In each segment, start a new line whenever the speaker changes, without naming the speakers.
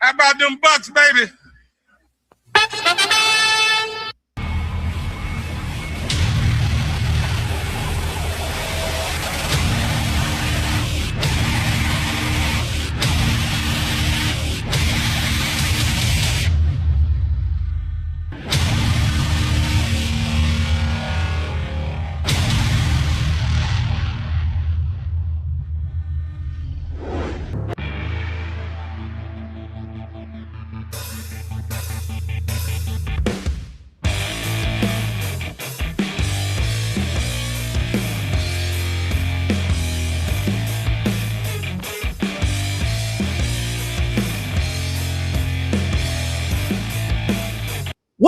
How about them Bucs, baby?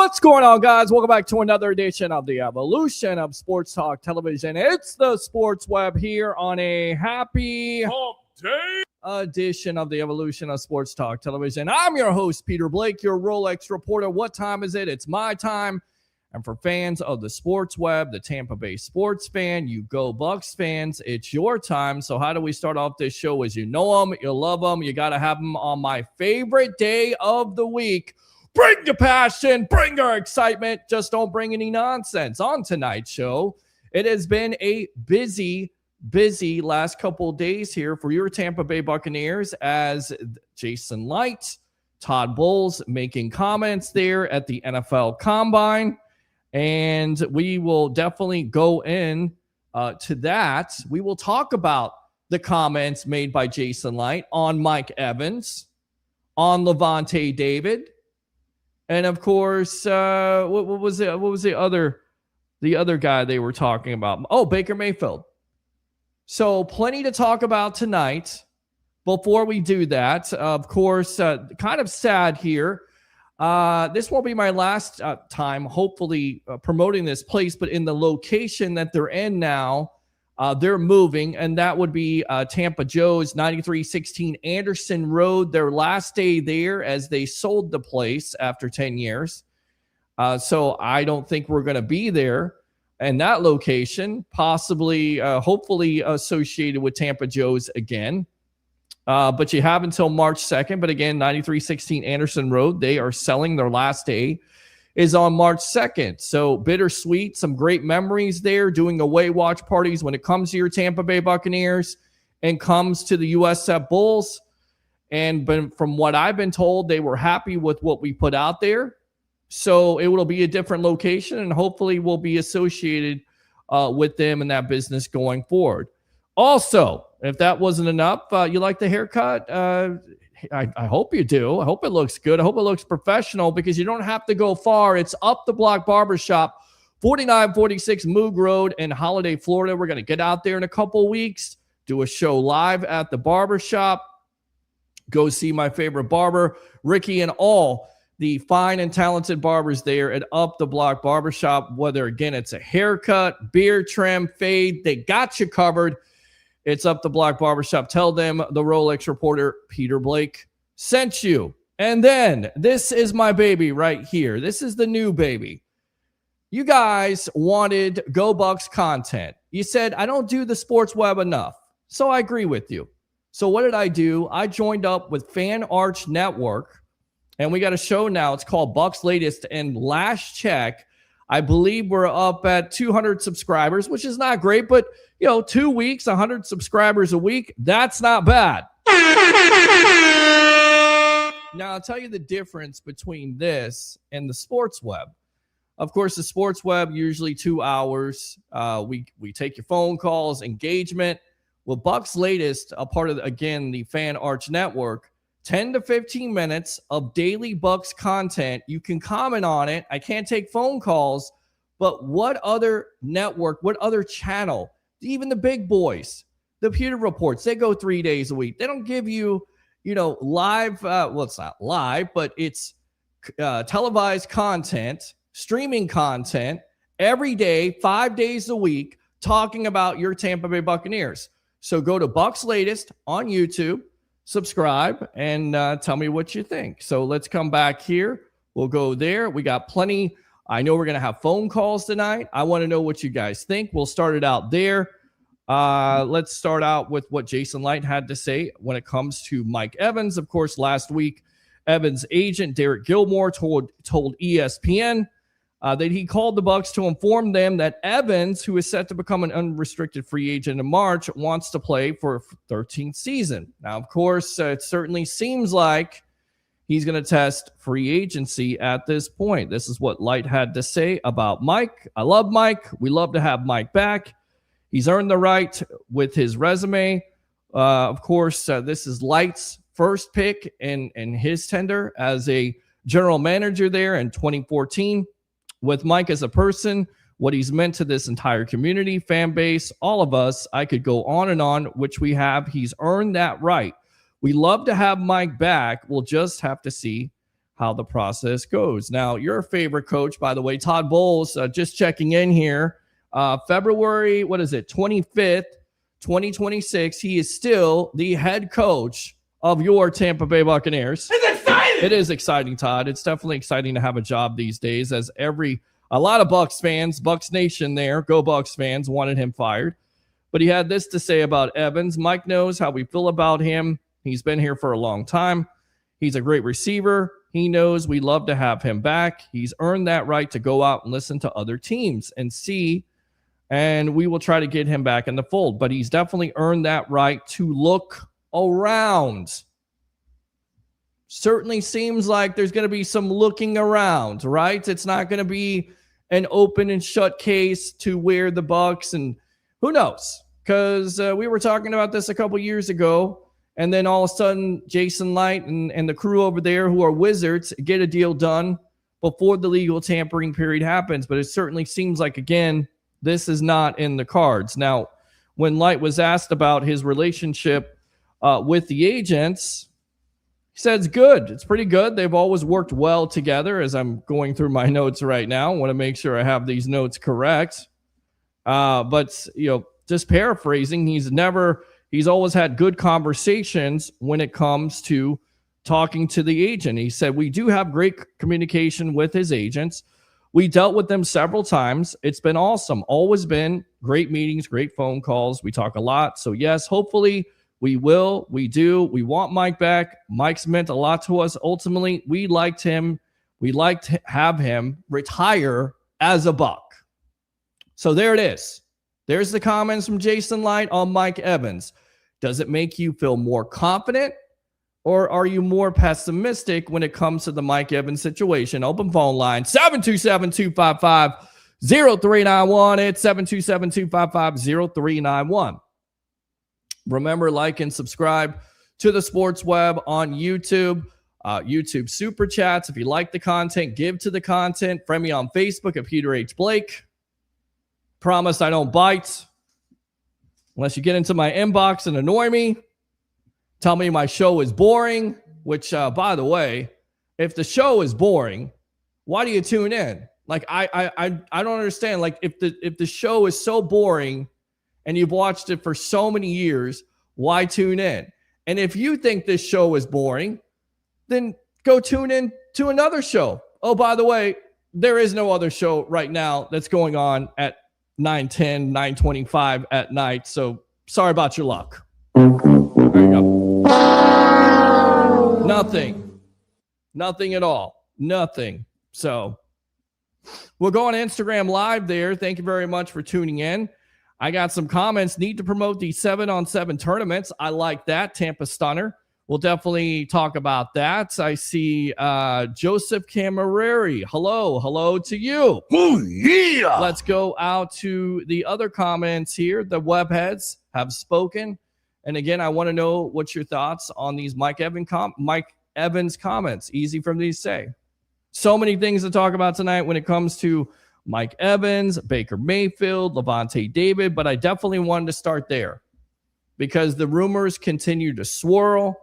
What's going on, guys? Welcome back to another edition of the Evolution of Sports Talk Television. It's the Sports Web here on a happy hump day edition of the Evolution of Sports Talk Television. I'm your host, Peter Blake, your Rolex reporter. What time is it? It's my time. And for fans of the Sports Web, the Tampa Bay sports fan, you go Bucs fans, it's your time. So how do we start off this show? As you know them, you love them, you got to have them on my favorite day of the week. Bring the passion, bring our excitement. Just don't bring any nonsense. On tonight's show, it has been a busy last couple of days here for your Tampa Bay Buccaneers as Jason Licht, Todd Bowles making comments there at the NFL Combine. And we will definitely go in to that. We will talk about the comments made by Jason Licht on Mike Evans, on Lavonte David, and of course, what was the other guy they were talking about? Oh, Baker Mayfield. So plenty to talk about tonight. Before we do that, of course, kind of sad here. This won't be my last time, hopefully, promoting this place, but in the location that they're in now, they're moving, and that would be Tampa Joe's 9316 Anderson Road, their last day there as they sold the place after 10 years. So I don't think we're going to be there in that location, possibly, hopefully associated with Tampa Joe's again. But you have until March 2nd. But again, 9316 Anderson Road, they are selling. Their last day is on March 2nd. So bittersweet, some great memories there, doing away watch parties when it comes to your Tampa Bay Buccaneers and comes to the USF Bulls. And from what I've been told, they were happy with what we put out there. So it will be a different location, and hopefully we'll be associated with them in that business going forward. Also, if that wasn't enough, you like the haircut? I hope you do. I hope it looks good. I hope it looks professional because you don't have to go far. It's Up the Block Barbershop, 4946 Moog Road in Holiday, Florida. We're going to get out there in a couple weeks, do a show live at the barbershop, go see my favorite barber, Ricky, and all the fine and talented barbers there at Up the Block Barbershop. Whether, again, it's a haircut, beard trim, fade, they got you covered. It's Up the Block Barbershop. Tell them the Rolex reporter, Peter Blake, sent you. And then this is my baby right here. This is the new baby. You guys wanted Go Bucs content. You said, I don't do the Sports Web enough. So I agree with you. So what did I do? I joined up with Fan Arch Network, and we got a show now. It's called Bucs Latest. And last check, I believe we're up at 200 subscribers, which is not great, but 2 weeks, 100 subscribers a week, that's not bad. Now, I'll tell you the difference between this and the Sports Web. Of course, the Sports Web, usually 2 hours. We take your phone calls, engagement. Well, Bucs Latest, a part of, again, the Fan Arch Network, 10 to 15 minutes of daily Bucs content. You can comment on it. I can't take phone calls, but what other network, what other channel, even the big boys, the Pewter Reports, they go 3 days a week. They don't give you, live, well, it's not live, but it's televised content, streaming content every day, 5 days a week, talking about your Tampa Bay Buccaneers. So go to Bucs Latest on YouTube, subscribe, and tell me what you think. So let's come back here. We'll go there. We got plenty. I know we're going to have phone calls tonight. I want to know what you guys think. We'll start it out there. Let's start out with what Jason Licht had to say when it comes to Mike Evans. Of course, last week, Evans' agent, Derek Gilmore, told ESPN that he called the Bucs to inform them that Evans, who is set to become an unrestricted free agent in March, wants to play for a 13th season. Now, of course, it certainly seems like he's going to test free agency at this point. This is what Licht had to say about Mike. I love Mike. We love to have Mike back. He's earned the right with his resume. Of course, this is Light's first pick in his tender as a general manager there in 2014. With Mike as a person, what he's meant to this entire community, fan base, all of us, I could go on and on, which we have. He's earned that right. We love to have Mike back. We'll just have to see how the process goes. Now, your favorite coach, by the way, Todd Bowles, just checking in here. February, 25th, 2026. He is still the head coach of your Tampa Bay Buccaneers.
It's exciting!
It is exciting, Todd. It's definitely exciting to have a job these days, as a lot of Bucs fans, Bucs Nation there, go Bucs fans, wanted him fired. But he had this to say about Evans. Mike knows how we feel about him. He's been here for a long time. He's a great receiver. He knows we love to have him back. He's earned that right to go out and listen to other teams and see, and we will try to get him back in the fold. But he's definitely earned that right to look around. Certainly seems like there's going to be some looking around, right? It's not going to be an open and shut case to where the Bucs, and who knows? Because we were talking about this a couple years ago, and then all of a sudden Jason Licht and the crew over there, who are wizards, get a deal done before the legal tampering period happens. But it certainly seems like, again, this is not in the cards. Now, when Licht was asked about his relationship with the agents, he said it's good. It's pretty good. They've always worked well together. As I'm going through my notes right now, I want to make sure I have these notes correct. But, just paraphrasing, he's always had good conversations when it comes to talking to the agent. He said, we do have great communication with his agents. We dealt with them several times. It's been awesome. Always been great meetings, great phone calls. We talk a lot. So yes, hopefully we will. We do. We want Mike back. Mike's meant a lot to us. Ultimately, we liked him. We like to have him retire as a Buck. So there it is. There's the comments from Jason Licht on Mike Evans. Does it make you feel more confident, or are you more pessimistic when it comes to the Mike Evans situation? Open phone line, 727-255-0391. It's 727-255-0391. Remember, like and subscribe to the Sports Web on YouTube. YouTube Super Chats. If you like the content, give to the content. Friend me on Facebook at Peter H. Blake. Promise I don't bite. Unless you get into my inbox and annoy me. Tell me my show is boring. Which, by the way, if the show is boring, why do you tune in? Like, I don't understand. Like, if the show is so boring and you've watched it for so many years, why tune in? And if you think this show is boring, then go tune in to another show. Oh, by the way, there is no other show right now that's going on at 9:10, 9:25 at night. So sorry about your luck. There you go. Nothing at all. Nothing. So we'll go on Instagram Live there. Thank you very much for tuning in. I got some comments. Need to promote the 7-on-7 tournaments. I like that. Tampa Stunner. We'll definitely talk about that. I see Joseph Camareri. Hello to you.
Oh, yeah.
Let's go out to the other comments here. The webheads have spoken. And again, I want to know what's your thoughts on these Mike Evans comments. Easy for me to say. So many things to talk about tonight when it comes to Mike Evans, Baker Mayfield, Lavonte David, but I definitely wanted to start there because the rumors continue to swirl,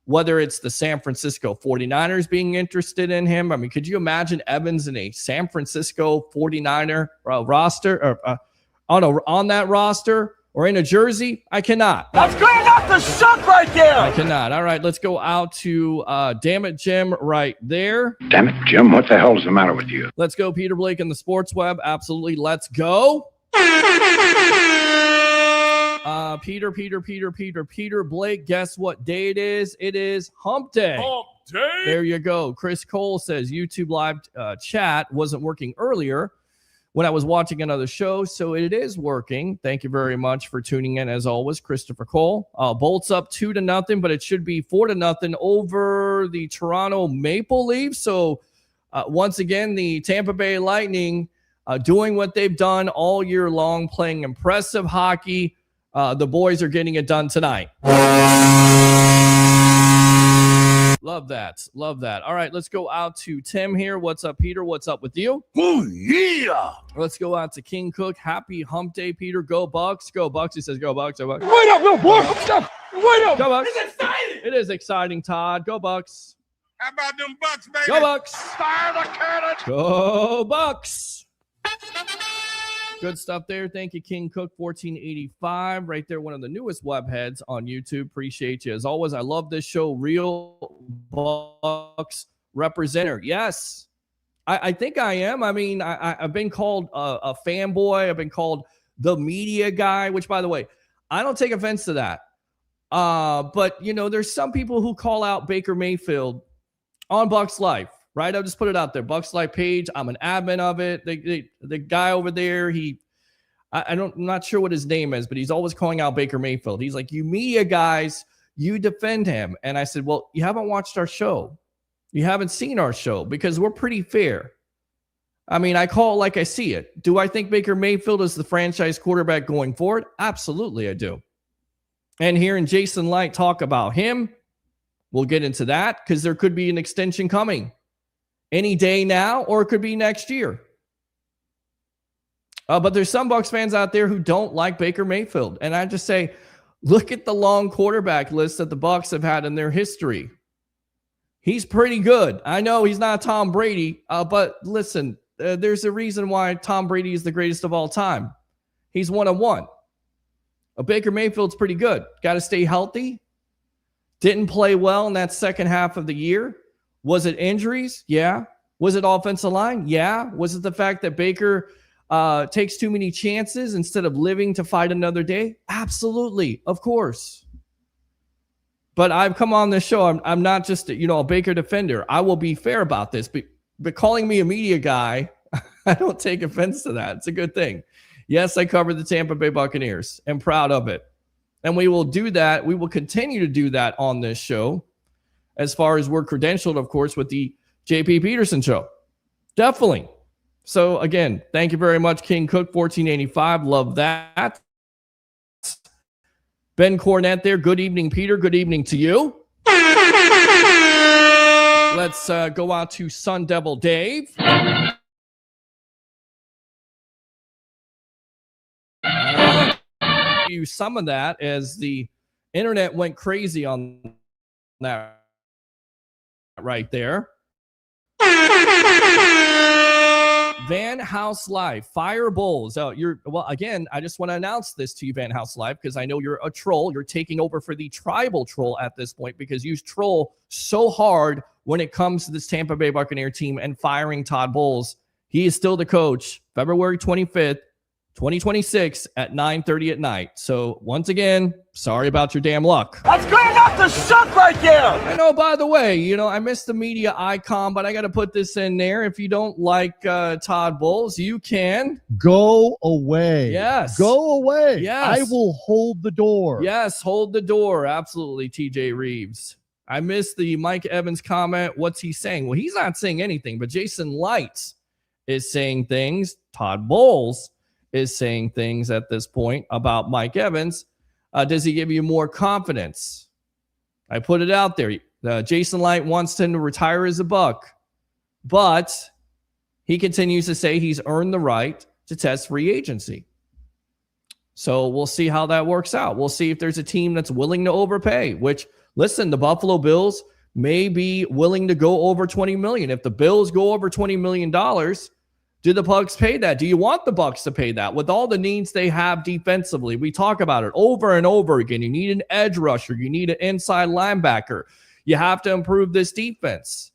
whether it's the San Francisco 49ers being interested in him. I mean, could you imagine Evans in a San Francisco 49er roster or on that roster or in a jersey? I cannot.
That's clearing up the suck right there.
I cannot. All right, let's go out to Damn It Jim right there.
Damn it, Jim, what the hell is the matter with you?
Let's go Peter Blake in the Sports Web. Absolutely, let's go. Peter Blake, guess what day it is? It is Hump Day.
Hump Day.
There you go. Chris Cole says YouTube live chat wasn't working earlier when I was watching another show, so it is working. Thank you very much for tuning in, as always, Christopher Cole. Bolts up 2-0, but it should be 4-0 over the Toronto Maple Leafs. So once again, the Tampa Bay Lightning doing what they've done all year long, playing impressive hockey. The boys are getting it done tonight. Love that. All right, let's go out to Tim here. What's up, Peter? What's up with you?
Oh, yeah.
Let's go out to King Cook. Happy Hump Day, Peter. Go Bucs. Go Bucs. He says go Bucs. Go Bucs.
Wait up, little boy. Wait up.
Go Bucs.
It's exciting.
It is exciting, Todd. Go Bucs.
How about them Bucs, baby?
Go Bucs.
Fire the cannon.
Go Bucs. Good stuff there. Thank you, King Cook 1485. Right there, one of the newest web heads on YouTube. Appreciate you. As always, I love this show. Real Bucs representative. Yes, I think I am. I mean, I've been called a fanboy. I've been called the media guy, which, by the way, I don't take offense to that. But, you know, there's some people who call out Baker Mayfield on Bucs Life, right? I'll just put it out there. Bucs Life page. I'm an admin of it. The guy over there, I'm not sure what his name is, but he's always calling out Baker Mayfield. He's like, you media guys, you defend him. And I said, well, you haven't watched our show. You haven't seen our show because we're pretty fair. I mean, I call it like I see it. Do I think Baker Mayfield is the franchise quarterback going forward? Absolutely, I do. And hearing Jason Licht talk about him, we'll get into that because there could be an extension coming any day now, or it could be next year. But there's some Bucs fans out there who don't like Baker Mayfield. And I just say, look at the long quarterback list that the Bucs have had in their history. He's pretty good. I know he's not Tom Brady, but listen, there's a reason why Tom Brady is the greatest of all time. He's 1-1. Baker Mayfield's pretty good. Got to stay healthy. Didn't play well in that second half of the year. Was it injuries? Yeah. Was it offensive line? Yeah. Was it the fact that Baker takes too many chances instead of living to fight another day? Absolutely. Of course. But I've come on this show. I'm not just, a Baker defender. I will be fair about this. But calling me a media guy, I don't take offense to that. It's a good thing. Yes, I covered the Tampa Bay Buccaneers. I'm proud of it. And we will do that. We will continue to do that on this show as far as we're credentialed, of course, with the JP Peterson show. Definitely. So, again, thank you very much, King Cook 1485. Love that. Ben Cornett there. Good evening, Peter. Good evening to you. Let's go out to Sun Devil Dave. Some of that as the internet went crazy on that right there. Van House Live, Fire Bulls. Again, I just want to announce this to you, Van House Live, because I know you're a troll. You're taking over for the tribal troll at this point because you troll so hard when it comes to this Tampa Bay Buccaneer team and firing Todd Bowles. He is still the coach, February 25th, 2026 at 9:30 at night. So once again, sorry about your damn luck.
That's good enough to suck right there.
I know, by the way, I missed the media icon, but I got to put this in there. If you don't like Todd Bowles, you can
go away.
Yes.
Go away.
Yes.
I will hold the door.
Yes, hold the door. Absolutely, TJ Reeves. I missed the Mike Evans comment. What's he saying? Well, he's not saying anything, but Jason Licht is saying things. Todd Bowles is saying things at this point about Mike Evans. Does he give you more confidence? I put it out there. Jason Licht wants him to retire as a Buck, but he continues to say he's earned the right to test free agency. So we'll see how that works out. We'll see if there's a team that's willing to overpay, which, listen, the Buffalo Bills may be willing to go over $20 million. If the Bills go over $20 million, do the Bucs pay that? Do you want the Bucs to pay that? With all the needs they have defensively, we talk about it over and over again. You need an edge rusher. You need an inside linebacker. You have to improve this defense.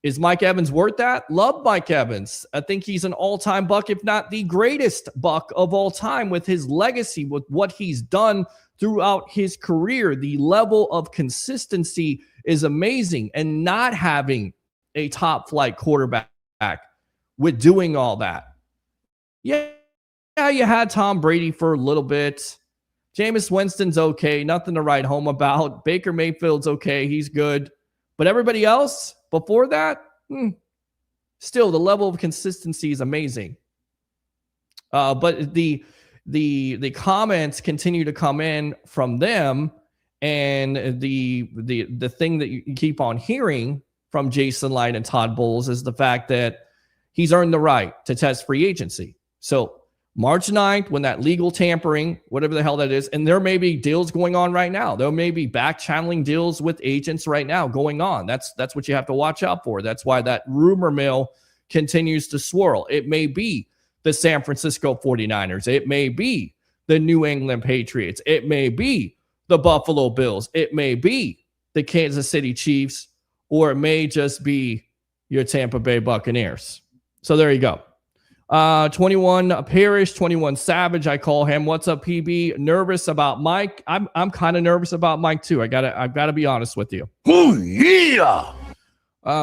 Is Mike Evans worth that? Love Mike Evans. I think he's an all-time Buck, if not the greatest Buck of all time, with his legacy, with what he's done throughout his career. The level of consistency is amazing, and not having a top-flight quarterback with doing all that. Yeah, you had Tom Brady for a little bit. Jameis Winston's okay. Nothing to write home about. Baker Mayfield's okay. He's good. But everybody else before that, still the level of consistency is amazing. But the comments continue to come in from them, and the thing that you keep on hearing from Jason Licht and Todd Bowles is the fact that he's earned the right to test free agency. So March 9th, when that legal tampering, whatever the hell that is, and there may be deals going on right now. There may be back channeling deals with agents right now going on. That's what you have to watch out for. That's why that rumor mill continues to swirl. It may be the San Francisco 49ers. It may be the New England Patriots. It may be the Buffalo Bills. It may be the Kansas City Chiefs, or it may just be your Tampa Bay Buccaneers. So there you go. 21 Parrish, 21 Savage, I call him. What's up, PB? Nervous about Mike? I'm kind of nervous about Mike too. I've got to be honest with you.
Oh, yeah.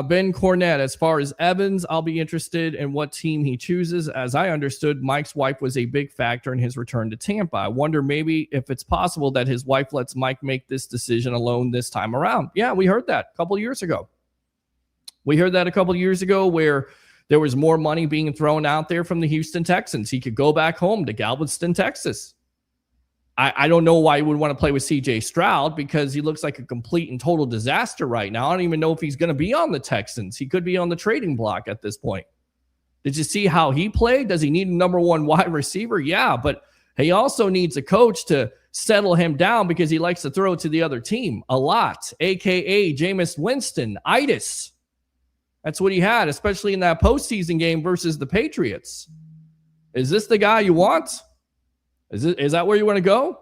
Ben Cornett, as far as Evans, I'll be interested in what team he chooses. As I understood, Mike's wife was a big factor in his return to Tampa. I wonder maybe if it's possible that his wife lets Mike make this decision alone this time around. Yeah, we heard that a couple of years ago. Where there was more money being thrown out there from the Houston Texans. He could go back home to Galveston, Texas. I don't know why he would want to play with C.J. Stroud, because he looks like a complete and total disaster right now. I don't even know if he's going to be on the Texans. He could be on the trading block at this point. Did you see how he played? Does he need a number one wide receiver? Yeah, but he also needs a coach to settle him down, because he likes to throw to the other team a lot, a.k.a. Jameis Winston, itis. That's what he had, especially in that postseason game versus the Patriots. Is this the guy you want? Is that where you want to go?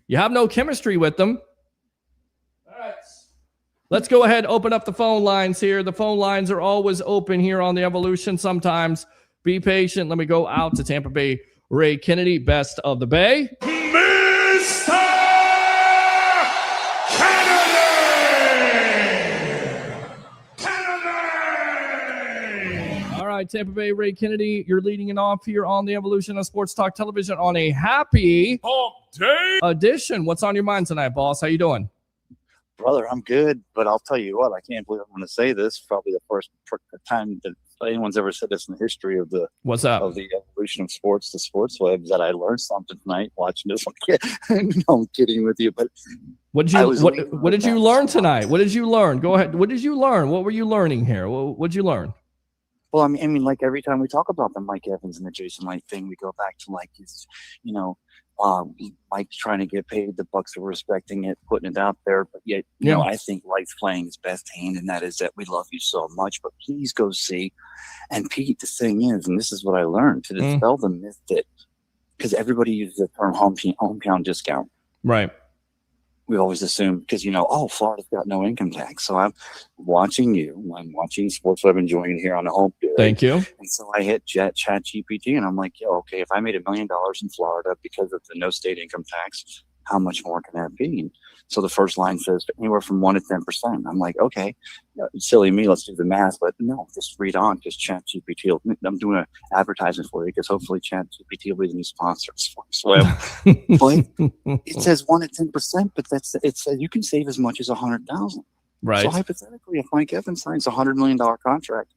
You have no chemistry with them. All right. Let's go ahead, open up the phone lines here. The phone lines are always open here on the Evolution. Sometimes be patient. Let me go out to Tampa Bay. Ray Kennedy, best of the Bay.
Mr.
All right, Tampa Bay, Ray Kennedy, you're leading it off here on the Evolution of Sports Talk Television on a happy
Hump Day
edition. What's on your mind tonight, boss? How you doing?
Brother, I'm good, but I'll tell you what, I can't believe I'm going to say this. Probably the first time that anyone's ever said this in the history of the
What's up?
Of the evolution of sports, the sports web, that I learned something tonight watching this one. No, I'm kidding with you, but
what did you learn tonight? What did you learn? Go ahead. What did you learn? What were you learning here? What did you learn?
Well, I mean, like every time we talk about the Mike Evans and the Jason Light thing, we go back to like his, Mike trying to get paid. The Bucs are respecting it, putting it out there. But yet, you know, I think Light's playing his best hand, and that is that we love you so much, but please go see. And Pete, the thing is, and this is what I learned, to dispel the myth that, because everybody uses the term hometown discount.
Right.
We always assume, because, Florida's got no income tax. So I'm watching you. I'm watching Sports Web, enjoying it here on the home.
Thank you.
And so I hit Chat GPT, and I'm like, okay, if I made $1 million in Florida because of the no state income tax, how much more can that be? So the first line says anywhere from 1% to 10%. I'm like, okay, silly me, let's do the math. But no, just read on, because Chat GPT, I'm doing an advertisement for you, because hopefully Chat GPT will be the new sponsor. So it says 1% to 10%, but it says you can save as much as $100,000.
Right.
So hypothetically, if Mike Evans signs a $100 million contract,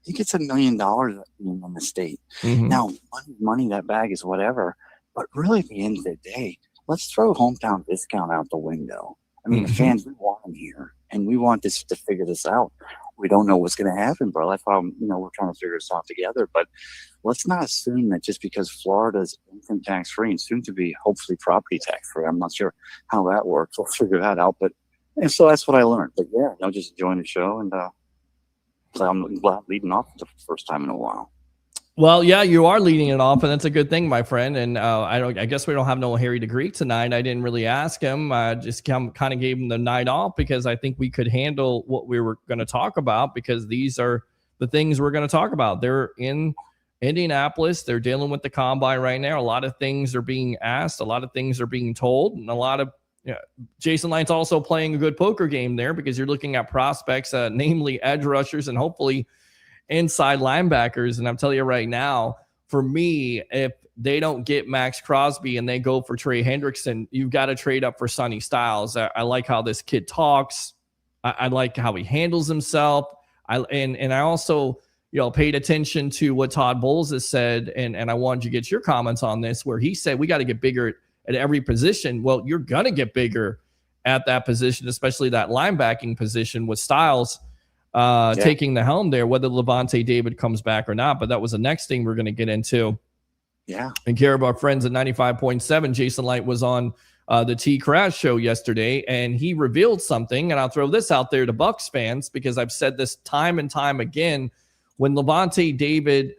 he gets $1 million in the state.
Mm-hmm.
Now, money, that bag is whatever. But really, at the end of the day, let's throw hometown discount out the window. I mean, the fans, we want them here, and we want this to figure this out. We don't know what's going to happen, bro. That's why we're trying to figure this out together. But let's not assume that just because Florida's income tax free and soon to be hopefully property tax free. I'm not sure how that works. We'll figure that out. And so that's what I learned. But yeah, just enjoying the show, and I'm glad leading off for the first time in a while.
Well, yeah, you are leading it off, and that's a good thing, my friend. And I guess we don't have no Harry DeGreek tonight. I didn't really ask him. I just kind of gave him the night off, because I think we could handle what we were going to talk about, because these are the things we're going to talk about. They're in Indianapolis. They're dealing with the combine right now. A lot of things are being asked. A lot of things are being told, and a lot of Jason Light's also playing a good poker game there, because you're looking at prospects, namely edge rushers and hopefully inside linebackers. And I'm telling you right now, for me, if they don't get Max Crosby and they go for Trey Hendrickson, you've got to trade up for Sonny Styles. I like how this kid talks. I like how he handles himself. I also paid attention to what Todd Bowles has said, and I wanted to get your comments on this, where he said we got to get bigger at every position. Well, you're going to get bigger at that position, especially that linebacking position with Styles taking the helm there, whether Lavonte David comes back or not. But that was the next thing we're going to get into.
Yeah.
In care of our friends at 95.7, Jason Light was on the T Crash show yesterday, and he revealed something. And I'll throw this out there to Bucs fans because I've said this time and time again. When Lavonte David,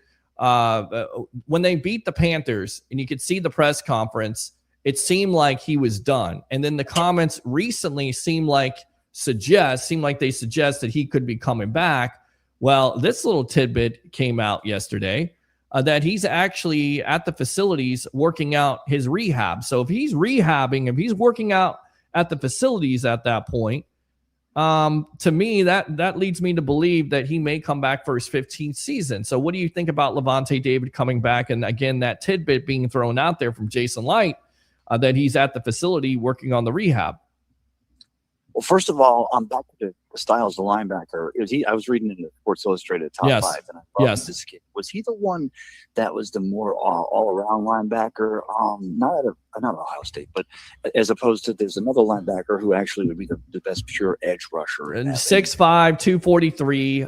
when they beat the Panthers, and you could see the press conference, it seemed like he was done. And then the comments recently seem like they suggest that he could be coming back. Well, this little tidbit came out yesterday. That he's actually at the facilities working out his rehab. So if he's rehabbing, if he's working out at the facilities at that point, to me, that leads me to believe that he may come back for his 15th season. So what do you think about Lavonte David coming back? And again, that tidbit being thrown out there from Jason Light, that he's at the facility working on the rehab.
Well, first of all, I'm back to the Styles, the linebacker. I was reading in the Sports Illustrated top 5, and I thought this kid. Was he the one that was the more all-around linebacker? Not Ohio State, but as opposed to there's another linebacker who actually would be the best pure edge rusher.
And 6'5", 243.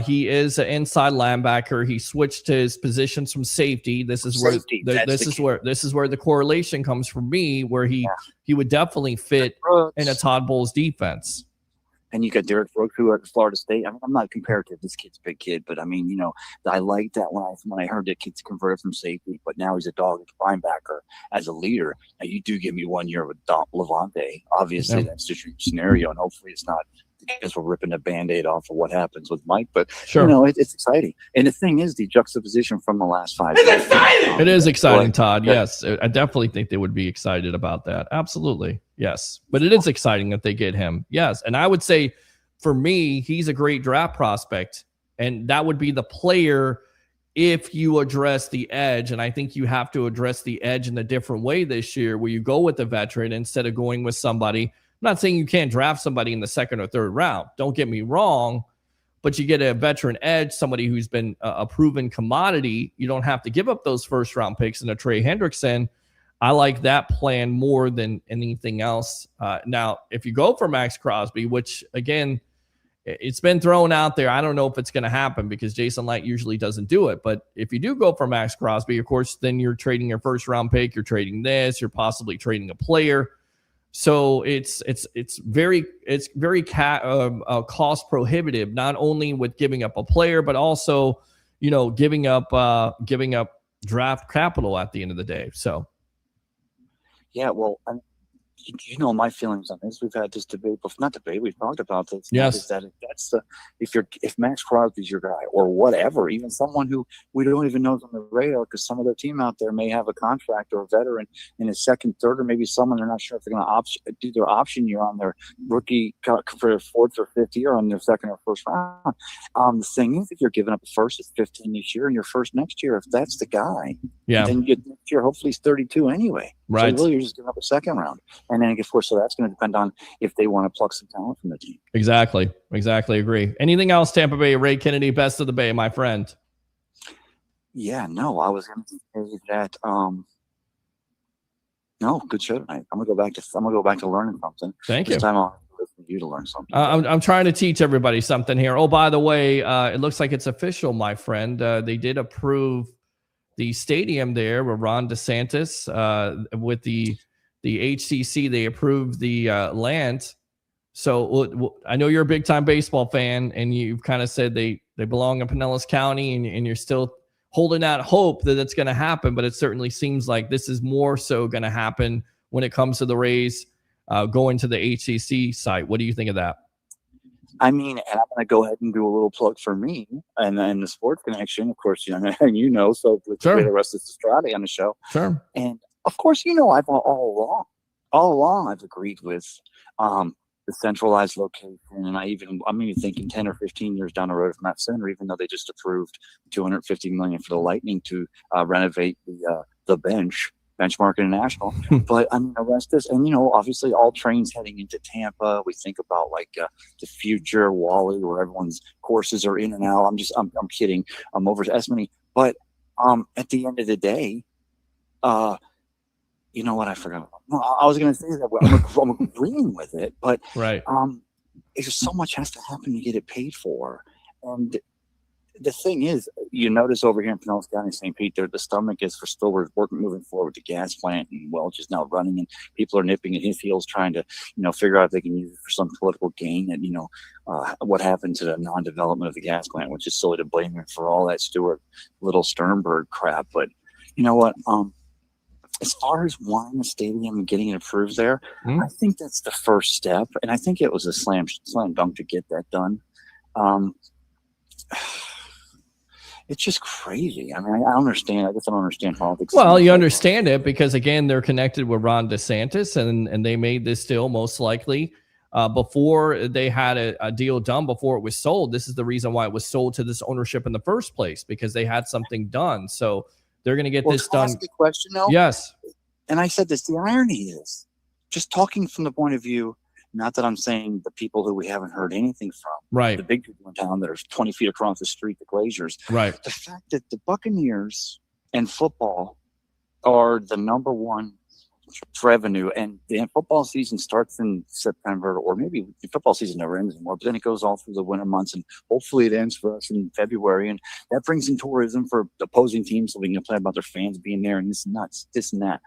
He is an inside linebacker. He switched his positions from safety. This is where the correlation comes for me, where he would definitely fit in a Todd Bowles defense.
And you got Derek Brooks, who at Florida State. I mean, I'm not comparative. This kid's a big kid, but I mean, I like that when I heard that kid's converted from safety, but now he's a dog linebacker as a leader. Now, you do give me 1 year with Lavonte. Obviously, that's just your scenario, and hopefully it's not because we're ripping a Band-Aid off of what happens with Mike. But, it's exciting. And the thing is, the juxtaposition from the last 5 years.
It's exciting!
It is exciting, Todd. Yes. I definitely think they would be excited about that. Absolutely. Yes. But it is exciting that they get him. Yes. And I would say, for me, he's a great draft prospect. And that would be the player if you address the edge. And I think you have to address the edge in a different way this year, where you go with a veteran instead of going with somebody. I'm not saying you can't draft somebody in the 2nd or 3rd round. Don't get me wrong. But you get a veteran edge, somebody who's been a proven commodity. You don't have to give up those first-round picks in a Trey Hendrickson. I like that plan more than anything else. Now, if you go for Max Crosby, which, again, it's been thrown out there, I don't know if it's going to happen because Jason Light usually doesn't do it. But if you do go for Max Crosby, of course, then you're trading your first-round pick. You're trading this. You're possibly trading a player. So it's very cost prohibitive, not only with giving up a player, but also, giving up draft capital at the end of the day. So.
Yeah, well, my feelings on this. We've had this debate, we've talked about this.
Yes.
Is that if Max Crosby's your guy or whatever, even someone who we don't even know is on the radar, because some of their team out there may have a contract or a veteran in his 2nd, 3rd, or maybe someone they're not sure if they're going to do their option year on their rookie for their 4th or 5th year on their 2nd or 1st round. The thing is, if you're giving up a first, it's 15 this year, and your first next year, if that's the guy, then you get next year, hopefully he's 32 anyway.
Right.
So really, you're just giving up a 2nd round. And then, of course, so that's going to depend on if they want to pluck some talent from the team. Exactly.
Agree. Anything else, Tampa Bay? Ray Kennedy, best of the Bay, my friend.
Yeah, no, I was going to say that. No, good show tonight. I'm gonna go back to learning something.
Thank you.
This time I'll listen to you to learn something.
I'm trying to teach everybody something here. Oh, by the way, it looks like it's official, my friend. They did approve the stadium there with Ron DeSantis with the HCC. They approved the land. So I know you're a big time baseball fan, and you've kind of said they belong in Pinellas County, and you're still holding out hope that it's going to happen. But it certainly seems like this is more so going to happen when it comes to the Rays going to the HCC site. What do you think of that?
I mean, and I'm going to go ahead and do a little plug for me and the Sports Connection, of course, so with the rest of Estrada on the show.
Sure.
And of course, I've all along I've agreed with the centralized location, and I'm even thinking 10 or 15 years down the road from that center, even though they just approved $250 million for the Lightning to renovate the Benchmark International. But the rest is, and obviously all trains heading into Tampa. We think about like the future Wally, where everyone's courses are in and out. I'm kidding. I'm overestimating. But at the end of the day, you know what? I forgot. I was going to say that I'm agreeing with it, but
right.
It's just so much has to happen to get it paid for, and the thing is, you notice over here in Pinellas County, St. Pete, the stomach is for Stillwater moving forward with the gas plant, and Welch is now running, and people are nipping at his heels trying to, figure out if they can use it for some political gain. And, what happened to the non-development of the gas plant, which is silly to blame him for all that Stuart Little Sternberg crap. But you know what? As far as wanting the stadium and getting it approved there, I think that's the first step. And I think it was a slam dunk to get that done. It's just crazy. I mean, I understand. I guess I don't understand politics.
Well, you understand it because, again, they're connected with Ron DeSantis, and they made this deal most likely before they had a deal done, before it was sold. This is the reason why it was sold to this ownership in the first place, because they had something done. So they're going to get this done.
Ask a question, though?
Yes.
And I said this. The irony is, just talking from the point of view, not that I'm saying the people who we haven't heard anything from,
right?
The big people in town that are 20 feet across the street, the Glaziers,
right?
The fact that the Buccaneers and football are the number one revenue, and the football season starts in September, or maybe the football season never ends anymore, but then it goes all through the winter months, and hopefully it ends for us in February, and that brings in tourism for opposing teams, so we can complain about their fans being there and this and that.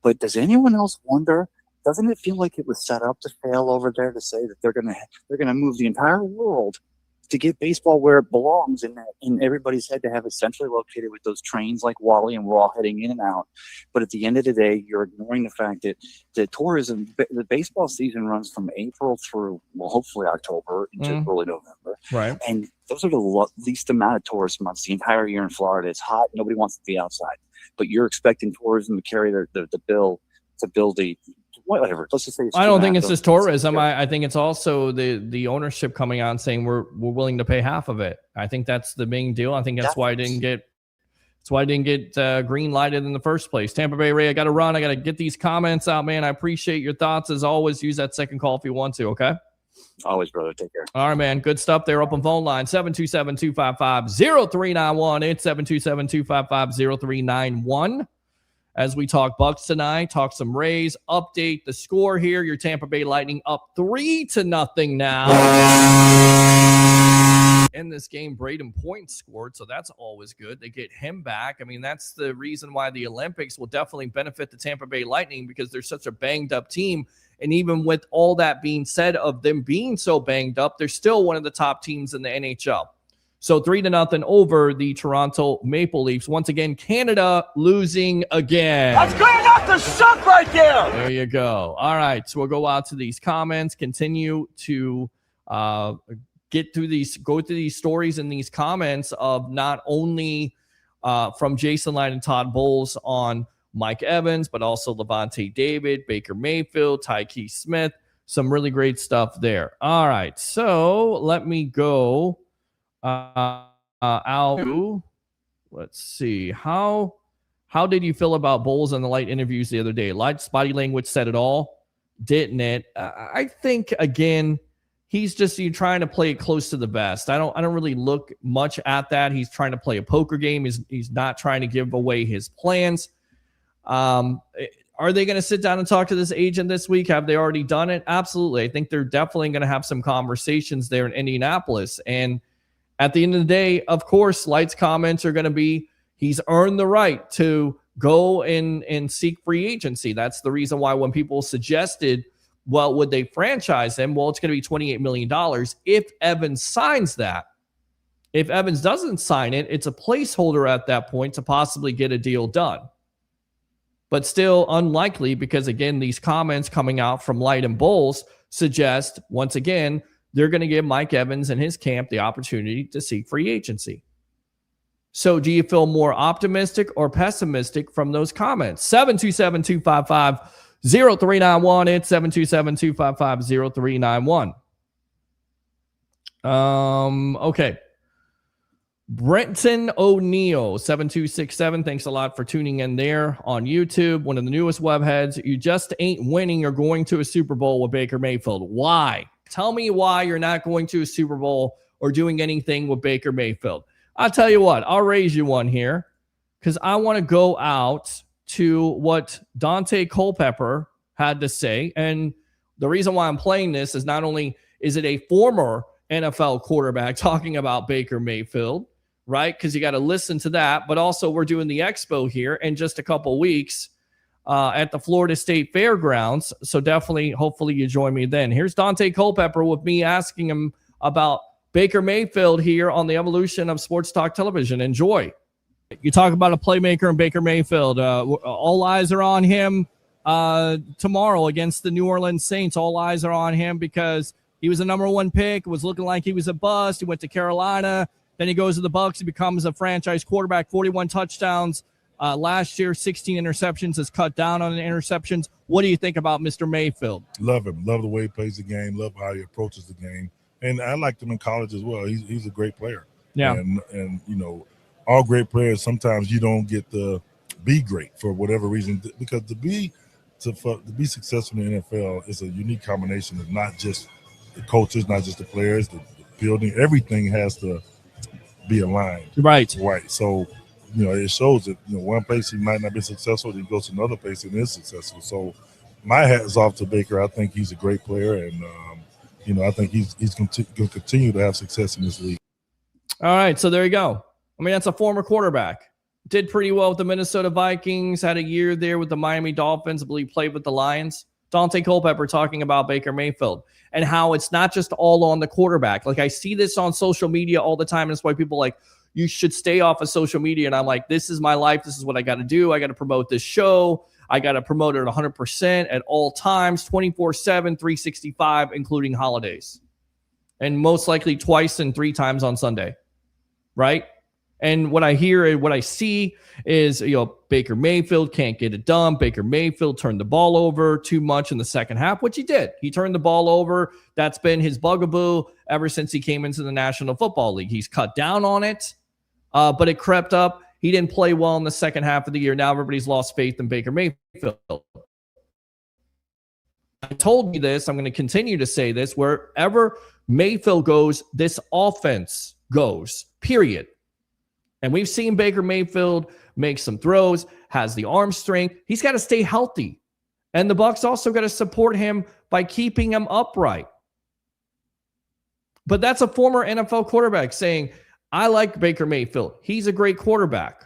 But does anyone else wonder? Doesn't it feel like it was set up to fail over there, to say that they're gonna move the entire world to get baseball where it belongs, and in everybody's head to have it centrally located with those trains like Wally, and we're all heading in and out. But at the end of the day, you're ignoring the fact that the tourism, the baseball season runs from April through, well, hopefully October into early November.
Right.
And those are the least amount of tourist months the entire year in Florida. It's hot. Nobody wants to be outside. But you're expecting tourism to carry the bill to build whatever. Let's just say
I don't think it's just tourism. I think it's also the ownership coming on saying we're willing to pay half of it. I think that's the main deal. I think that's why I didn't get green lighted in the first place. Tampa Bay Ray, I got to run. I got to get these comments out, man. I appreciate your thoughts as always. Use that second call if you want to. Okay.
Always, brother. Take care.
All right, man. Good stuff there. Open phone line 727-255-0391. It's 727-255-0391. As we talk Bucs tonight, talk some Rays, update the score here. Your Tampa Bay Lightning up 3-0 now. In this game, Braden Point scored, so that's always good. They get him back. I mean, that's the reason why the Olympics will definitely benefit the Tampa Bay Lightning, because they're such a banged-up team. And even with all that being said of them being so banged up, they're still one of the top teams in the NHL. So 3-0 over the Toronto Maple Leafs. Once again, Canada losing again.
That's good enough to suck right there.
There you go. All right, so we'll go out to these comments, continue to go through these stories and these comments of not only from Jason Light and Todd Bowles on Mike Evans, but also Lavonte David, Baker Mayfield, Tyke Smith. Some really great stuff there. All right, so let me go out. Let's see. How did you feel about Bowles and the Light interviews the other day? Light's body language said it all, didn't it? I think, again, he's just trying to play it close to the vest. I don't really look much at that. He's trying to play a poker game. He's not trying to give away his plans. Are they going to sit down and talk to this agent this week? Have they already done it? Absolutely. I think they're definitely going to have some conversations there in Indianapolis. And at the end of the day, of course, Light's comments are going to be, he's earned the right to go and seek free agency. That's the reason why when people suggested, well, would they franchise him? Well, it's going to be $28 million if Evans signs that. If Evans doesn't sign it, it's a placeholder at that point to possibly get a deal done. But still unlikely, because, again, these comments coming out from Light and Bowles suggest, once again, they're going to give Mike Evans and his camp the opportunity to seek free agency. So do you feel more optimistic or pessimistic from those comments? 727-255-0391. It's 727-255-0391. Okay. Brenton O'Neill, 7267. Thanks a lot for tuning in there on YouTube. One of the newest webheads. You just ain't winning or going to a Super Bowl with Baker Mayfield. Why? Tell me why you're not going to a Super Bowl or doing anything with Baker Mayfield. I'll tell you what, I'll raise you one here because I want to go out to what Dante Culpepper had to say. And the reason why I'm playing this is not only is it a former NFL quarterback talking about Baker Mayfield, right? Because you got to listen to that. But also, we're doing the expo here in just a couple weeks at the Florida State Fairgrounds. So definitely, hopefully you join me then. Here's Dante Culpepper with me asking him about Baker Mayfield here on the evolution of Sports Talk Television. Enjoy. You talk about a playmaker in Baker Mayfield. All eyes are on him tomorrow against the New Orleans Saints. All eyes are on him because he was a number one pick. It was looking like he was a bust. He went to Carolina. Then he goes to the Bucs. He becomes a franchise quarterback, 41 touchdowns. Last year, 16 interceptions, has cut down on the interceptions. What do you think about Mr. Mayfield?
Love him. Love the way he plays the game. Love how he approaches the game. And I liked him in college as well. He's a great player.
Yeah.
And you know, all great players, sometimes you don't get to be great for whatever reason. Because to be successful in the NFL is a unique combination of not just the coaches, not just the players, the building. Everything has to be aligned.
Right.
So, you know, it shows that, you know, one place he might not be successful, then he goes to another place and is successful. So my hat is off to Baker. I think he's a great player, and you know, I think he's going to continue to have success in this league.
All right, so there you go. I mean, that's a former quarterback. Did pretty well with the Minnesota Vikings, had a year there with the Miami Dolphins. I believe played with the Lions. Dante Culpepper talking about Baker Mayfield and how it's not just all on the quarterback. Like, I see this on social media all the time, and that's why people are like, you should stay off of social media. And I'm like, this is my life. This is what I got to do. I got to promote this show. I got to promote it 100% at all times, 24/7, 365, including holidays. And most likely twice and 3 times on Sunday, right? And what I hear and what I see is, you know, Baker Mayfield can't get it done. Baker Mayfield turned the ball over too much in the second half, which he did. He turned the ball over. That's been his bugaboo ever since he came into the National Football League. He's cut down on it, but it crept up. He didn't play well in the second half of the year. Now everybody's lost faith in Baker Mayfield. I told you this. I'm going to continue to say this. Wherever Mayfield goes, this offense goes, period. And we've seen Baker Mayfield make some throws, has the arm strength. He's got to stay healthy. And the Bucs also got to support him by keeping him upright. But that's a former NFL quarterback saying, I like Baker Mayfield. He's a great quarterback.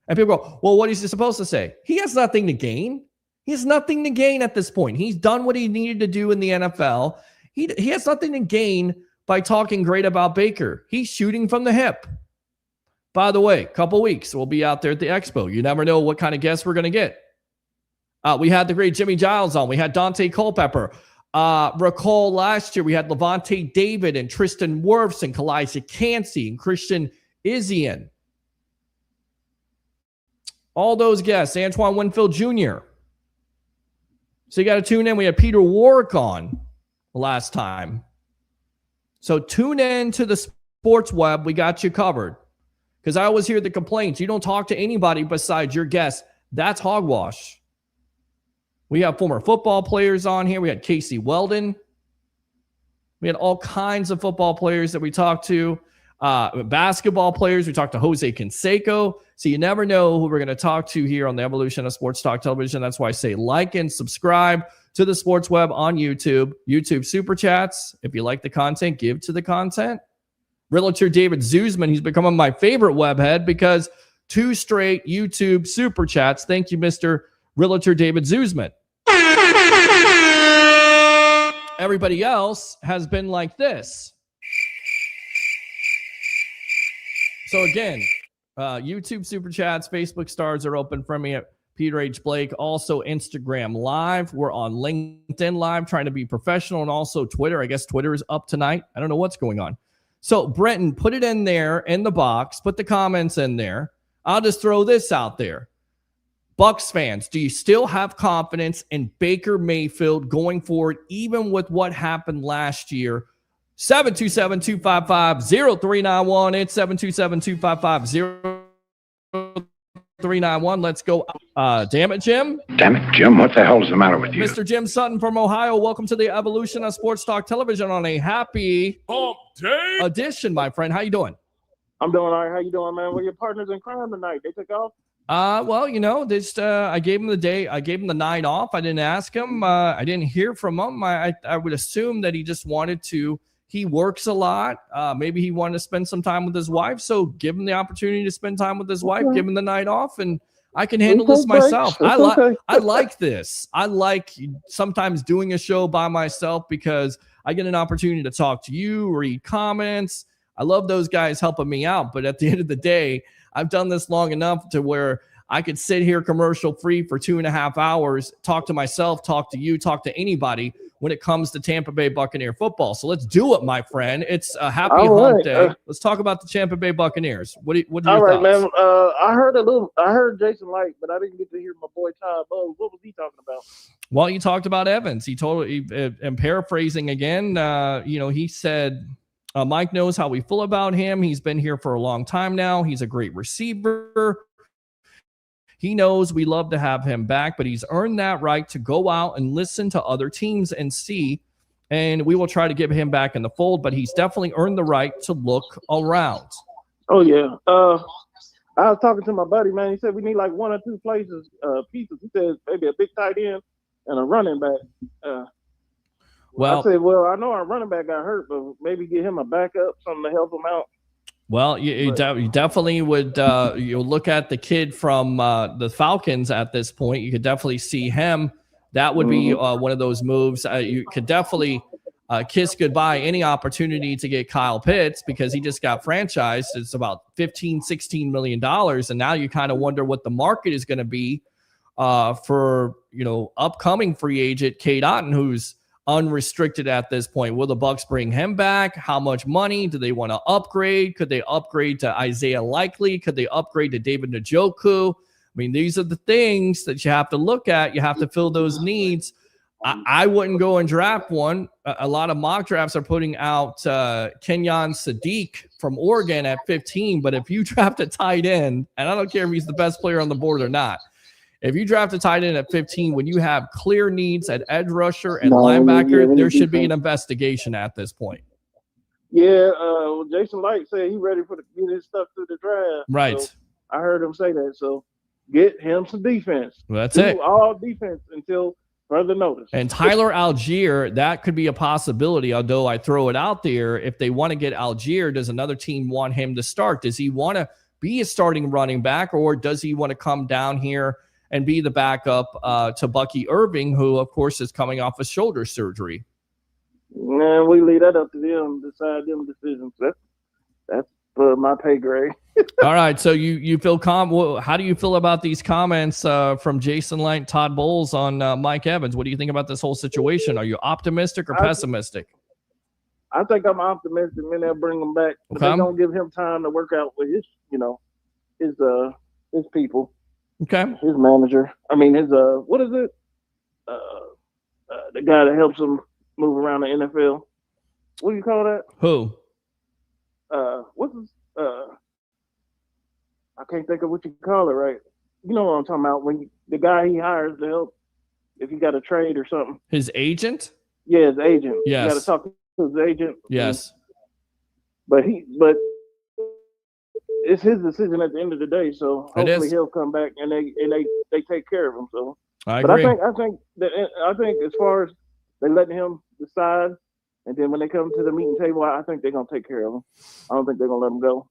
And people go, well, what is he supposed to say? He has nothing to gain. He has nothing to gain at this point. He's done what he needed to do in the NFL. He has nothing to gain by talking great about Baker. He's shooting from the hip. By the way, a couple weeks, we'll be out there at the Expo. You never know what kind of guests we're going to get. We had the great Jimmy Giles on. We had Dante Culpepper. Recall last year, we had Lavonte David and Tristan Wirfs and Kalijah Cansey and Christian Izzian. All those guests, Antoine Winfield Jr. So you got to tune in. We had Peter Warwick on last time. So tune in to the Sports Web. We got you covered. Because I always hear the complaints. You don't talk to anybody besides your guests. That's hogwash. We have former football players on here. We had Casey Weldon. We had all kinds of football players that we talked to. Basketball players. We talked to Jose Canseco. So you never know who we're going to talk to here on the Evolution of Sports Talk Television. That's why I say like and subscribe to the Sports Web on YouTube. YouTube Super Chats. If you like the content, give to the content. Realtor David Zuzman, he's becoming my favorite webhead because 2 straight YouTube Super Chats. Thank you, Mr. Realtor David Zuzman. Everybody else has been like this. So again, YouTube Super Chats, Facebook Stars are open for me at Peter H. Blake. Also Instagram Live. We're on LinkedIn Live trying to be professional, and also Twitter. I guess Twitter is up tonight. I don't know what's going on. So, Brenton, put it in there in the box. Put the comments in there. I'll just throw this out there. Bucs fans, do you still have confidence in Baker Mayfield going forward, even with what happened last year? 727-255-0391. It's 727-255-0391. Let's go. Damn it, Jim.
Damn it, Jim. What the hell is the matter with you?
Mr. Jim Sutton from Ohio. Welcome to the Evolution of Sports Talk Television on a happy edition, my friend. How you doing?
I'm doing all right. How you doing, man? Where your partners in crime tonight? They took off?
Well, you know, this I gave him the day. I gave him the night off. I didn't ask him. I didn't hear from him. I would assume that he just wanted to he works a lot. Maybe he wanted to spend some time with his wife. So give him the opportunity to spend time with his wife. Give him the night off, and I can handle this myself. I like this. I like sometimes doing a show by myself because I get an opportunity to talk to you, read comments. I love those guys helping me out. But at the end of the day, I've done this long enough to where I could sit here commercial free for 2.5 hours, talk to myself, talk to you, talk to anybody when it comes to Tampa Bay Buccaneer football. So let's do it, my friend. It's a happy hump day. Let's talk about the Tampa Bay Buccaneers. What are your thoughts?
Man. I heard Jason Light, but I didn't get to hear my boy Todd. What was he talking about?
Well, you talked about Evans. He and paraphrasing again, he said, Mike knows how we feel about him. He's been here for a long time now. He's a great receiver. He knows we love to have him back, but he's earned that right to go out and listen to other teams and see, and we will try to get him back in the fold, but he's definitely earned the right to look around.
Oh, yeah. I was talking to my buddy, man. He said we need like 1 or 2 pieces. He said maybe a big tight end and a running back. I said, well, I know our running back got hurt, but maybe get him a backup, something to help him out.
Well, you definitely would you look at the kid from the Falcons at this point. You could definitely see him. That would be one of those moves. You could definitely kiss goodbye any opportunity to get Kyle Pitts because he just got franchised. It's about $15-16 million. And now you kind of wonder what the market is going to be for, upcoming free agent Cade Otton, who's unrestricted at this point. Will the Bucs bring him back? How much money? Do they want to upgrade? Could they upgrade to Isaiah Likely? Could they upgrade to David Njoku? I mean, these are the things that you have to look at. You have to fill those needs. I wouldn't go and draft one. A lot of mock drafts are putting out Kenyon Sadiq from Oregon at 15, but if you draft a tight end, and I don't care if he's the best player on the board or not, if you draft a tight end at 15, when you have clear needs at edge rusher and linebacker, there should be an investigation at this point.
Yeah, Jason Light said he's ready to get his stuff through the draft.
Right.
So I heard him say that. So get him some defense.
Well, that's it.
All defense until further notice.
And Tyler Algier, that could be a possibility, although I throw it out there. If they want to get Algier, does another team want him to start? Does he want to be a starting running back, or does he want to come down here and be the backup to Bucky Irving, who, of course, is coming off a shoulder surgery?
Man, we leave that up to them, decide them decisions. That's for my pay grade.
All right, so you feel calm. How do you feel about these comments from Jason Light, Todd Bowles on Mike Evans? What do you think about this whole situation? Are you optimistic or pessimistic?
I think I'm optimistic, and they'll bring him back. But they're going to give him time to work out with his people.
Okay.
His manager. I mean, what is it? The guy that helps him move around the NFL. What do you call that?
Who?
What's his, I can't think of what you call it, right? You know what I'm talking about, when the guy he hires to help if he got a trade or something.
His agent?
Yeah, his agent.
Yes.
You got to talk to his agent.
Yes.
But it's his decision at the end of the day, so hopefully he'll come back and they take care of him. So,
I agree.
But I think as far as they letting him decide, and then when they come to the meeting table, I think they're gonna take care of him. I don't think they're gonna let him go,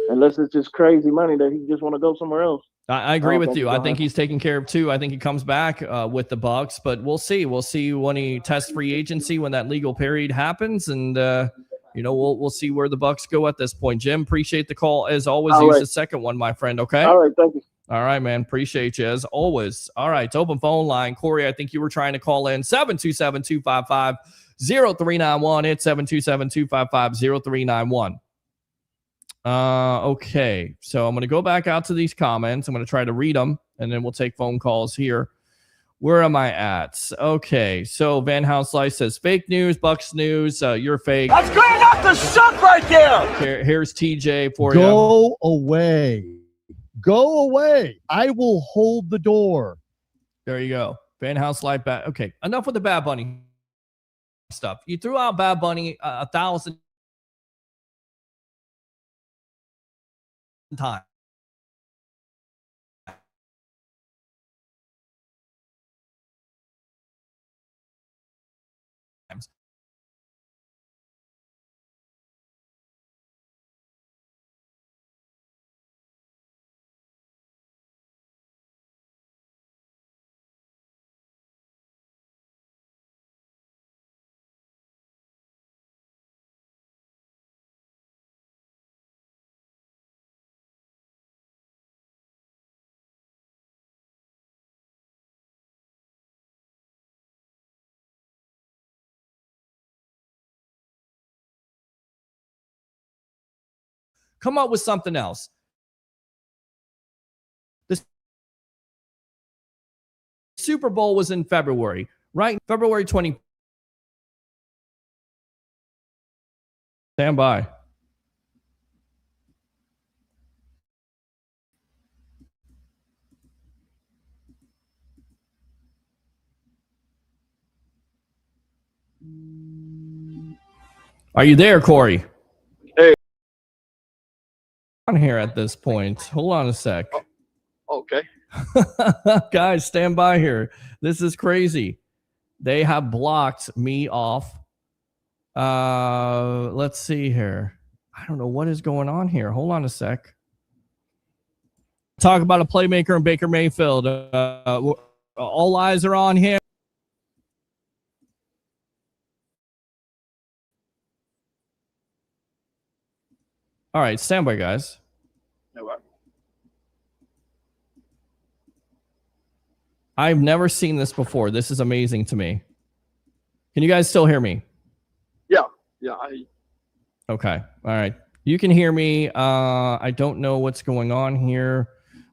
unless it's just crazy money that he just want to go somewhere else.
I agree with you. I think he's taken care of too. I think he comes back with the Bucs, but we'll see. We'll see when he tests free agency, when that legal period happens, and we'll see where the Bucs go at this point. Jim, appreciate the call as always. Use the second one, my friend. Okay.
All right, thank you.
All right, man. Appreciate you as always. All right, it's open phone line. Corey, I think you were trying to call in 727-255-0391. It's 727-255-0391. Okay, so I'm going to go back out to these comments. I'm going to try to read them, and then we'll take phone calls here. Where am I at? Okay, so Van House Life says fake news, Bucs news. You're fake.
That's good enough to suck right there.
Here's TJ for you.
Go away. Go away. I will hold the door.
There you go. Van House Life. Okay, enough with the Bad Bunny stuff. You threw out Bad Bunny 1,000 times. Come up with something else. The Super Bowl was in February, right? February 20. Stand by. Are you there, Corey?
Hey.
On here at this point. Hold on a sec.
Okay.
Guys, stand by here. This is crazy. They have blocked me off. Let's see here. I don't know what is going on here. Hold on a sec. Talk about a playmaker and Baker Mayfield. All eyes are on him. All right, stand by, guys. I've never seen this before. This is amazing to me. Can you guys still hear me?
Yeah.
Okay. All right. You can hear me. I don't know what's going on here.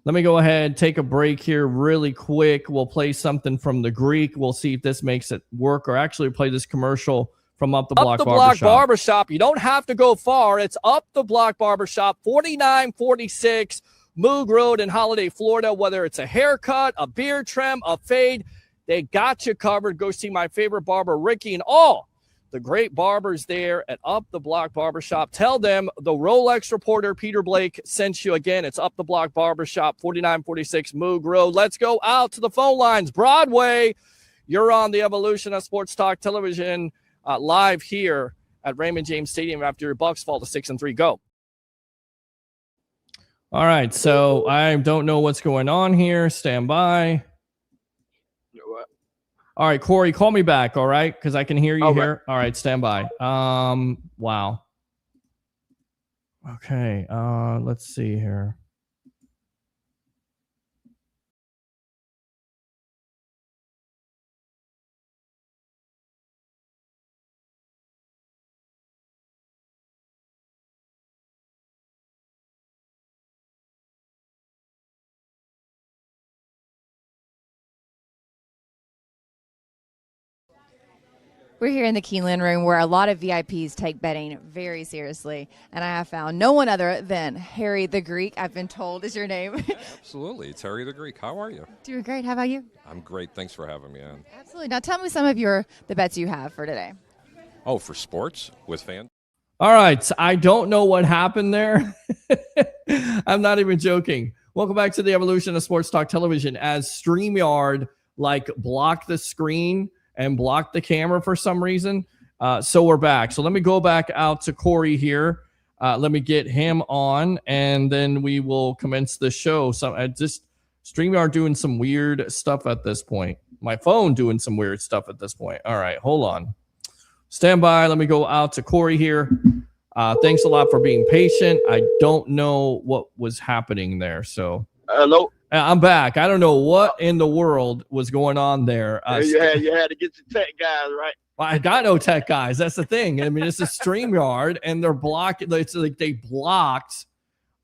Let me go ahead, take a break here really quick. We'll play something from the Greek. We'll see if this makes it work, or actually play this commercial from Up the Block Barbershop. You don't have to go far. It's Up the Block Barbershop, 4946 Moog Road in Holiday, Florida. Whether it's a haircut, a beard trim, a fade, they got you covered. Go see my favorite barber, Ricky, and all the great barbers there at Up the Block Barbershop. Tell them the Rolex reporter, Peter Blake, sent you. Again, it's Up the Block Barbershop, 4946 Moog Road. Let's go out to the phone lines. Broadway, you're on the Evolution of Sports Talk Television, live here at Raymond James Stadium after your Bucs fall to 6-3. Go. All right, so I don't know what's going on here. Stand by. All right, Corey, call me back, all right? Because I can hear you here. All right, stand by. Wow. Okay, let's see here.
We're here in the Keeneland room where a lot of VIPs take betting very seriously. And I have found no one other than Harry the Greek, I've been told is your name.
Absolutely. It's Harry the Greek. How are you?
Doing great. How about you?
I'm great. Thanks for having me on.
Absolutely. Now tell me some of the bets you have for today.
Oh, for sports with fans?
All right. I don't know what happened there. I'm not even joking. Welcome back to the Evolution of Sports Talk Television. As StreamYard blocked the screen and blocked the camera for some reason. So we're back. So let me go back out to Corey here. Let me get him on, and then we will commence the show. So I just StreamYard doing some weird stuff at this point. My phone doing some weird stuff at this point. All right, hold on. Stand by. Let me go out to Corey here. Thanks a lot for being patient. I don't know what was happening there. So
hello.
I'm back. I don't know what in the world was going on there.
You had to get your tech guys, right?
I got no tech guys. That's the thing. I mean, it's a StreamYard, and they're blocking. It's like they blocked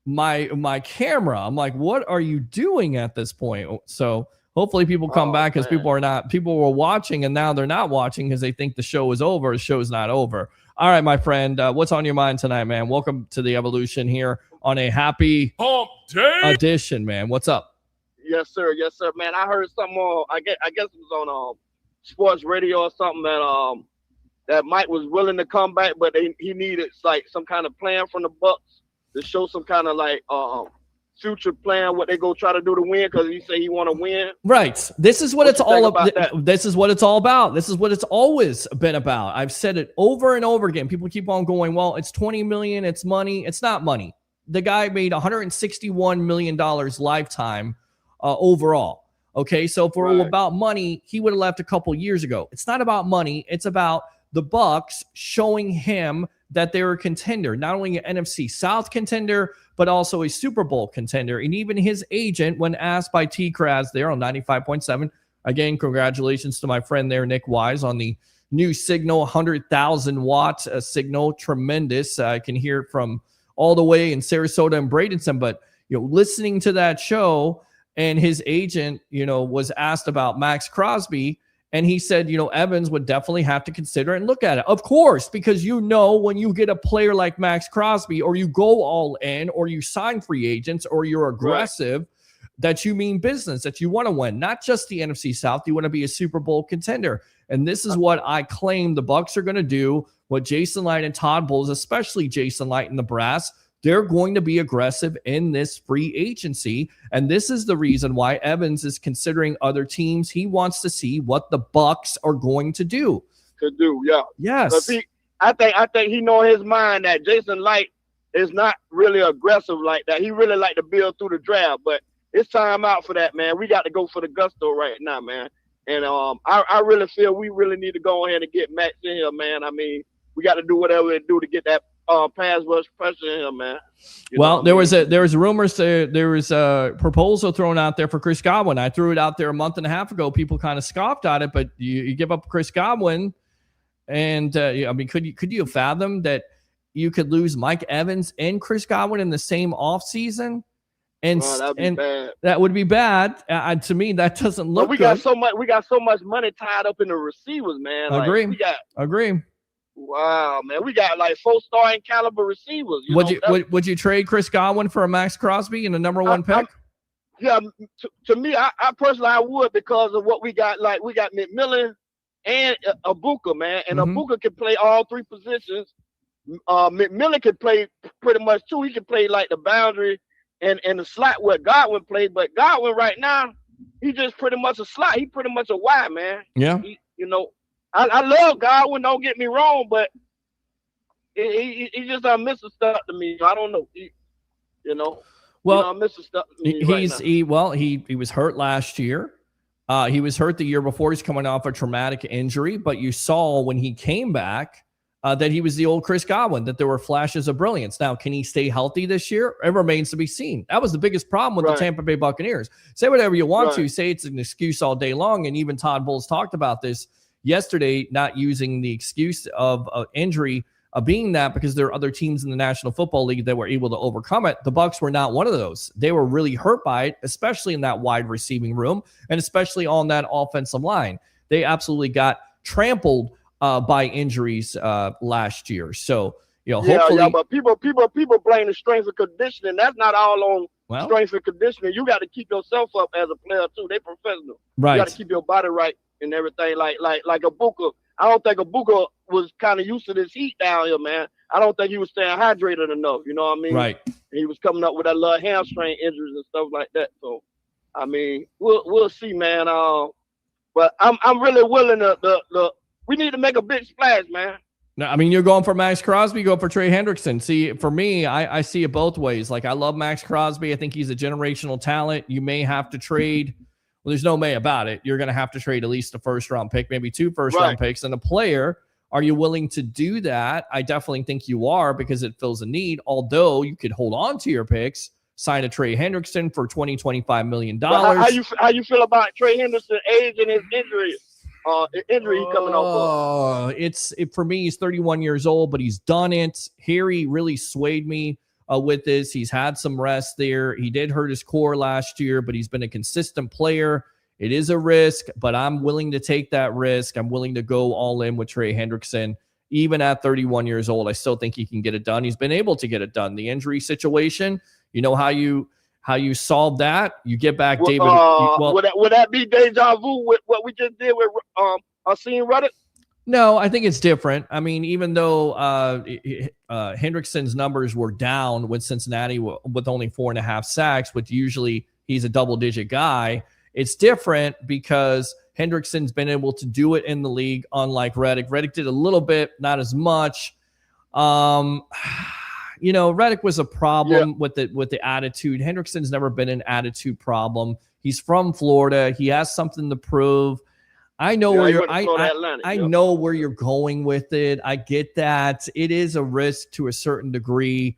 my camera. I'm like, what are you doing at this point? So hopefully people come back, because people were watching, and now they're not watching because they think the show is over. The show is not over. All right, my friend, what's on your mind tonight, man? Welcome to the Evolution here on a happy hump day edition, man. What's up?
Yes, sir. Yes, sir, man. I heard something on. I guess it was on sports radio or something that Mike was willing to come back, but he needed some kind of plan from the Bucs to show some kind of future plan, what they go try to do to win, because he say he want to win.
Right. This is what it's all about. This is what it's all about. This is what it's always been about. I've said it over and over again. People keep on going, well, it's $20 million, it's money. It's not money. The guy made $161 million lifetime overall. Okay, so if we're about money, he would have left a couple years ago. It's not about money. It's about the Bucs showing him that they're a contender, not only an NFC South contender, but also a Super Bowl contender. And even his agent, when asked by T. Kraz there on 95.7, again, congratulations to my friend there, Nick Wise, on the new signal, 100,000 watt signal. Tremendous. I can hear it from all the way in Sarasota and Bradenton. But, listening to that show, and his agent, was asked about Max Crosby, and he said, Evans would definitely have to consider and look at it. Of course, because when you get a player like Max Crosby, or you go all in, or you sign free agents, or you're aggressive, that you mean business, that you want to win, not just the NFC South. You want to be a Super Bowl contender. And this is what I claim the Bucs are going to do, what Jason Licht and Todd Bowles, especially Jason Licht and the brass, they're going to be aggressive in this free agency. And this is the reason why Evans is considering other teams. He wants to see what the Bucs are going to do.
Yeah.
Yes.
I think he know in his mind that Jason Licht is not really aggressive like that. He really like to build through the draft, but it's time out for that, man. We got to go for the gusto right now, man. And I really feel we really need to go ahead and get Max in here, man. I mean, we got to do whatever we do to get that pass rush pressure in him, man.
There was rumors there was a proposal thrown out there for Chris Godwin. I threw it out there a month and a half ago. People kind of scoffed at it, but you give up Chris Godwin, and could you fathom that you could lose Mike Evans and Chris Godwin in the same offseason? And that would be bad. To me, that doesn't look good.
We got so much money tied up in the receivers, man.
Agree.
Wow, man, we got like 4-star caliber receivers.
Would you trade Chris Godwin for a Max Crosby and a number one pick?
To me, I personally I would, because of what we got. Like, we got McMillan and Abuka, man, and Abuka can play all three positions. McMillan can play pretty much too. He can play like the boundary and the slot where Godwin played. But Godwin right now, he just pretty much a slot. He pretty much a wide, man.
Yeah.
I love Godwin, don't get me wrong, but he just missing stuff to me. I don't know. Missing stuff to me.
He was hurt last year. He was hurt the year before. He's coming off a traumatic injury, but you saw when he came back that he was the old Chris Godwin, that there were flashes of brilliance. Now, can he stay healthy this year? It remains to be seen. That was the biggest problem with the Tampa Bay Buccaneers. Say whatever you want to. Say it's an excuse all day long, and even Todd Bowles talked about this yesterday, not using the excuse of injury being that, because there are other teams in the National Football League that were able to overcome it. The Bucs were not one of those. They were really hurt by it, especially in that wide receiving room and especially on that offensive line. They absolutely got trampled by injuries last year. So, hopefully,
but people blame the strength and conditioning. That's not all on strength and conditioning. You got to keep yourself up as a player too. They professional.
Right.
You got to keep your body right and everything. Like Abuka. I don't think Abuka was kind of used to this heat down here, man. I don't think he was staying hydrated enough. You know what I mean?
Right.
He was coming up with that little hamstring injuries and stuff like that. So, I mean, we'll see, man. But I'm really willing to we need to make a big splash, man.
No, I mean, you're going for Max Crosby, go for Trey Hendrickson. See, for me, I see it both ways. Like, I love Max Crosby. I think he's a generational talent. You may have to trade. Well, there's no may about it. You're going to have to trade at least a first-round pick, maybe 2 first-round picks. And a player, are you willing to do that? I definitely think you are, because it fills a need. Although you could hold on to your picks, sign a Trey Hendrickson for $20-25 million.
How you feel about Trey Hendrickson's age and his injury? Injury coming off.
For me, he's 31 years old, but he's done it. Harry really swayed me with this. He's had some rest there. He did hurt his core last year, but he's been a consistent player. It is a risk, but I'm willing to take that risk. I'm willing to go all in with Trey Hendrickson. Even at 31 years old, I still think he can get it done. He's been able to get it done. The injury situation, you know how you solve that? You get back David.
Would that be deja vu with what we just did with Asim Reddick?
No, I think it's different. I mean, even though Hendrickson's numbers were down with Cincinnati with only 4.5 sacks, which usually he's a double-digit guy, it's different because Hendrickson's been able to do it in the league, unlike Reddick. Reddick did a little bit, not as much. Reddick was a problem with the attitude. Hendrickson's never been an attitude problem. He's from Florida. He has something to prove. I know I know where you're going with it. I get that. It is a risk to a certain degree,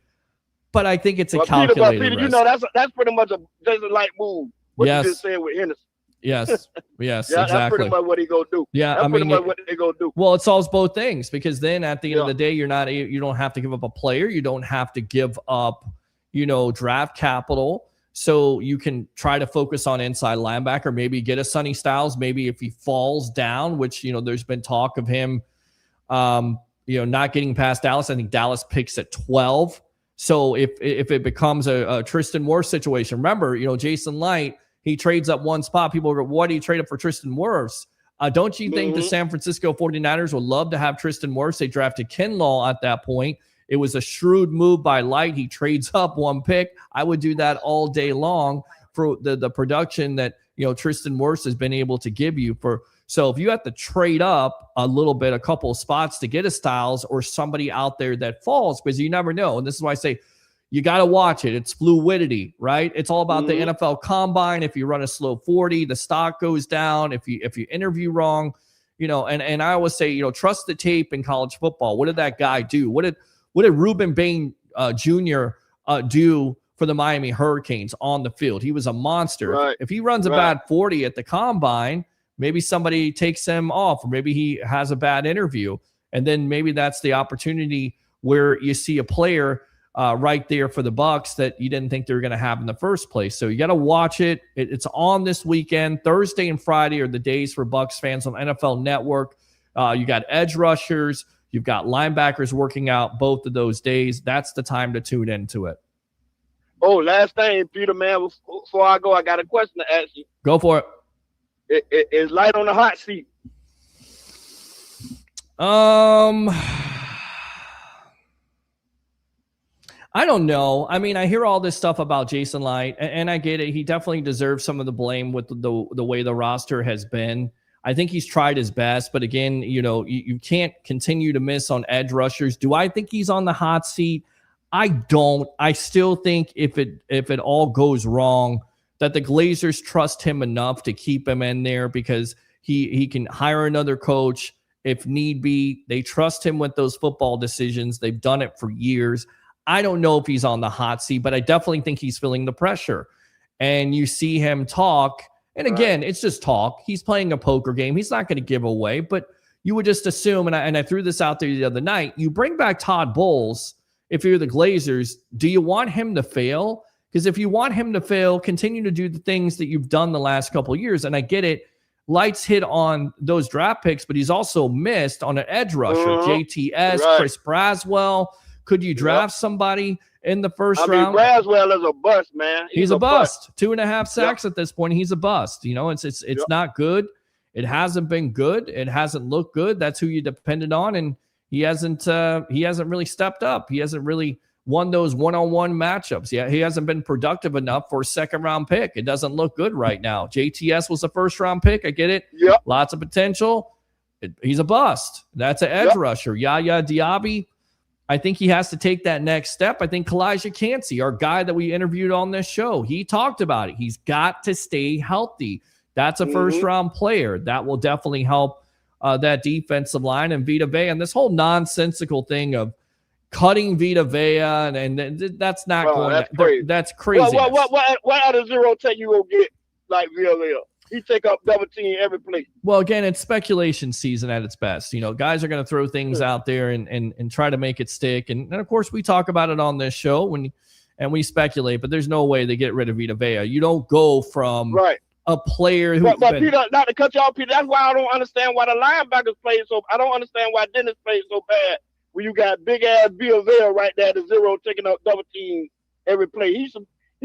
but I think it's a calculated risk.
That's pretty much a Jason Licht move. What you just said with Henderson.
Yes,
Yeah,
exactly.
that's pretty much what he gonna do.
Yeah,
that's pretty much what they gonna do.
Well, it solves both things because then at the end of the day, you don't have to give up a player. You don't have to give up, draft capital. So you can try to focus on inside linebacker, maybe get a Sonny Styles. Maybe if he falls down, which, there's been talk of him, not getting past Dallas. I think Dallas picks at 12. So if it becomes a Tristan Wirfs situation, remember, Jason Licht, he trades up one spot. People go, why do you trade up for Tristan Wirfs? Don't you think the San Francisco 49ers would love to have Tristan Wirfs? They drafted Kinlaw at that point. It was a shrewd move by Licht. He trades up one pick. I would do that all day long for the production that, Tristan Wirfs has been able to give you. So if you have to trade up a little bit, a couple of spots to get a Styles or somebody out there that falls, because you never know. And this is why I say you got to watch it. It's fluidity, right? It's all about the NFL Combine. If you run a slow 40, the stock goes down. If you interview wrong, and I always say, trust the tape in college football. What did that guy do? What did Reuben Bain Jr. Do for the Miami Hurricanes on the field? He was a monster.
Right.
If he runs a bad 40 at the Combine, maybe somebody takes him off, or maybe he has a bad interview. And then maybe that's the opportunity where you see a player right there for the Bucs that you didn't think they were going to have in the first place. So you got to watch it. It's on this weekend. Thursday and Friday are the days for Bucs fans on NFL Network. You got edge rushers. You've got linebackers working out both of those days. That's the time to tune into it.
Oh, last thing, Peter, man, before I go, I got a question to ask you.
Go for it.
Is Light on the hot seat?
I don't know. I mean, I hear all this stuff about Jason Licht, and I get it. He definitely deserves some of the blame with the way the roster has been. I think he's tried his best, but again, you can't continue to miss on edge rushers. Do I think he's on the hot seat? I don't. I still think if it all goes wrong, that the Glazers trust him enough to keep him in there because he can hire another coach if need be. They trust him with those football decisions. They've done it for years. I don't know if he's on the hot seat, but I definitely think he's feeling the pressure. And you see him talk, and again, it's just talk. He's playing a poker game. He's not going to give away, but you would just assume, and I threw this out there the other night, you bring back Todd Bowles if you're the Glazers. Do you want him to fail? Because if you want him to fail, continue to do the things that you've done the last couple of years. And I get it. Light's hit on those draft picks, but he's also missed on an edge rusher. JTS, Chris Braswell. Could you draft somebody in the first round?
Braswell is a bust, man.
He's a bust. 2.5 sacks at this point. He's a bust. It's not good. It hasn't been good. It hasn't looked good. That's who you depended on, and he hasn't really stepped up. He hasn't really won those one-on-one matchups. Yeah, he hasn't been productive enough for a second-round pick. It doesn't look good right now. JTS was a first-round pick. I get it.
Yep.
Lots of potential. He's a bust. That's an edge rusher. Yaya Diaby, I think he has to take that next step. I think Kalijah Cansey, our guy that we interviewed on this show, he talked about it. He's got to stay healthy. That's a first-round player. That will definitely help that defensive line and Vita Vea. And this whole nonsensical thing of cutting Vita Vea, and that's not going.
That's crazy.
That's crazy.
What out of zero take you gonna get like Vita Vea? He take up double team every play.
Well, again, it's speculation season at its best. Guys are going to throw things out there and try to make it stick. And of course, we talk about it on this show and we speculate, but there's no way they get rid of Vita Vea. You don't go from a player who.
But Peter, not to cut you off, Peter. That's why I don't understand why the linebackers play so. I don't understand why Dennis plays so bad when you got big ass Vita Vea right there to zero taking up double team every play. He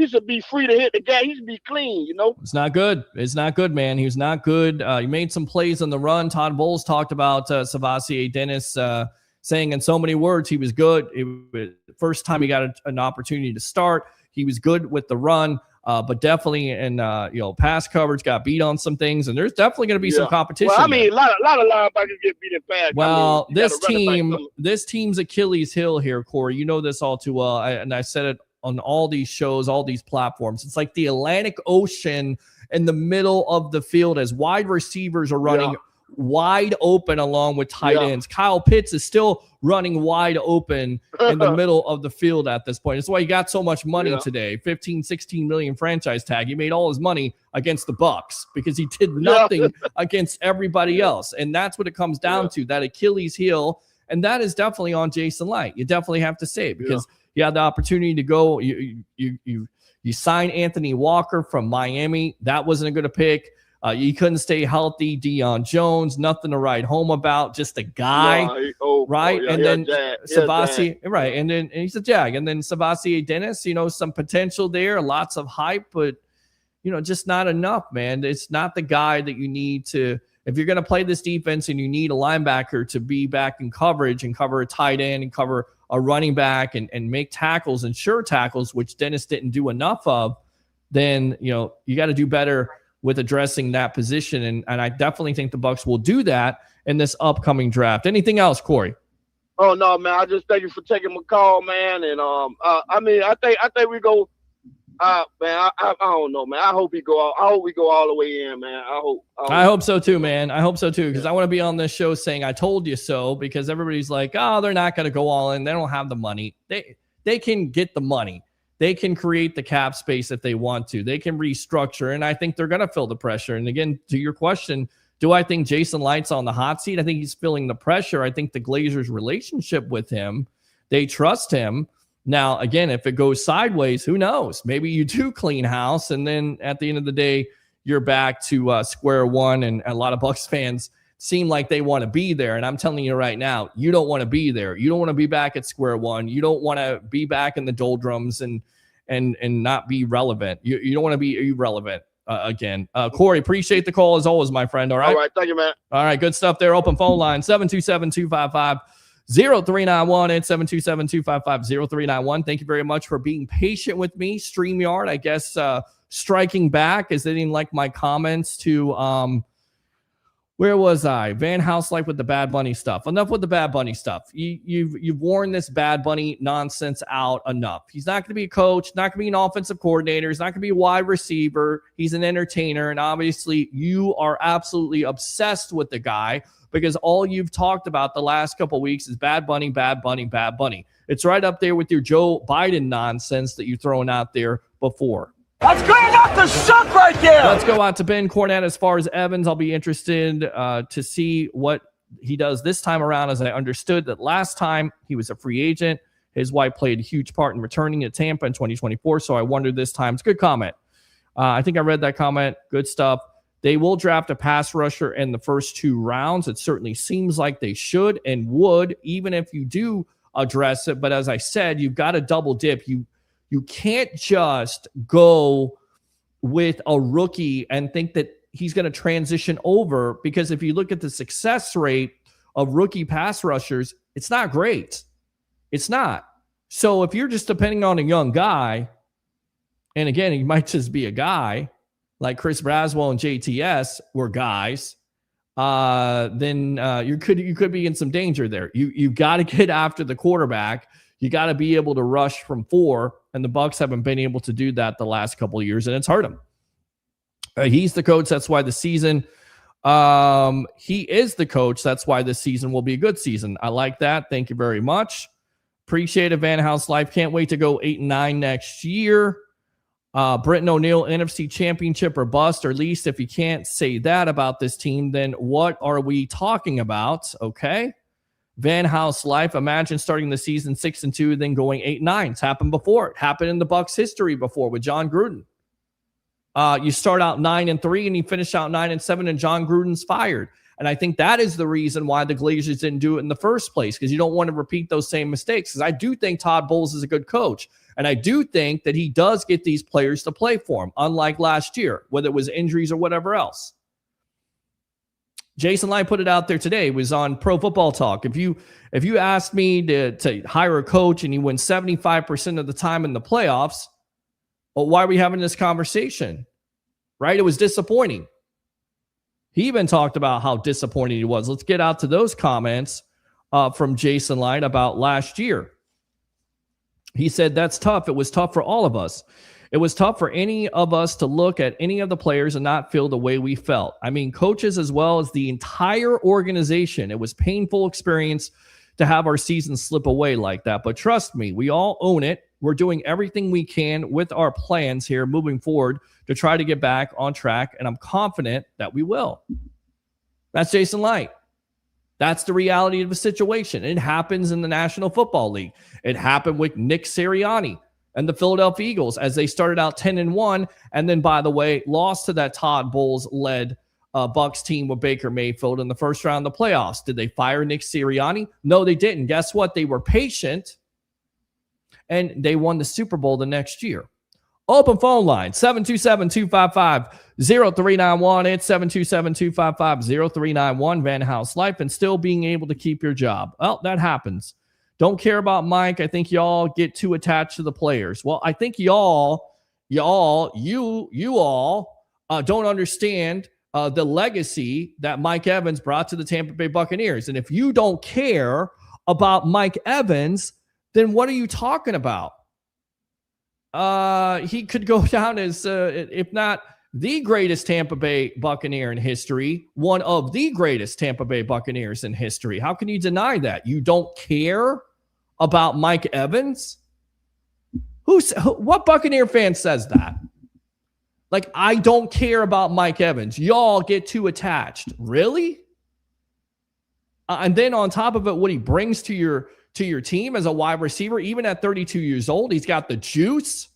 should be free to hit the guy. He should be clean, It's
not good. It's not good, man. He was not good. He made some plays on the run. Todd Bowles talked about Savasier Dennis saying in so many words he was good. It was the first time he got an opportunity to start. He was good with the run, but definitely in pass coverage got beat on some things, and there's definitely going to be some competition.
Well, I mean, a lot of linebackers get beat in pass.
Well, this team's Achilles heel here, Corey. You know this all too well, and I said it on all these shows, all these platforms. It's like the Atlantic Ocean in the middle of the field as wide receivers are running wide open along with tight ends. Kyle Pitts is still running wide open in the middle of the field at this point. That's why he got so much money today. 15, 16 million franchise tag. He made all his money against the Bucs because he did nothing against everybody else. And that's what it comes down to, that Achilles heel. And that is definitely on Jason Licht. You definitely have to say it because you had the opportunity to go. You signed Anthony Walker from Miami. That wasn't a good pick. You couldn't stay healthy. Deion Jones, nothing to write home about. Just a guy, right? And then Savasi, right? And then he's a Jag. And then Savasi Dennis, some potential there, lots of hype, but just not enough, man. It's not the guy that you need to. If you're going to play this defense and you need a linebacker to be back in coverage and cover a tight end and cover a running back and make tackles and sure tackles, which Dennis didn't do enough of, then you got to do better with addressing that position. And I definitely think the Bucs will do that in this upcoming draft. Anything else, Corey?
Oh no, man. I just thank you for taking my call, man. And I think we go. Man, I don't know, man. I hope we go all the way in, man. I hope so too, man. I hope so too, because I want to be on this show saying I told you so, because everybody's like, oh, they're not going to go all in. They don't have the money. They can get the money. They can create the cap space if they want to. They can restructure, and I think they're going to feel the pressure. And again, to your question, do I think Jason Light's on the hot seat? I think he's feeling the pressure. I think the Glazers' relationship with him, they trust him. Now, again, if it goes sideways, who knows? Maybe you do clean house, and then at the end of the day, you're back to square one, and a lot of Bucs fans seem like they want to be there. And I'm telling you right now, you don't want to be there. You don't want to be back at square one. You don't want to be back in the doldrums and not be relevant. You don't want to be irrelevant again. Corey, appreciate the call as always, my friend. All right. All right. Thank you, man.
All right. Good stuff there. Open phone line 727-255-0391 and 727-255-0391. Thank you very much for being patient with me. StreamYard, I guess, striking back as they didn't like my comments to where was I? Van House like with the Bad Bunny stuff. Enough with the Bad Bunny stuff. You've worn this Bad Bunny nonsense out enough. He's not going to be a coach, not going to be an offensive coordinator. He's not going to be a wide receiver. He's an entertainer. And obviously you are absolutely obsessed with the guy because all you've talked about the last couple of weeks is Bad Bunny, Bad Bunny, Bad Bunny. It's right up there with your Joe Biden nonsense that you've thrown out there before.
That's good enough to suck right there.
Let's go out to Ben Cornett. As far as Evans, I'll be interested to see what he does this time around, as I understood that last time he was a free agent. His wife played a huge part in returning to Tampa in 2024, so I wonder this time. It's a good comment. I think I read that comment. Good stuff. They will draft a pass rusher in the first 2 rounds. It certainly seems like they should and would, even if you do address it. But as I said, you've got to double dip. You can't just go with a rookie and think that he's going to transition over, because if you look at the success rate of rookie pass rushers, it's not great. It's not. So if you're just depending on a young guy, and again, he might just be a guy like Chris Braswell and JTS were guys, then you could be in some danger there. You got to get after the quarterback. You got to be able to rush from 4, and the Bucs haven't been able to do that the last couple of years, and it's hurt him. He's the coach. That's why the season. He is the coach. That's why this season will be a good season. I like that. Thank you very much. Appreciate it, Van House Life. Can't wait to go 8-9 next year. Britton O'Neill, NFC Championship or bust, or at least if you can't say that about this team, then what are we talking about? Okay. Van House Life, imagine starting the season 6-2, then going 8-9. It's happened before. It happened in the Bucs history before with John Gruden. You start out 9-3 and you finish out 9-7, and John Gruden's fired. And I think that is the reason why the Glazers didn't do it in the first place, because you don't want to repeat those same mistakes. Because I do think Todd Bowles is a good coach, and I do think that he does get these players to play for him, unlike last year, whether it was injuries or whatever else. Jason Light put it out there today. It was on Pro Football Talk. If you asked me to hire a coach and he wins 75% of the time in the playoffs, well, why are we having this conversation? Right? It was disappointing. He even talked about how disappointed he was. Let's get out to those comments from Jason Light about last year. He said, that's tough. It was tough for all of us. It was tough for any of us to look at any of the players and not feel the way we felt. I mean, coaches as well as the entire organization. It was painful experience to have our season slip away like that. But trust me, we all own it. We're doing everything we can with our plans here moving forward to try to get back on track, and I'm confident that we will. That's Jason Licht. That's the reality of the situation. It happens in the National Football League. It happened with Nick Sirianni and the Philadelphia Eagles as they started out 10-1, and then, by the way, lost to that Todd Bowles-led Bucs team with Baker Mayfield in the first round of the playoffs. Did they fire Nick Sirianni? No, they didn't. Guess what? They were patient, and they won the Super Bowl the next year. Open phone line, 727-255-0391. It's 727-255-0391. Van House Life, and still being able to keep your job. Well, that happens. Don't care about Mike. I think y'all get too attached to the players. Well, I think you all don't understand the legacy that Mike Evans brought to the Tampa Bay Buccaneers. And if you don't care about Mike Evans, then what are you talking about? He could go down as, if not the greatest Tampa Bay Buccaneer in history, one of the greatest Tampa Bay Buccaneers in history. How can you deny that? You don't care about Mike Evans? What Buccaneer fan says that? Like, I don't care about Mike Evans. Y'all get too attached. Really? And then on top of it, what he brings to your team as a wide receiver, even at 32 years old, he's got the juice,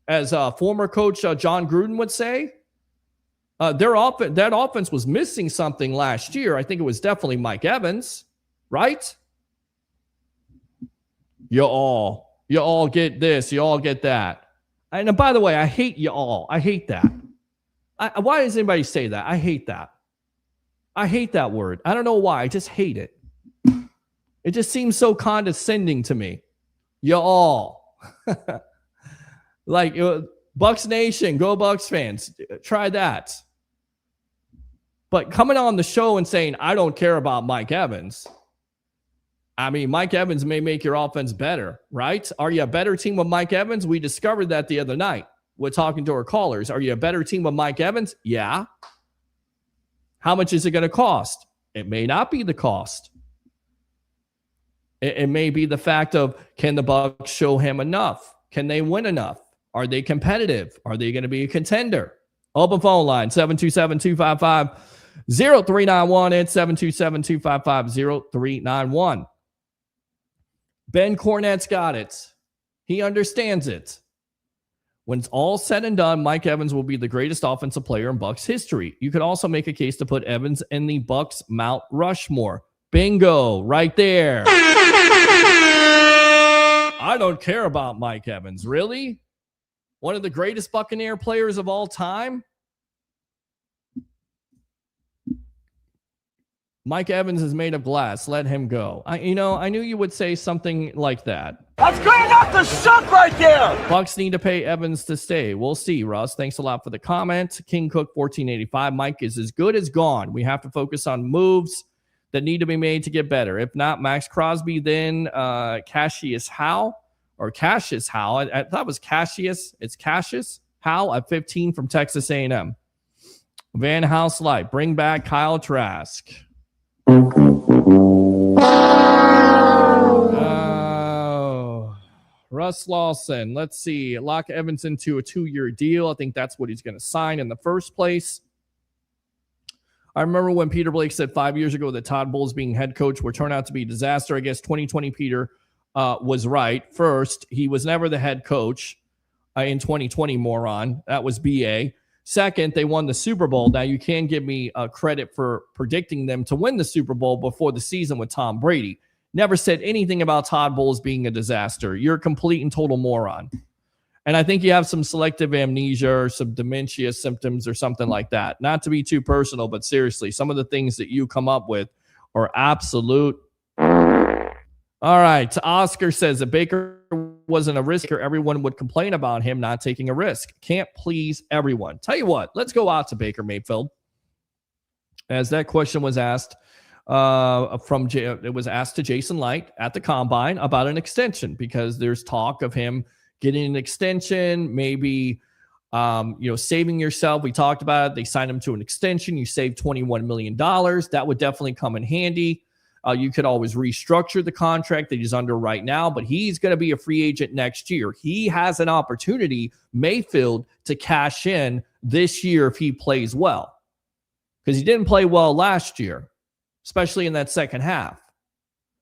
as former coach John Gruden would say. That offense was missing something last year. I think it was definitely Mike Evans, right? You all get this, you all get that. And by the way, I hate you all. I hate that. Why does anybody say that? I hate that. I hate that word. I don't know why. I just hate it. It just seems so condescending to me. You all. Like, Bucs Nation, go Bucs fans. Try that. But coming on the show and saying, I don't care about Mike Evans. I mean, Mike Evans may make your offense better, right? Are you a better team with Mike Evans? We discovered that the other night. We're talking to our callers. Are you a better team with Mike Evans? Yeah. How much is it going to cost? It may not be the cost. It may be the fact of, can the Bucs show him enough? Can they win enough? Are they competitive? Are they going to be a contender? Open phone line, 727-255-0391 and 727-255-0391. Ben Cornett's got it. He understands it. When it's all said and done, Mike Evans will be the greatest offensive player in Bucs history. You could also make a case to put Evans in the Bucs Mount Rushmore. Bingo, right there. I don't care about Mike Evans. Really? One of the greatest Buccaneer players of all time? Mike Evans is made of glass. Let him go. I knew you would say something like that.
That's good enough to suck right there.
Bucs need to pay Evans to stay. We'll see, Russ. Thanks a lot for the comment. King Cook 1485. Mike is as good as gone. We have to focus on moves that need to be made to get better. If not, Max Crosby, then Cassius Howe. I thought it was Cassius. It's Cassius Howe at 15 from Texas A&M. Van House Light. Bring back Kyle Trask. Russ Lawson. Let's see. Lock Evans into a 2-year deal. I think that's what he's going to sign in the first place. I remember when Peter Blake said 5 years ago that Todd Bowles being head coach would turn out to be a disaster. I guess 2020 Peter was right. First, he was never the head coach in 2020, moron. That was BA. Second, they won the Super Bowl. Now, you can give me credit for predicting them to win the Super Bowl before the season with Tom Brady. Never said anything about Todd Bowles being a disaster. You're a complete and total moron. And I think you have some selective amnesia or some dementia symptoms or something like that. Not to be too personal, but seriously, some of the things that you come up with are absolute. All right. Oscar says that Baker wasn't a risker. Everyone would complain about him not taking a risk. Can't please everyone. Tell you what, let's go out to Baker Mayfield. As that question was asked, it was asked to Jason Licht at the Combine about an extension because there's talk of him getting an extension, maybe saving yourself. We talked about it. They signed him to an extension. You save $21 million. That would definitely come in handy. You could always restructure the contract that he's under right now, but he's going to be a free agent next year. He has an opportunity, Mayfield, to cash in this year if he plays well, because he didn't play well last year, especially in that second half.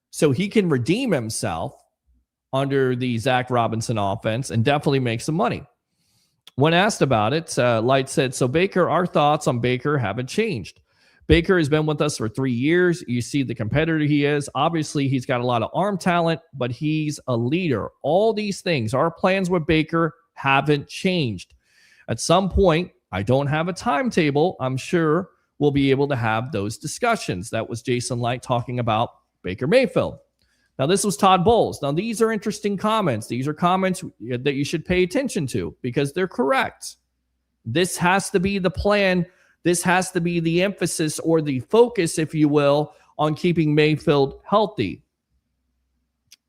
So he can redeem himself under the Zach Robinson offense and definitely make some money. When asked about it, Light said, so Baker, our thoughts on Baker haven't changed. Baker has been with us for 3 years. You see the competitor he is. Obviously, he's got a lot of arm talent, but he's a leader. All these things, our plans with Baker haven't changed. At some point, I don't have a timetable. I'm sure we'll be able to have those discussions. That was Jason Light talking about Baker Mayfield. Now, this was Todd Bowles. Now, these are interesting comments. These are comments that you should pay attention to because they're correct. This has to be the plan. This has to be the emphasis or the focus, if you will, on keeping Mayfield healthy.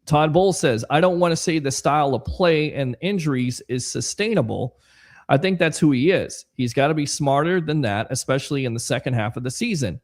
Todd Bowles says, I don't want to say the style of play and injuries is sustainable. I think that's who he is. He's got to be smarter than that, especially in the second half of the season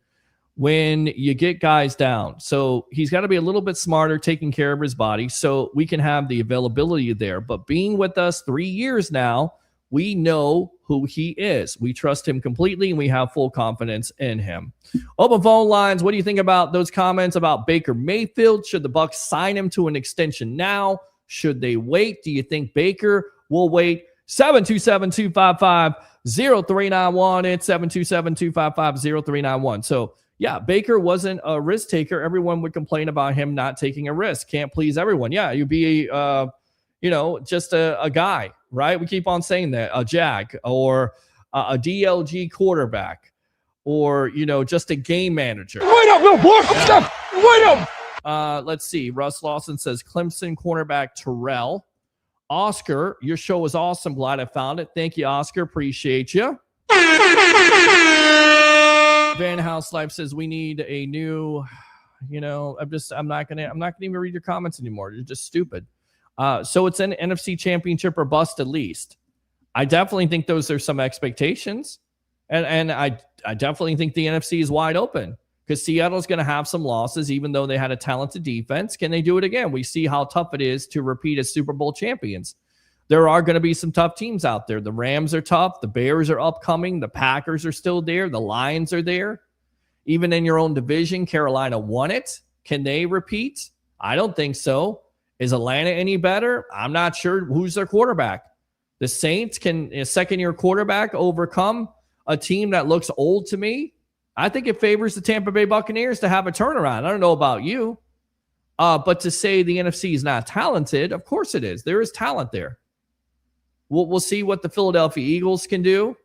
when you get guys down. So he's got to be a little bit smarter taking care of his body so we can have the availability there. But being with us 3 years now, we know who he is. We trust him completely, and we have full confidence in him. Open phone lines. What do you think about those comments about Baker Mayfield? Should the Bucs sign him to an extension now? Should they wait? Do you think Baker will wait? 727-255-0391. It's 727-255-0391. So, yeah, Baker wasn't a risk taker. Everyone would complain about him not taking a risk. Can't please everyone. Yeah, you'd be just a guy, right? We keep on saying that, a jag or a DLG quarterback or, just a game manager.
Wait up, little boy. Stop. Wait up.
Let's see. Russ Lawson says Clemson cornerback Terrell. Oscar, your show was awesome. Glad I found it. Thank you, Oscar. Appreciate you. Van House Life says we need a new, I'm not gonna even read your comments anymore. You're just stupid. So it's an NFC championship or bust at least. I definitely think those are some expectations. And I definitely think the NFC is wide open because Seattle's going to have some losses, even though they had a talented defense. Can they do it again? We see how tough it is to repeat as Super Bowl champions. There are going to be some tough teams out there. The Rams are tough. The Bears are upcoming. The Packers are still there. The Lions are there. Even in your own division, Carolina won it. Can they repeat? I don't think so. Is Atlanta any better? I'm not sure who's their quarterback. The Saints, can a second-year quarterback overcome a team that looks old to me? I think it favors the Tampa Bay Buccaneers to have a turnaround. I don't know about you. But to say the NFC is not talented, of course it is. There is talent there. We'll see what the Philadelphia Eagles can do.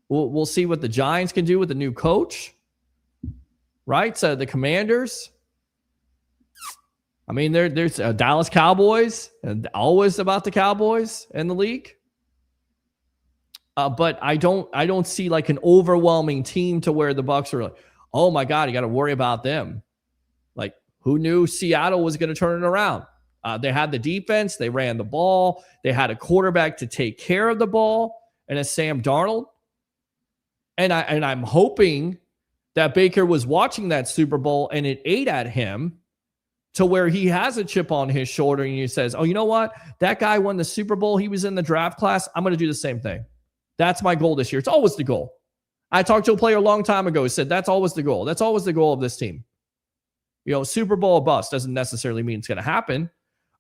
We'll see what the Giants can do with the new coach. Right? So the Commanders. I mean, there's Dallas Cowboys, and always about the Cowboys in the league. But I don't see like an overwhelming team to where the Bucs are like, oh my God, you got to worry about them. Like, who knew Seattle was going to turn it around? They had the defense, they ran the ball, they had a quarterback to take care of the ball, and it's Sam Darnold. And I'm hoping that Baker was watching that Super Bowl and it ate at him to where he has a chip on his shoulder and he says, oh, you know what? That guy won the Super Bowl. He was in the draft class. I'm going to do the same thing. That's my goal this year. It's always the goal. I talked to a player a long time ago who said that's always the goal. That's always the goal of this team. Super Bowl bust doesn't necessarily mean it's going to happen.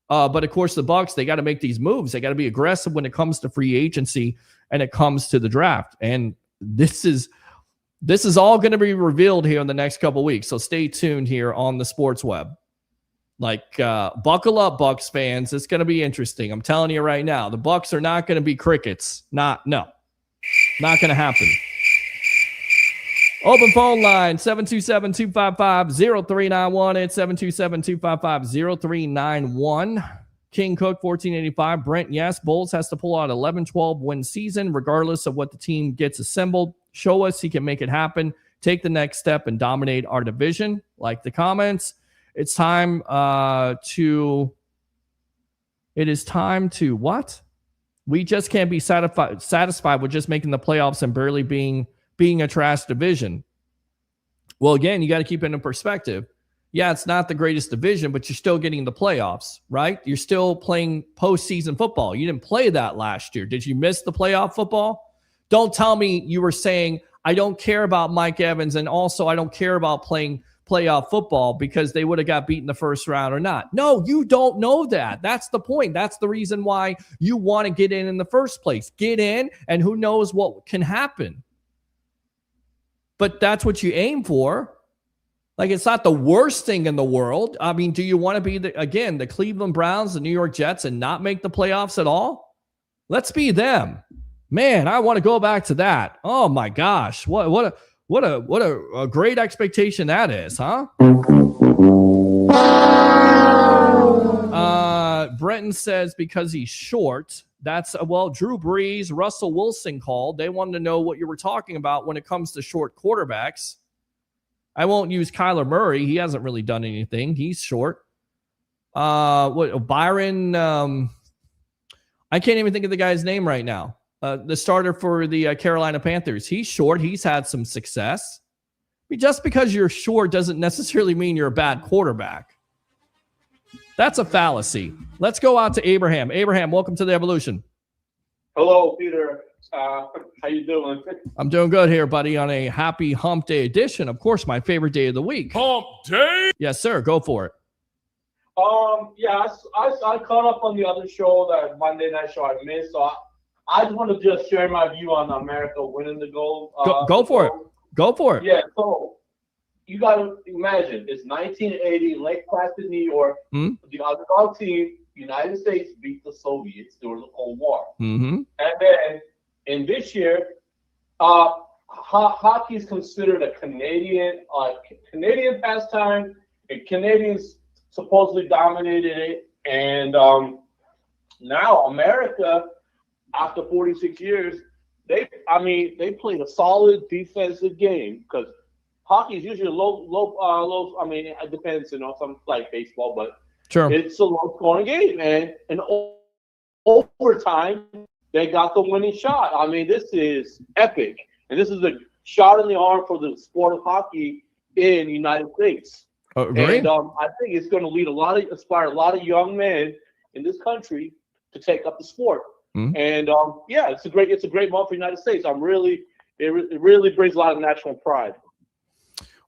But of course, the Bucs, they got to make these moves. They got to be aggressive when it comes to free agency and it comes to the draft. And this is all going to be revealed here in the next couple of weeks. So stay tuned here on the Sports Web. Buckle up, Bucs fans. It's going to be interesting. I'm telling you right now, the Bucs are not going to be crickets. Not going to happen. Open phone line, 727-255-0391. It's 727-255-0391. King Cook, 1485. Brent, yes, Bulls has to pull out 11-12 win season, regardless of what the team gets assembled. Show us he can make it happen. Take the next step and dominate our division. Like the comments. It's time to It is time to what? We just can't be satisfied with just making the playoffs and barely being a trash division. Well, again, you got to keep it in perspective. Yeah, it's not the greatest division, but you're still getting the playoffs, right? You're still playing postseason football. You didn't play that last year. Did you miss the playoff football? Don't tell me you were saying, I don't care about Mike Evans, and also I don't care about playing playoff football because they would have got beat in the first round or not. No, you don't know that. That's the point. That's the reason why you want to get in the first place. Get in, and who knows what can happen. But that's what you aim for. Like, it's not the worst thing in the world. I mean, do you want to be, the Cleveland Browns, the New York Jets, and not make the playoffs at all? Let's be them. Man, I want to go back to that. Oh, my gosh. What a great expectation that is, huh? Brenton says because he's short. That's, Drew Brees, Russell Wilson called. They wanted to know what you were talking about when it comes to short quarterbacks. I won't use Kyler Murray. He hasn't really done anything. He's short. Byron, I can't even think of the guy's name right now. The starter for the Carolina Panthers. He's short. He's had some success. I mean, just because you're short doesn't necessarily mean you're a bad quarterback. That's a fallacy. Let's go out to Abraham. Abraham, welcome to the Evolution.
Hello, Peter. How you doing?
I'm doing good here, buddy, on a happy hump day edition. Of course, my favorite day of the week.
Hump day?
Yes, sir. Go for it.
Yeah, I caught up on the other show, that Monday night show I missed. So I just want to just share my view on America winning the gold.
Go for it. Go for it.
Yeah, so you got to imagine, it's 1980, Lake Placid, New York.
Mm-hmm.
The underdog team, United States, beat the Soviets during the Cold War.
Mm-hmm.
And then in this year, hockey is considered a Canadian pastime, and Canadians supposedly dominated it. And now America, after 46 years, they played a solid defensive game, because hockey is usually low. I mean, it depends, some like baseball, but
sure,
it's a low-scoring game, and overtime they got the winning shot. I mean, this is epic, and this is a shot in the arm for the sport of hockey in the United States.
Oh, great.
And I think it's going to inspire a lot of young men in this country to take up the sport.
Mm-hmm.
And it's a great moment for the United States. It really brings a lot of national pride.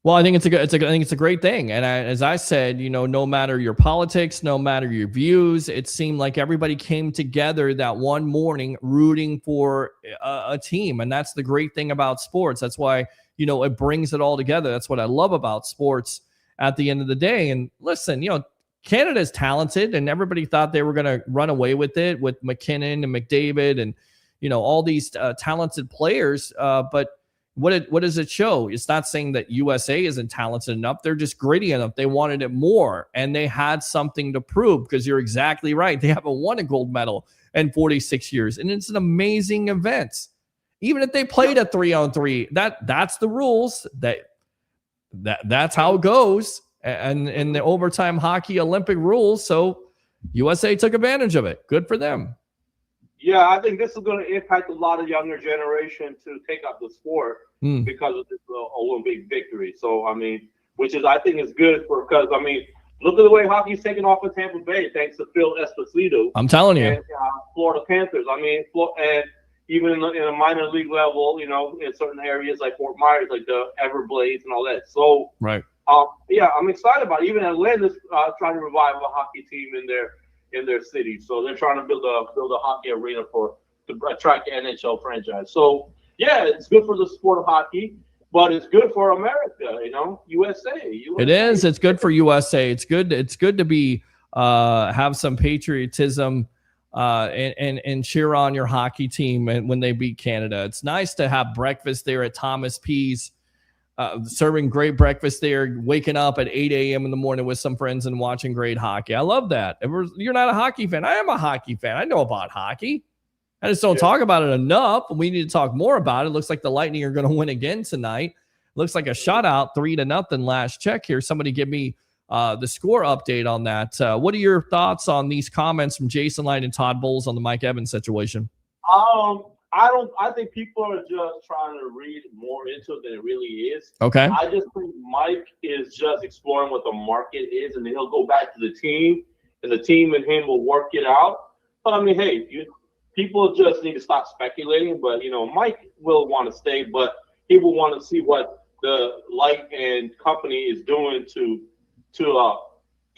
Well, I think it's a great thing. And as I said, no matter your politics, no matter your views, it seemed like everybody came together that one morning rooting for a team. And that's the great thing about sports. That's why, it brings it all together. That's what I love about sports at the end of the day. And listen, Canada's talented, and everybody thought they were going to run away with it with McKinnon and McDavid and, all these talented players. But what does it show? It's not saying that USA isn't talented enough. They're just gritty enough. They wanted it more, and they had something to prove, because you're exactly right. They haven't won a gold medal in 46 years, and it's an amazing event. Even if they played a 3-on-3, that's the rules. That's how it goes. And in the overtime hockey Olympic rules, so USA took advantage of it. Good for them.
Yeah, I think this is going to impact a lot of younger generation to take up the sport because of this Olympic victory. So, I mean, I think is good because look at the way hockey's taken off in Tampa Bay thanks to Phil Esposito.
I'm telling you.
And Florida Panthers. And even in a minor league level, in certain areas like Fort Myers, like the Everblades and all that. So,
right.
I'm excited about it. Even Atlanta's trying to revive a hockey team in their city. So they're trying to build a hockey arena to attract the NHL franchise. So yeah, it's good for the sport of hockey, but it's good for America, USA.
It is. It's good for USA. It's good to be have some patriotism and cheer on your hockey team and when they beat Canada. It's nice to have breakfast there at Thomas P's. Serving great breakfast there, waking up at 8 a.m. in the morning with some friends and watching great hockey. I love that. If you're not a hockey fan, I am a hockey fan. I know about hockey. I just don't talk about it enough. We need to talk more about it. Looks like the Lightning are going to win again tonight. Looks like a shutout, 3-0 last check here. Somebody give me the score update on that. What are your thoughts on these comments from Jason Licht and Todd Bowles on the Mike Evans situation?
I think people are just trying to read more into it than it really is.
Okay.
I just think Mike is just exploring what the market is, and then he'll go back to the team, and the team and him will work it out. But I mean, hey, people just need to stop speculating. But Mike will want to stay, but he will want to see what the Light and company is doing to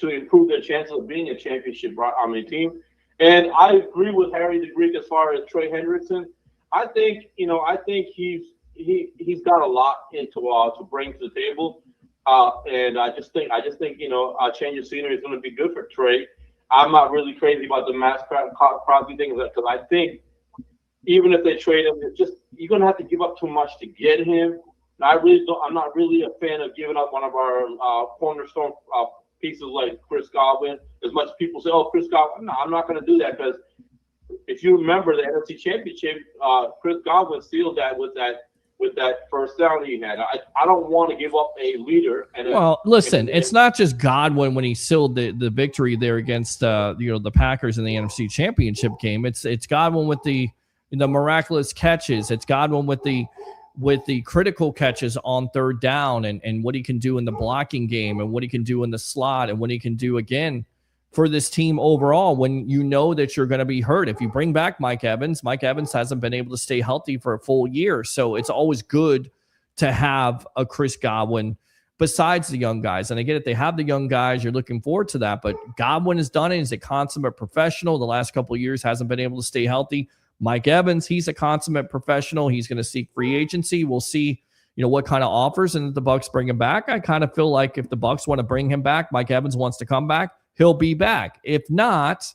improve their chances of being a championship team. And I agree with Harry the Greek as far as Trey Hendrickson. I think he's got a lot to bring to the table. And I just think a change of scenery is going to be good for Trey. I'm not really crazy about the Max Crosby thing because I think even if they trade him, you're going to have to give up too much to get him. I'm not really a fan of giving up one of our cornerstone pieces like Chris Godwin. As much as people say, "Oh, Chris Godwin," no, I'm not going to do that because if you remember the NFC Championship, Chris Godwin sealed that with that first down he had. I don't want to give up a leader.
Listen, it's not just Godwin when he sealed the victory there against the Packers in the NFC Championship game. It's Godwin with the miraculous catches. It's Godwin with the critical catches on third down and what he can do in the blocking game and what he can do in the slot and what he can do again for this team overall when you know that you're going to be hurt. If you bring back Mike Evans hasn't been able to stay healthy for a full year. So it's always good to have a Chris Godwin besides the young guys. And I get it. They have the young guys. You're looking forward to that. But Godwin has done it. He's a consummate professional. The last couple of years hasn't been able to stay healthy. Mike Evans, he's a consummate professional. He's going to seek free agency. We'll see, what kind of offers and if the Bucs bring him back. I kind of feel like if the Bucs want to bring him back, Mike Evans wants to come back, he'll be back. If not,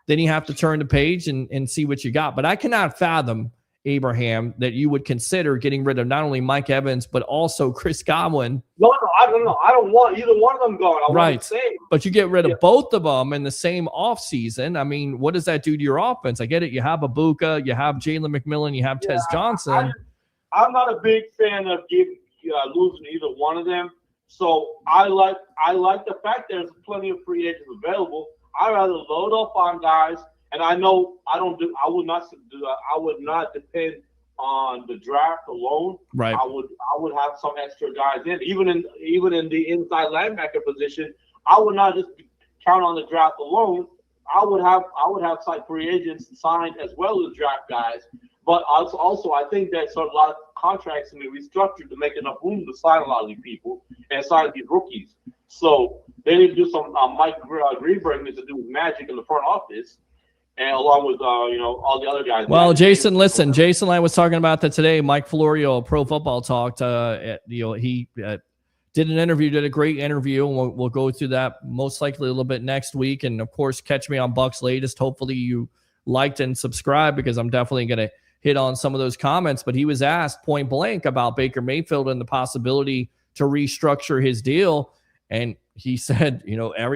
then you have to turn the page and see what you got. But I cannot fathom, Abraham, that you would consider getting rid of not only Mike Evans, but also Chris Godwin.
No, I don't know. I don't want either one of them gone. I want the same.
But you get rid of both of them in the same offseason. I mean, what does that do to your offense? I get it. You have Ibuka, you have Jalen McMillan, you have Tez Johnson.
I'm not a big fan of losing either one of them. So I like the fact there's plenty of free agents available. I'd rather load up on guys, and I know I would not depend on the draft alone.
Right.
I would have some extra guys in, even in the inside linebacker position. I would not just count on the draft alone. I would have free agents signed as well as draft guys. But also I think that a lot of contracts can be restructured to make enough room to sign a lot of these people and sign these rookies. So they need to do some Mike Greenberg needs to do magic in the front office, and along with all the other guys.
Well, Jason Licht was talking about that today. Mike Florio, Pro Football Talk. He did an interview, did a great interview, and we'll go through that most likely a little bit next week. And of course, catch me on Bucs Latest. Hopefully, you liked and subscribed because I'm definitely going to hit on some of those comments. But he was asked point blank about Baker Mayfield and the possibility to restructure his deal. And he said,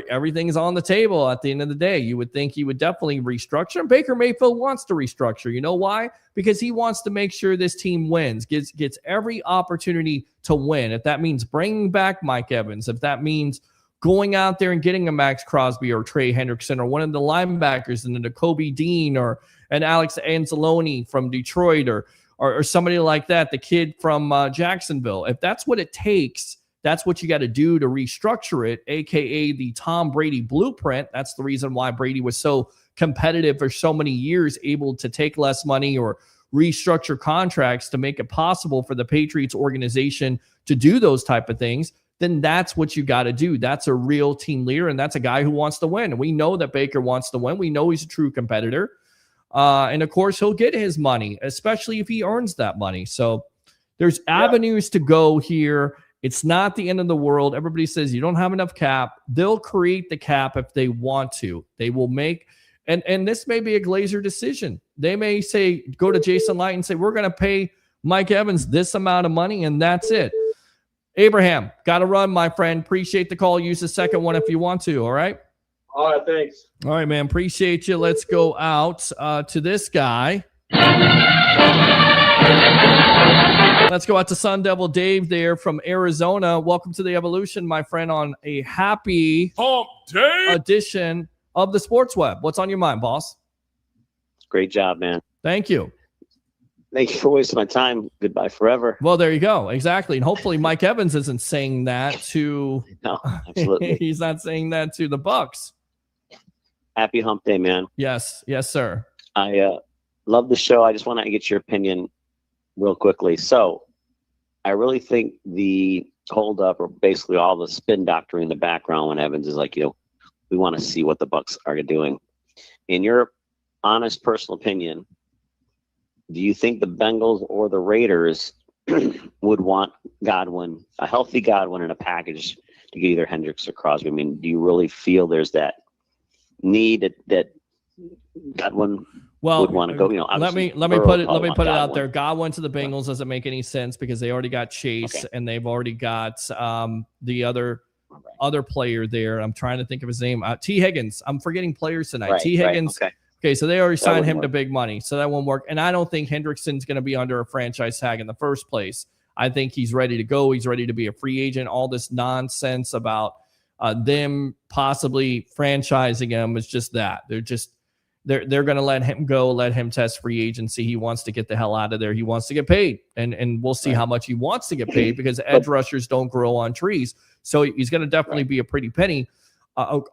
everything's on the table at the end of the day. You would think he would definitely restructure. And Baker Mayfield wants to restructure. You know why? Because he wants to make sure this team wins, gets every opportunity to win. If that means bringing back Mike Evans, if that means going out there and getting a Max Crosby or Trey Hendrickson or one of the linebackers and the Kobe Dean or an Alex Anzalone from Detroit or somebody like that, the kid from Jacksonville. If that's what it takes, that's what you got to do to restructure it, a.k.a. the Tom Brady blueprint. That's the reason why Brady was so competitive for so many years, able to take less money or restructure contracts to make it possible for the Patriots organization to do those type of things. Then that's what you got to do. That's a real team leader, and that's a guy who wants to win. And we know that Baker wants to win. We know he's a true competitor. And, of course, he'll get his money, especially if he earns that money. So there's avenues to go here. It's not the end of the world. Everybody says you don't have enough cap. They'll create the cap if they want to. They will make – and this may be a Glazer decision. They may say – go to Jason Licht and say, we're going to pay Mike Evans this amount of money, and that's it. Abraham, got to run, my friend. Appreciate the call. Use the second one if you want to, all right?
All right, thanks.
All right, man. Appreciate you. Let's go out to this guy. Let's go out to Sun Devil Dave there from Arizona. Welcome to the Evolution, my friend, on a happy
Hump day
edition of the Sports Web. What's on your mind, boss?
Great job, man.
Thank you.
Thank you for wasting my time. Goodbye forever.
Well, there you go. Exactly. And hopefully Mike Evans isn't saying that to
No, absolutely.
he's not saying that to the Bucs.
Happy hump day, man.
Yes. Yes, sir.
I love the show. I just want to get your opinion real quickly. So I really think the hold up, or basically all the spin doctoring in the background when Evans is like, we want to see what the Bucs are doing. In your honest personal opinion, do you think the Bengals or the Raiders would want Godwin, a healthy Godwin in a package to get either Hendricks or Crosby? I mean, do you really feel there's that need that Godwin would want to go?
Let me put it out there. Godwin to the Bengals doesn't make any sense because they already got Chase and they've already got the other player there. I'm trying to think of his name. T. Higgins. I'm forgetting players tonight.
Right,
T. Higgins.
Right,
okay, so they already signed him
work.
to big money, so that won't work. And I don't think Hendrickson's going to be under a franchise tag in the first place. I think he's ready to go. He's ready to be a free agent. All this nonsense about them possibly franchising him is just that. They're going to let him go, let him test free agency. He wants to get the hell out of there. He wants to get paid, and we'll see how much he wants to get paid because edge rushers don't grow on trees. So he's going to definitely be a pretty penny.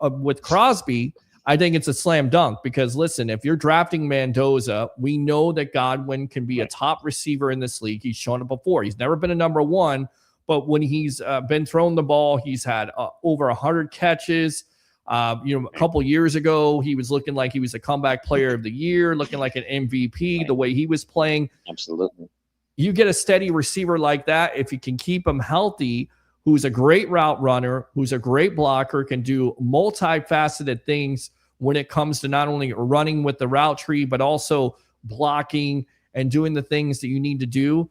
With Crosby, I think it's a slam dunk because, listen, if you're drafting Mendoza, we know that Godwin can be a top receiver in this league. He's shown it before. He's never been a number one, but when he's been thrown the ball, he's had over 100 catches. A couple years ago, he was looking like he was a comeback player of the year, looking like an MVP, the way he was playing.
Absolutely.
You get a steady receiver like that, if you can keep him healthy, who's a great route runner, who's a great blocker, can do multifaceted things when it comes to not only running with the route tree, but also blocking and doing the things that you need to do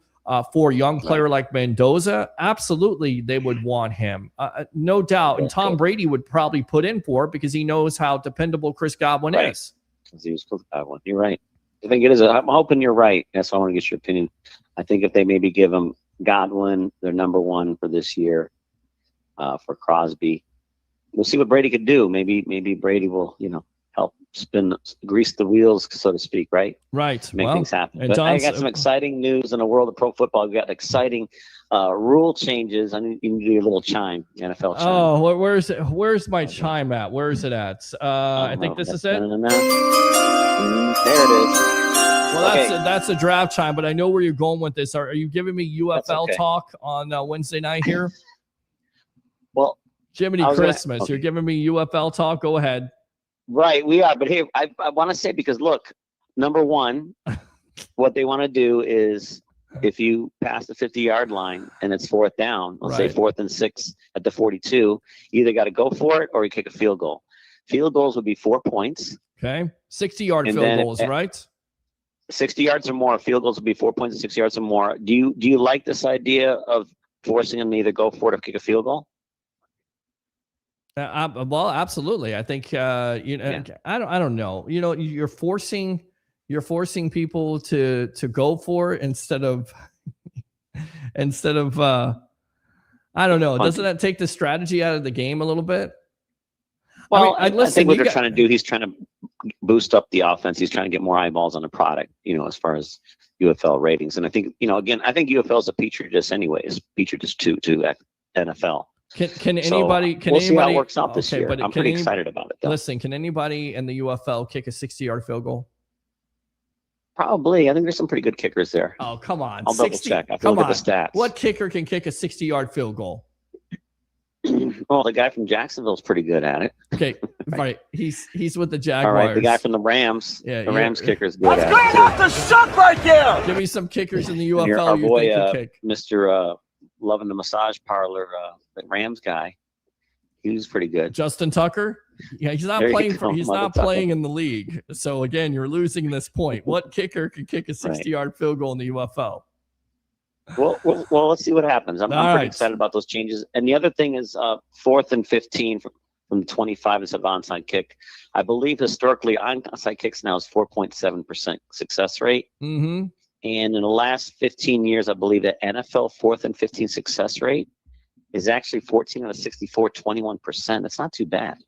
for a young player like Mendoza. Absolutely, they would want him. No doubt. And Tom Brady would probably put in for it because he knows how dependable Chris Godwin is.
He was Godwin. You're right. I think it is. I'm hoping you're right. That's why I want to get your opinion. I think if they maybe give him Godwin, their number one for this year, for Crosby, we'll see what Brady could do. Maybe Brady will, help grease the wheels, so to speak, right?
Right.
Make things happen. But I got some exciting news in the world of pro football. We've got exciting rule changes. I need you to do your little chime, NFL chime.
Oh, where's my chime at? Where is it at? I think this is it.
There it is.
Well, that's a draft chime, but I know where you're going with this. Are you giving me UFL talk on Wednesday night here?
Well,
Jiminy Christmas. You're giving me UFL talk? Go ahead.
Right, we are. But here, I want to say, because look, number one, what they want to do is if you pass the 50-yard line and it's fourth down, let's say 4th and 6 at the 42, you either got to go for it or you kick a field goal. Field goals would be 4 points.
Okay. 60-yard field goals, right?
60 yards or more. Field goals would be 4 points and 60 yards or more. Do you like this idea of forcing them to either go for it or kick a field goal?
Well, absolutely. I think I don't know. You're forcing people to go for it instead of I don't know. Doesn't that take the strategy out of the game a little bit?
Well, I think what they're trying to do, he's trying to boost up the offense. He's trying to get more eyeballs on the product, as far as UFL ratings. And I think, again, I think UFL is a petri dish anyways, petri dish to NFL.
Can anybody?
We'll see how it works out this year. I'm pretty excited about it, though.
Listen, can anybody in the UFL kick a 60-yard field goal?
Probably. I think there's some pretty good kickers there.
Oh, come on.
I'll double check. I have to look at the stats.
What kicker can kick a 60-yard field goal?
Well, the guy from Jacksonville's pretty good at it.
Okay, right. He's with the Jaguars.
All right, the guy from the Rams. Yeah, the Rams kicker's good at it.
What's going off the suck right there?
Give me some kickers in the UFL.
Our boy,
you think can kick.
Mr. Loving the massage parlor, the Rams guy. He was pretty good.
Justin Tucker? Yeah, he's not playing in the league. So again, you're losing this point. What kicker can kick a 60-yard field goal in the UFL?
Well, let's see what happens. I'm pretty excited about those changes. And the other thing is 4th and 15 from 25 instead of onside kick. I believe historically onside kicks now is 4.7% success rate.
Mm-hmm.
And in the last 15 years, I believe the NFL 4th and 15 success rate is actually 14 out of 64, 21%. That's not too bad.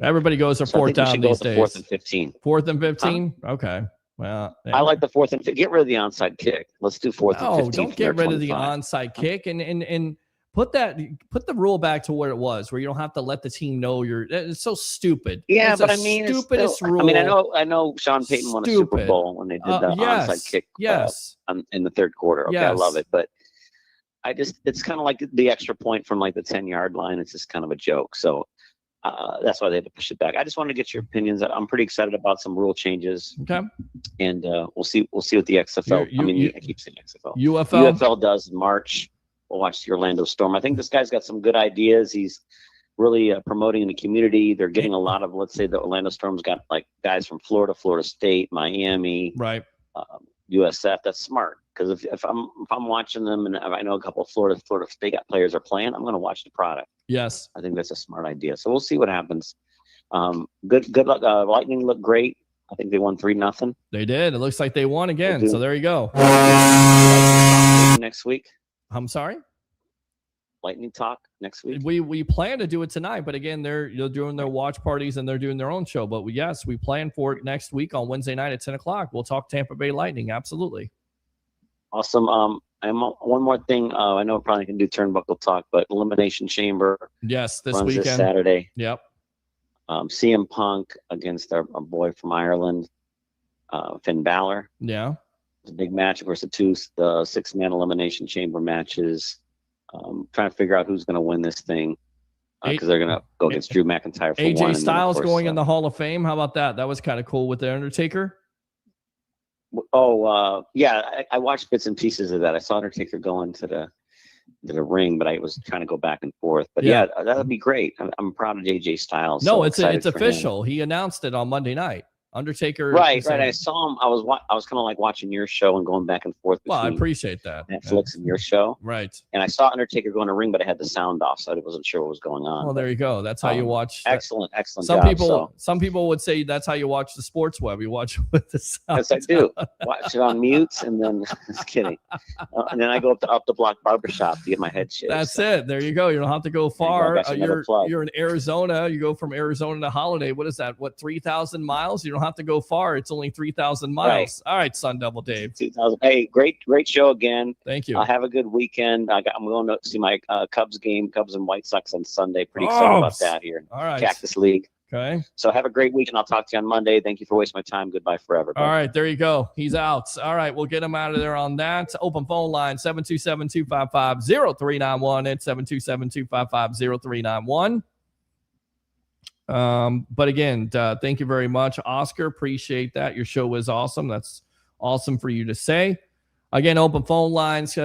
Everybody goes for fourth down these days.
4th and 15.
4th and 15? Huh? Okay. Well,
I like the 4th and 15. Get rid of the onside kick. Let's do 4th and 15.
No, don't get rid of the onside kick and put the rule back to where it was, where you don't have to let the team know you're. It's so stupid.
Yeah,
it's
but I mean,
stupidest rule.
I mean, I know Sean Payton won a Super Bowl when they did the onside kick.
Yes.
In the third quarter. Okay,
yes.
I love it, but it's kind of like the extra point from like the 10-yard line. It's just kind of a joke. So that's why they had to push it back. I just want to get your opinions. I'm pretty excited about some rule changes.
Okay.
And we'll see what the XFL. I keep saying XFL.
UFL
does in March. We'll watch the Orlando Storm. I think this guy's got some good ideas. He's really promoting in the community. They're getting a lot of, let's say, the Orlando Storm's got like guys from Florida, Florida State, Miami,
right?
USF. That's smart, because if I'm watching them and I know a couple of Florida State players are playing, I'm going to watch the product.
Yes,
I think that's a smart idea. So we'll see what happens. Good luck. Lightning looked great. I think they won 3-0.
They did. It looks like they won again. So there you go.
Next week.
I'm sorry?
Lightning talk next week.
We plan to do it tonight, but again, they're doing their watch parties and they're doing their own show. But yes, we plan for it next week on Wednesday night at 10 o'clock. We'll talk Tampa Bay Lightning. Absolutely.
Awesome. One more thing. I know we're probably going to do turnbuckle talk, but Elimination Chamber.
Yes, this weekend.
This Saturday.
Yep.
CM Punk against our boy from Ireland, Finn Balor.
Yeah.
It's a big match. Of course, the 6-man Elimination Chamber matches. Trying to figure out who's going to win this thing, because they're going to go against Drew McIntyre for
AJ
one.
Styles going in the Hall of Fame. How about that? That was kind of cool with the Undertaker.
Oh, yeah. I watched bits and pieces of that. I saw Undertaker go into the ring, but I was trying to go back and forth. But yeah, that would be great. I'm proud of AJ Styles.
No, it's official. He announced it on Monday night. Undertaker.
Right. I saw him. I was kind of like watching your show and going back and forth.
Well, I appreciate that.
Netflix and your show.
Right.
And I saw Undertaker go in the ring, but I had the sound off, so I wasn't sure what was going on.
Well, there you go. That's how you watch.
Excellent
Some people would say that's how you watch the sports web. You watch with the sound.
Yes, I do. Watch it on mute, and then just kidding. And then I go up the block barbershop to get my head shaved.
That's it. There you go. You don't have to go far. You're in Arizona. You go from Arizona to Holiday. What is that? 3,000 miles? You don't have to go far. It's only 3,000 miles. Right. All right, Sun Devil Dave.
2,000. Hey, great show again.
Thank you.
Have a good weekend. I'm going to see my Cubs game, Cubs and White Sox on Sunday. Pretty excited about that here.
All right.
Cactus League.
Okay.
So have a great week, and I'll talk to you on Monday. Thank you for wasting my time. Goodbye forever.
All right, there you go. He's out. All right, we'll get him out of there on that. Open phone line, 727-255-0391 and 727-255-0391. But again, thank you very much, Oscar. Appreciate that. Your show was awesome. That's awesome for you to say. Again, open phone lines.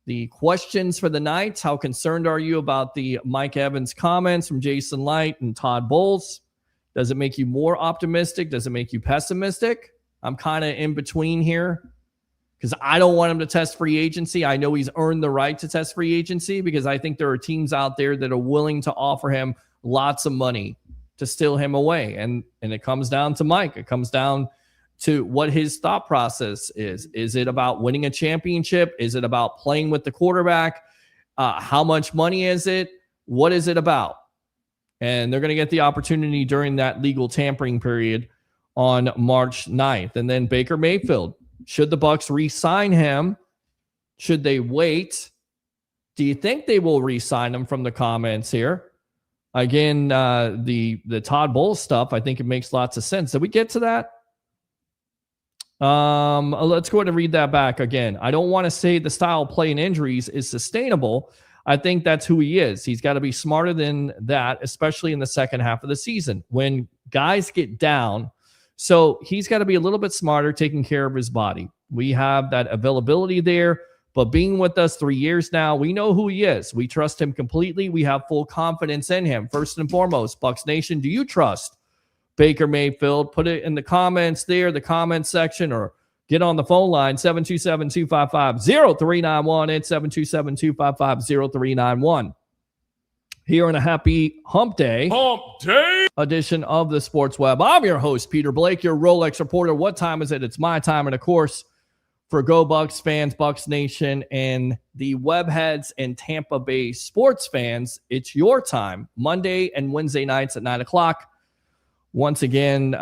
The questions for the night: how concerned are you about the Mike Evans comments from Jason Light and Todd Bowles? Does it make you more optimistic? Does it make you pessimistic? I'm kind of in between here, because I don't want him to test free agency. I know he's earned the right to test free agency, because I think there are teams out there that are willing to offer him lots of money to steal him away. And it comes down to Mike. It comes down to what his thought process is. Is it about winning a championship? Is it about playing with the quarterback? How much money is it? What is it about? And they're going to get the opportunity during that legal tampering period on March 9th. And then Baker Mayfield. Should the Bucs re-sign him? Should they wait? Do you think they will re-sign him from the comments here? Again, the Todd Bowles stuff, I think it makes lots of sense. Did we get to that? Let's go ahead and read that back again. I don't want to say the style of play and injuries is sustainable. I think that's who he is. He's got to be smarter than that, especially in the second half of the season when guys get down. So he's got to be a little bit smarter taking care of his body. We have that availability there. But being with us 3 years now, we know who he is. We trust him completely. We have full confidence in him. First and foremost, Bucs Nation, do you trust Baker Mayfield? Put it in the comments there, the comments section, or get on the phone line, 727-255-0391 and 727-255-0391. Here on a happy Hump Day edition of the Sports Web. I'm your host, Peter Blake, your Rolex reporter. What time is it? It's my time. And, of course, For Go Bucs fans, Bucs Nation, and the Webheads and Tampa Bay sports fans, it's your time, Monday and Wednesday nights at 9 o'clock. Once again,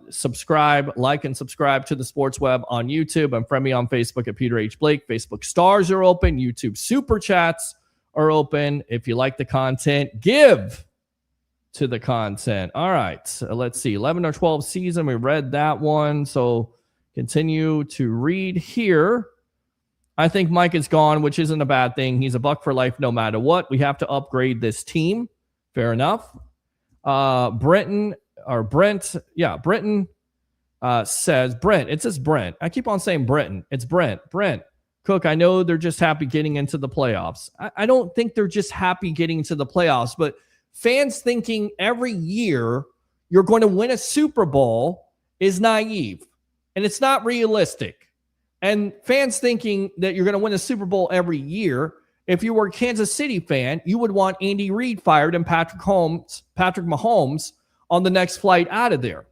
subscribe, like, and subscribe to the Sports Web on YouTube. And friend me on Facebook at Peter H. Blake. Facebook stars are open. YouTube Super Chats are open. If you like the content, give to the content. All right, so let's see. 11 or 12 season, we read that one. So continue to read here. I think Mike is gone, which isn't a bad thing. He's a Buck for life no matter what. We have to upgrade this team. Fair enough. Brenton says, Brent, it says Brent. I keep on saying Brenton. It's Brent. Brent, Cook, I know they're just happy getting into the playoffs. I don't think they're just happy getting into the playoffs, but fans thinking every year you're going to win a Super Bowl is naive. And it's not realistic. And fans thinking that you're going to win a Super Bowl every year, if you were a Kansas City fan, you would want Andy Reid fired and Patrick Mahomes on the next flight out of there.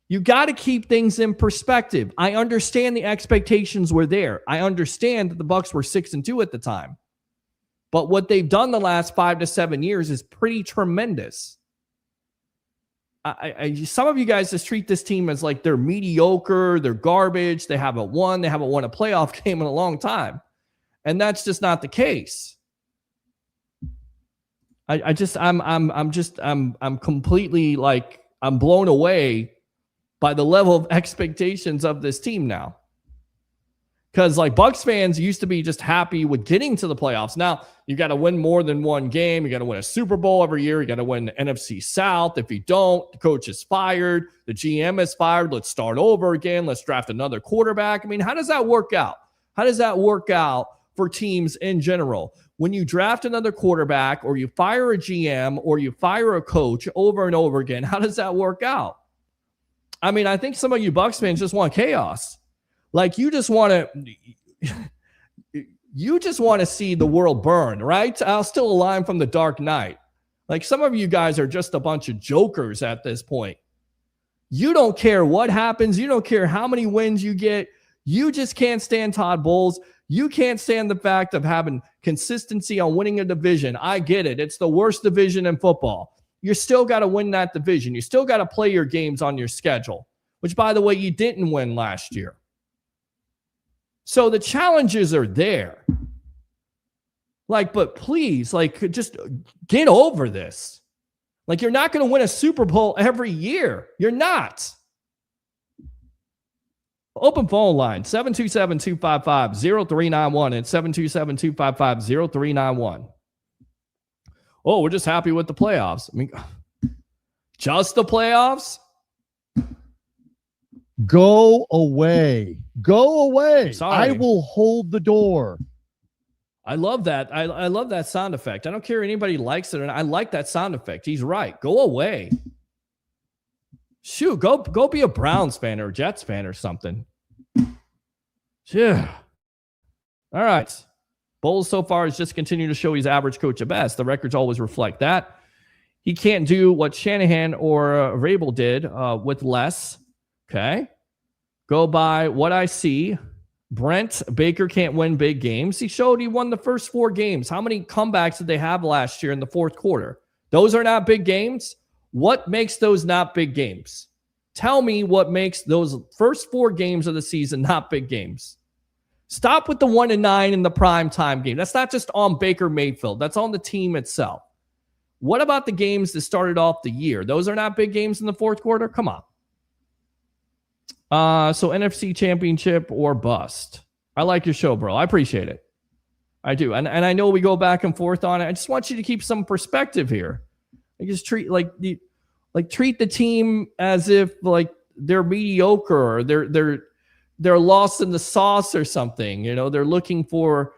You got to keep things in perspective. I understand the expectations were there. I understand that the Bucs were 6-2 at the time. But what they've done the last 5 to 7 years is pretty tremendous. Some of you guys just treat this team as like they're mediocre, they're garbage, they haven't won a playoff game in a long time. And that's just not the case. I'm completely like, I'm blown away by the level of expectations of this team now. Because like Bucs fans used to be just happy with getting to the playoffs. Now you got to win more than one game. You got to win a Super Bowl every year. You got to win the NFC South. If you don't, the coach is fired. The GM is fired. Let's start over again. Let's draft another quarterback. I mean, how does that work out? How does that work out for teams in general? When you draft another quarterback or you fire a GM or you fire a coach over and over again, how does that work out? I mean, I think some of you Bucs fans just want chaos. Like you just want to see the world burn, right? I'll steal a line from The Dark Knight. Like some of you guys are just a bunch of jokers at this point. You don't care what happens. You don't care how many wins you get. You just can't stand Todd Bowles. You can't stand the fact of having consistency on winning a division. I get it. It's the worst division in football. You still got to win that division. You still got to play your games on your schedule, which, by the way, you didn't win last year. So the challenges are there. Like, but please, like, just get over this. Like, you're not going to win a Super Bowl every year. You're not. Open phone line, 727-255-0391 and 727-255-0391. Oh, we're just happy with the playoffs. I mean, just the playoffs?
Go away. Go away.
Sorry.
I will hold the door.
I love that. I love that sound effect. I don't care if anybody likes it or not. I like that sound effect. He's right. Go away. Shoot, go be a Browns fan or a Jets fan or something. Yeah. All right. Bowles so far has just continued to show he's average coach at best. The records always reflect that. He can't do what Shanahan or Vrabel did with less. Okay. Go by what I see. Brent, Baker can't win big games. He showed he won the first 4 games. How many comebacks did they have last year in the fourth quarter? Those are not big games. What makes those not big games? Tell me what makes those first 4 games of the season not big games. Stop with the 1-9 in the prime time game. That's not just on Baker Mayfield. That's on the team itself. What about the games that started off the year? Those are not big games in the fourth quarter? Come on. So NFC Championship or bust. I like your show, bro. I appreciate it. I do. And I know we go back and forth on it. I just want you to keep some perspective here. I just treat the team as if like they're mediocre or they're lost in the sauce or something. You know, they're looking for,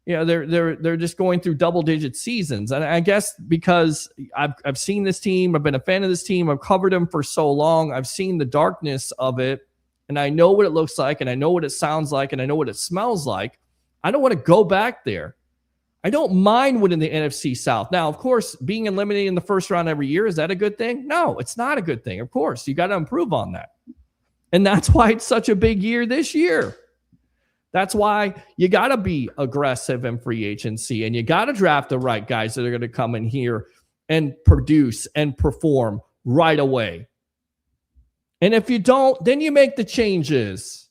you know, they're just going through double-digit seasons. And I guess because I've seen this team, I've been a fan of this team, I've covered them for so long, I've seen the darkness of it, and I know what it looks like, and I know what it sounds like, and I know what it smells like. I don't want to go back there. I don't mind winning the NFC South. Now, of course, being eliminated in the first round every year, is that a good thing? No, it's not a good thing. Of course, you got to improve on that. And that's why it's such a big year this year. That's why you got to be aggressive in free agency, and you got to draft the right guys that are going to come in here and produce and perform right away. And if you don't, then you make the changes.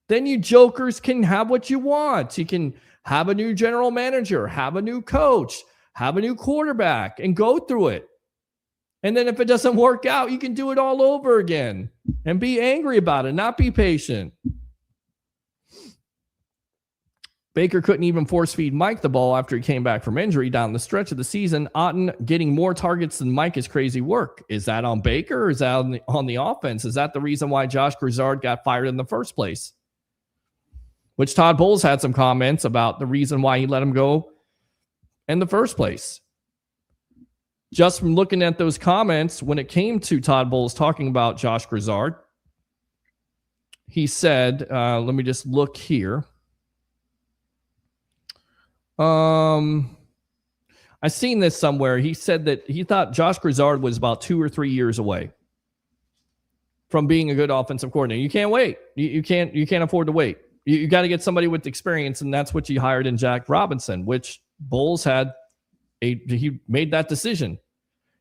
Then you jokers can have what you want. You can have a new general manager, have a new coach, have a new quarterback, and go through it. And then if it doesn't work out, you can do it all over again and be angry about it, not be patient. Baker couldn't even force feed Mike the ball after he came back from injury down the stretch of the season. Otten getting more targets than Mike is crazy work. Is that on Baker or is that on the offense? Is that the reason why Josh Grizzard got fired in the first place? Which Todd Bowles had some comments about the reason why he let him go in the first place. Just from looking at those comments, when it came to Todd Bowles talking about Josh Grizzard, he said, let me just look here. I seen this somewhere. He said that he thought Josh Grizzard was about 2 or 3 years away from being a good offensive coordinator. You can't wait. You can't afford to wait. You got to get somebody with experience, and that's what you hired in Jack Robinson, which Bowles he made that decision.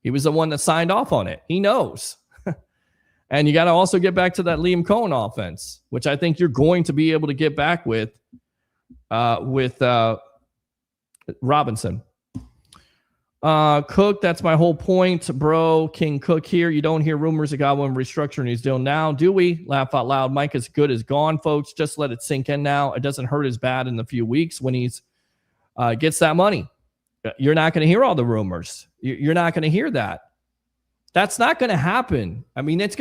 He was the one that signed off on it. He knows. And you got to also get back to that Liam Cohen offense, which I think you're going to be able to get back with Robinson. Cook, that's my whole point, bro. King Cook here. You don't hear rumors of Godwin restructuring his deal now, do we? Laugh out loud. Mike is good as gone, folks. Just let it sink in now. It doesn't hurt as bad in a few weeks when he's gets that money. You're not going to hear all the rumors. You're not going to hear that. That's not going to happen. I mean, it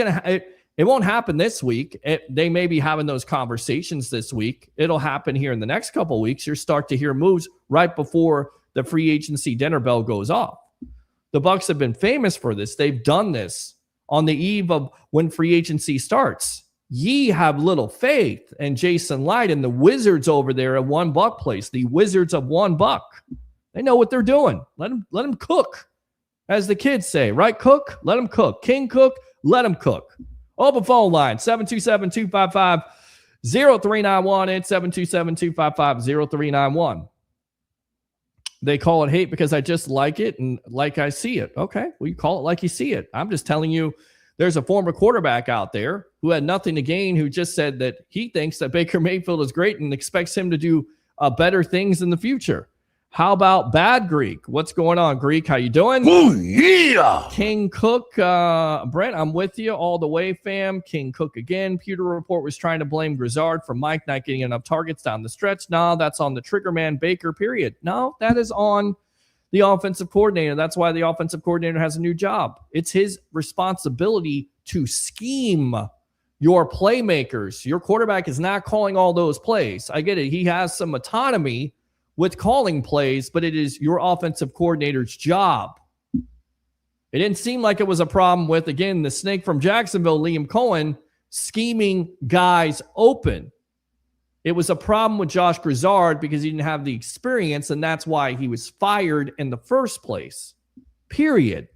won't happen this week. They may be having those conversations this week. It'll happen here in the next couple of weeks. You'll start to hear moves right before the free agency dinner bell goes off. The Bucs have been famous for this. They've done this on the eve of when free agency starts. Ye have little faith. And Jason Light and the Wizards over there at One Buck Place, the Wizards of One Buck, they know what they're doing. Let them cook, as the kids say, right? Cook, let them cook. King Cook, let them cook. Open phone line, 727-255-0391 and 727-255-0391. They call it hate because I just like it and like I see it. Okay, well, you call it like you see it. I'm just telling you there's a former quarterback out there who had nothing to gain, who just said that he thinks that Baker Mayfield is great and expects him to do better things in the future. How about Bad Greek? What's going on, Greek? How you doing?
Oh, yeah.
King Cook, Brent, I'm with you all the way, fam. King Cook again. Pewter Report was trying to blame Grizzard for Mike not getting enough targets down the stretch. No, that's on the trigger man Baker, period. No, that is on the offensive coordinator. That's why the offensive coordinator has a new job. It's his responsibility to scheme your playmakers. Your quarterback is not calling all those plays. I get it. He has some autonomy with calling plays, but it is your offensive coordinator's job. It didn't seem like it was a problem with, again, the snake from Jacksonville, Liam Cohen, scheming guys open. It was a problem with Josh Grizzard because he didn't have the experience, and that's why he was fired in the first place, period.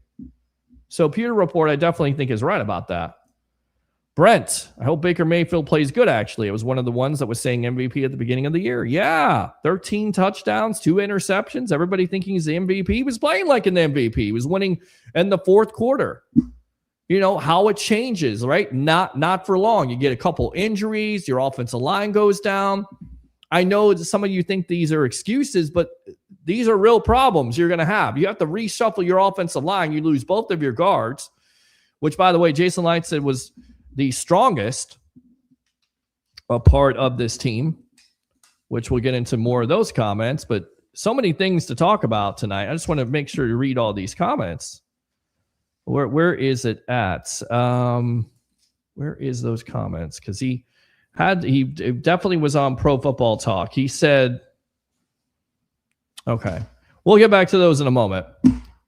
So Pewter Report, I definitely think, is right about that. Brent, I hope Baker Mayfield plays good, actually. It was one of the ones that was saying MVP at the beginning of the year. Yeah, 13 touchdowns, 2 interceptions. Everybody thinking he's the MVP. He was playing like an MVP. He was winning in the fourth quarter. You know, how it changes, right? Not for long. You get a couple injuries. Your offensive line goes down. I know that some of you think these are excuses, but these are real problems you're going to have. You have to reshuffle your offensive line. You lose both of your guards, which, by the way, Jason Light said was the strongest part of this team, which we'll get into more of those comments, but so many things to talk about tonight. I just want to make sure to read all these comments. Where is it at? Where is those comments? Because he definitely was on Pro Football Talk. He said, okay, we'll get back to those in a moment.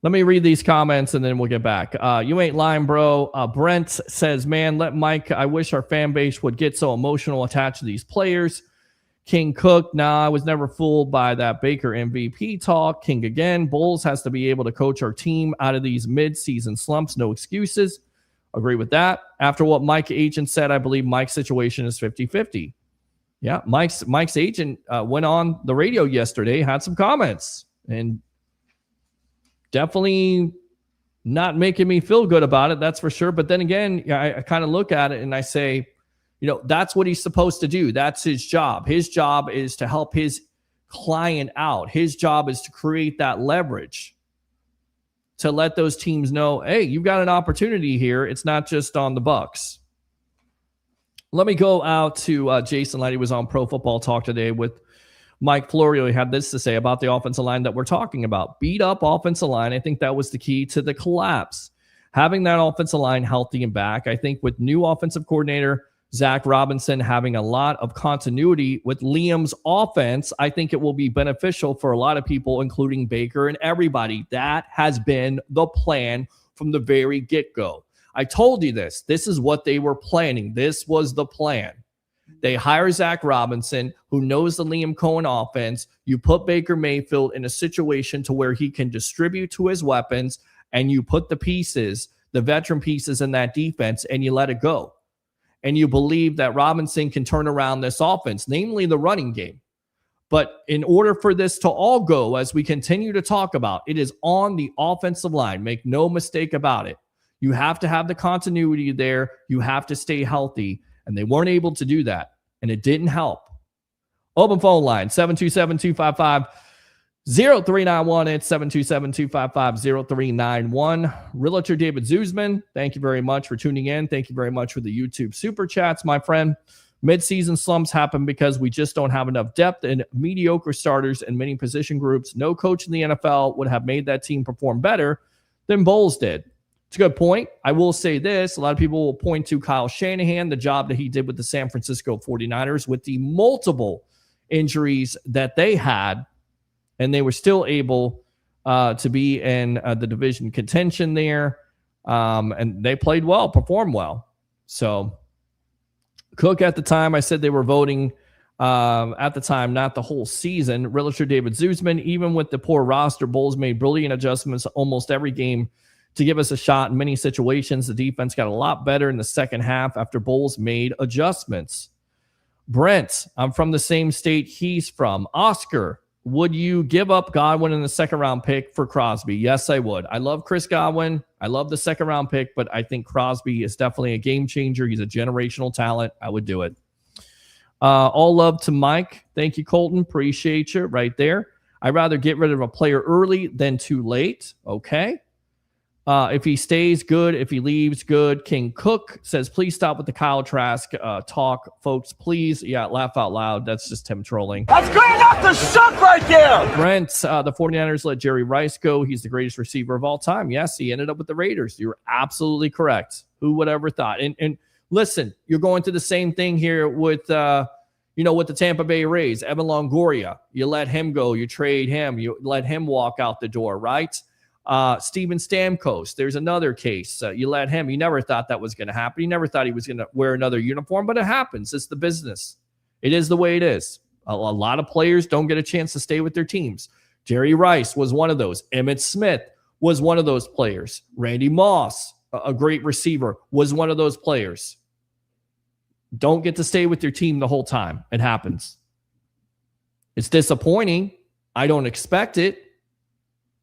Let me read these comments and then we'll get back. You ain't lying, bro. Brent says, man, let Mike, I wish our fan base would get so emotional attached to these players. King Cook, nah, I was never fooled by that Baker MVP talk. King again, Bulls has to be able to coach our team out of these mid-season slumps. No excuses. Agree with that. After what Mike Agent said, I believe Mike's situation is 50-50. Yeah, Mike's agent went on the radio yesterday, had some comments, and definitely not making me feel good about it, that's for sure. But then again, I kind of look at it and I say, that's what he's supposed to do. That's his job. His job is to help his client out. His job is to create that leverage to let those teams know, hey, you've got an opportunity here. It's not just on the Bucs. Let me go out to Jason Light. He was on Pro Football Talk today with Mike Florio. He had this to say about the offensive line that we're talking about. Beat up offensive line. I think that was the key to the collapse. Having that offensive line healthy and back. I think with new offensive coordinator Zach Robinson having a lot of continuity with Liam's offense, I think it will be beneficial for a lot of people, including Baker and everybody. That has been the plan from the very get-go. I told you this. This is what they were planning. This was the plan. They hire Zach Robinson, who knows the Liam Cohen offense. You put Baker Mayfield in a situation to where he can distribute to his weapons, and you put the pieces, the veteran pieces in that defense, and you let it go. And you believe that Robinson can turn around this offense, namely the running game. But in order for this to all go, as we continue to talk about, it is on the offensive line. Make no mistake about it. You have to have the continuity there. You have to stay healthy. And they weren't able to do that. And it didn't help. Open phone line, 727-255-0391. It's 727-255-0391. Realtor David Zuzman, thank you very much for tuning in. Thank you very much for the YouTube super chats, my friend. Mid-season slumps happen because we just don't have enough depth and mediocre starters in many position groups. No coach in the NFL would have made that team perform better than Bowles did. It's a good point. I will say this. A lot of people will point to Kyle Shanahan, the job that he did with the San Francisco 49ers with the multiple injuries that they had, and they were still able to be in the division contention there. And they played well, performed well. So Cook at the time, I said they were voting at the time, not the whole season. Realtor David Zuzman, even with the poor roster, Bowles made brilliant adjustments almost every game to give us a shot in many situations. The defense got a lot better in the second half after Bowles made adjustments. Brent, I'm from the same state he's from. Oscar, would you give up Godwin in the second-round pick for Crosby? Yes, I would. I love Chris Godwin. I love the second-round pick, but I think Crosby is definitely a game changer. He's a generational talent. I would do it. All love to Mike. Thank you, Colton. Appreciate you right there. I'd rather get rid of a player early than too late. Okay. If he stays, good. If he leaves, good. King Cook says, please stop with the Kyle Trask talk, folks. Please. Yeah, laugh out loud. That's just him trolling.
That's good enough to suck right there.
Brent, the 49ers let Jerry Rice go. He's the greatest receiver of all time. Yes, he ended up with the Raiders. You're absolutely correct. Who would ever thought? And listen, you're going through the same thing here with, with the Tampa Bay Rays. Evan Longoria. You let him go. You trade him. You let him walk out the door, right? Steven Stamkos, there's another case. You let him. You never thought that was going to happen. You never thought he was going to wear another uniform, but it happens. It's the business. It is the way it is. A lot of players don't get a chance to stay with their teams. Jerry Rice was one of those. Emmitt Smith was one of those players. Randy Moss, a great receiver, was one of those players. Don't get to stay with your team the whole time. It happens. It's disappointing. I don't expect it.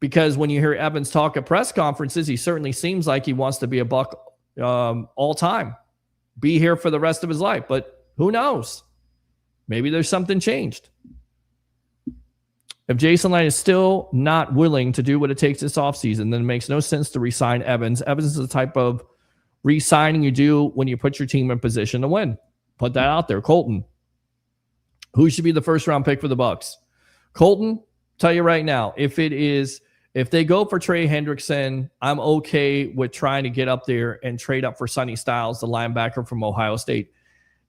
Because when you hear Evans talk at press conferences, he certainly seems like he wants to be a Buck all time. Be here for the rest of his life. But who knows? Maybe there's something changed. If Jason Light is still not willing to do what it takes this offseason, then it makes no sense to re-sign Evans. Evans is the type of re-signing you do when you put your team in position to win. Put that out there. Colton, who should be the first-round pick for the Bucs? Colton, tell you right now, if they go for Trey Hendrickson, I'm okay with trying to get up there and trade up for Sonny Styles, the linebacker from Ohio State.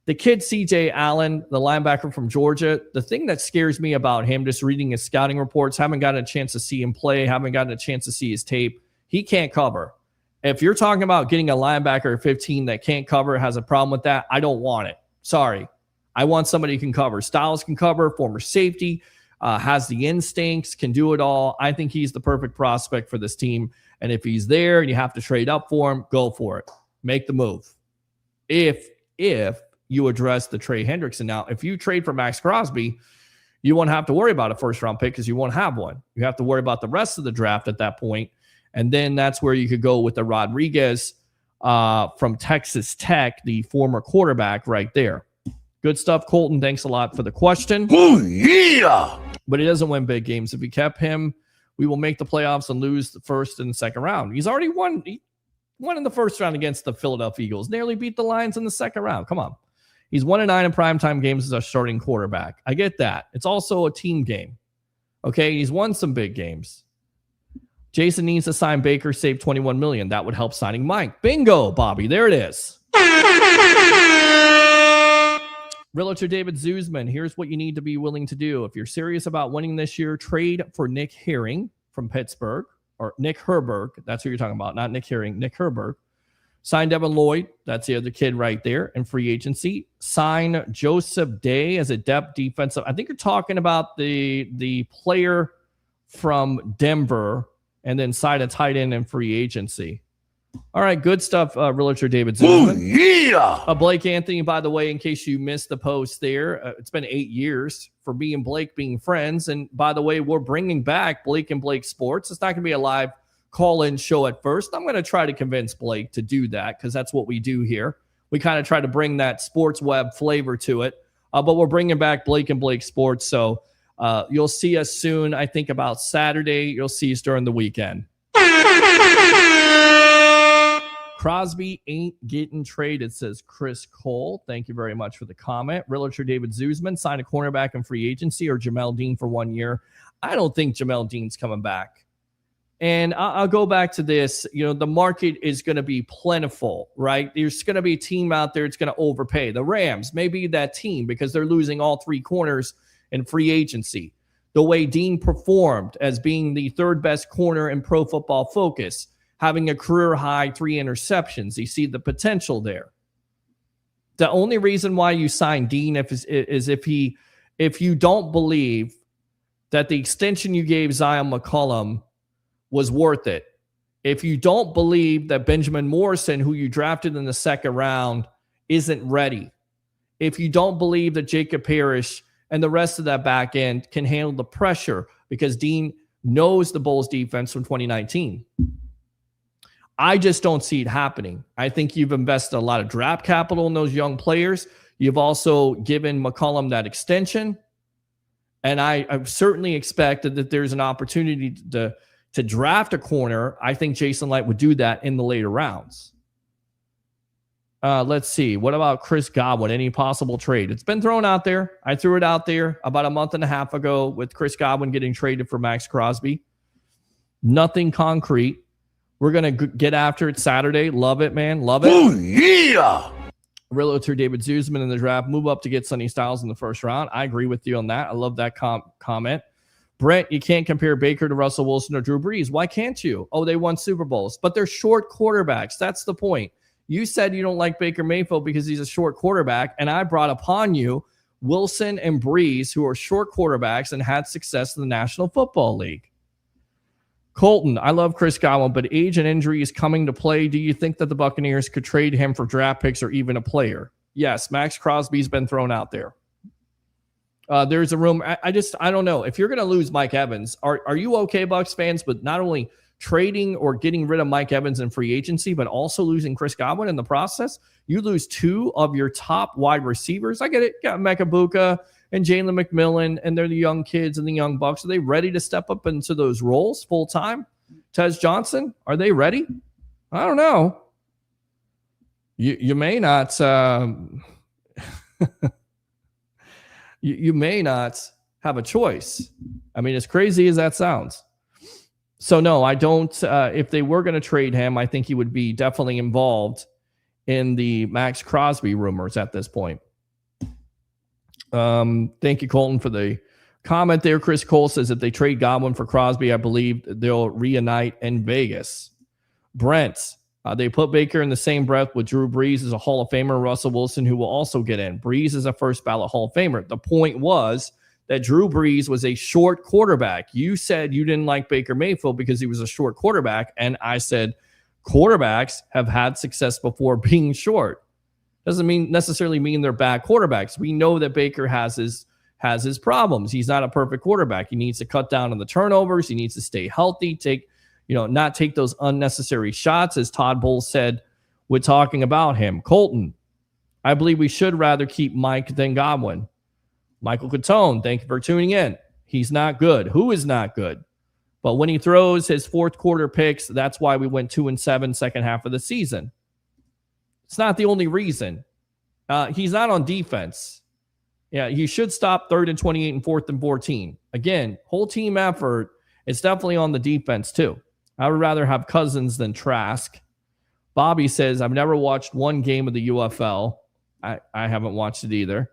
The kid C.J. Allen, the linebacker from Georgia, the thing that scares me about him, just reading his scouting reports, haven't gotten a chance to see him play, haven't gotten a chance to see his tape, he can't cover. If you're talking about getting a linebacker at 15 that can't cover, has a problem with that, I don't want it. Sorry. I want somebody who can cover. Styles can cover, former safety, has the instincts, can do it all. I think he's the perfect prospect for this team. And if he's there and you have to trade up for him, go for it. Make the move. If you address the Trey Hendrickson. Now, if you trade for Max Crosby, you won't have to worry about a first-round pick because you won't have one. You have to worry about the rest of the draft at that point, and then that's where you could go with the Rodriguez from Texas Tech, the former quarterback right there. Good stuff, Colton. Thanks a lot for the question.
Oh, yeah.
But he doesn't win big games. If we kept him, we will make the playoffs and lose the first and the second round. He's already won. He won in the first round against the Philadelphia Eagles. Nearly beat the Lions in the second round. Come on. He's 1-9 in primetime games as our starting quarterback. I get that. It's also a team game. Okay, he's won some big games. Jason needs to sign Baker, save $21 million. That would help signing Mike. Bingo, Bobby. There it is. Realtor David Zuzman, here's what you need to be willing to do. If you're serious about winning this year, trade for Nick Herring from Pittsburgh, or Nick Herberg. That's who you're talking about, not Nick Herring, Nick Herberg. Sign Devin Lloyd. That's the other kid right there in free agency. Sign Joseph Day as a depth defensive. I think you're talking about the player from Denver, and then sign a tight end in free agency. All right, good stuff, Realtor David Zuzman.
Yeah.
Blake Anthony, by the way, in case you missed the post there, it's been 8 years for me and Blake being friends. And by the way, we're bringing back Blake and Blake Sports. It's not going to be a live call-in show at first. I'm going to try to convince Blake to do that because that's what we do here. We kind of try to bring that sports web flavor to it. But we're bringing back Blake and Blake Sports. So you'll see us soon. I think about Saturday. You'll see us during the weekend. Crosby ain't getting traded, says Chris Cole. Thank you very much for the comment. Realtor David Zuzman, sign a cornerback in free agency or Jamel Dean for 1 year. I don't think Jamel Dean's coming back. And I'll go back to this. You know, the market is going to be plentiful, right? There's going to be a team out there that's going to overpay. The Rams may be that team because they're losing all three corners in free agency. The way Dean performed as being the third best corner in Pro Football Focus, having a career high 3 interceptions. You see the potential there. The only reason why you sign Dean is if you don't believe that the extension you gave Zion McCollum was worth it. If you don't believe that Benjamin Morrison, who you drafted in the second round, isn't ready. If you don't believe that Jacob Parrish and the rest of that back end can handle the pressure because Dean knows the Bulls defense from 2019. I just don't see it happening. I think you've invested a lot of draft capital in those young players. You've also given McCollum that extension. And I certainly expected that there's an opportunity to draft a corner. I think Jason Light would do that in the later rounds. Let's see. What about Chris Godwin? Any possible trade? It's been thrown out there. I threw it out there about a month and a half ago with Chris Godwin getting traded for Max Crosby. Nothing concrete. We're going to get after it Saturday. Love it, man. Love it.
Oh, yeah.
Realtor David Zuzman in the draft. Move up to get Sonny Styles in the first round. I agree with you on that. I love that comment. Brent, you can't compare Baker to Russell Wilson or Drew Brees. Why can't you? Oh, they won Super Bowls. But they're short quarterbacks. That's the point. You said you don't like Baker Mayfield because he's a short quarterback, and I brought upon you Wilson and Brees, who are short quarterbacks and had success in the National Football League. Colton, I love Chris Godwin, but age and injury is coming to play. Do you think that the Buccaneers could trade him for draft picks or even a player? Yes, Max Crosby's been thrown out there. There's a room. I don't know. If you're going to lose Mike Evans, are you okay, Bucs fans, with not only trading or getting rid of Mike Evans in free agency, but also losing Chris Godwin in the process? You lose 2 of your top wide receivers. I get it. Got Mekabuka and Jalen McMillan, and they're the young kids and the young Bucs. Are they ready to step up into those roles full time? Tez Johnson, are they ready? I don't know. You may not. You may not have a choice. I mean, as crazy as that sounds. So no, I don't. If they were going to trade him, I think he would be definitely involved in the Max Crosby rumors at this point. Thank you, Colton, for the comment there. Chris Cole says if they trade Godwin for Crosby, I believe they'll reunite in Vegas. Brent, they put Baker in the same breath with Drew Brees as a Hall of Famer, Russell Wilson, who will also get in. Brees is a first ballot Hall of Famer. The point was that Drew Brees was a short quarterback. You said you didn't like Baker Mayfield because he was a short quarterback. And I said quarterbacks have had success before being short. Doesn't necessarily mean they're bad quarterbacks. We know that Baker has his problems. He's not a perfect quarterback. He needs to cut down on the turnovers. He needs to stay healthy, not take those unnecessary shots, as Todd Bowles said when talking about him. Colton, I believe we should rather keep Mike than Godwin. Michael Catone, thank you for tuning in. He's not good. Who is not good? But when he throws his fourth quarter picks, that's why we went 2-7 second half of the season. It's not the only reason. He's not on defense. Yeah, you should stop 3rd and 28 and 4th and 14. Again, whole team effort. It's definitely on the defense too. I would rather have Cousins than Trask. Bobby says, I've never watched one game of the UFL. I haven't watched it either.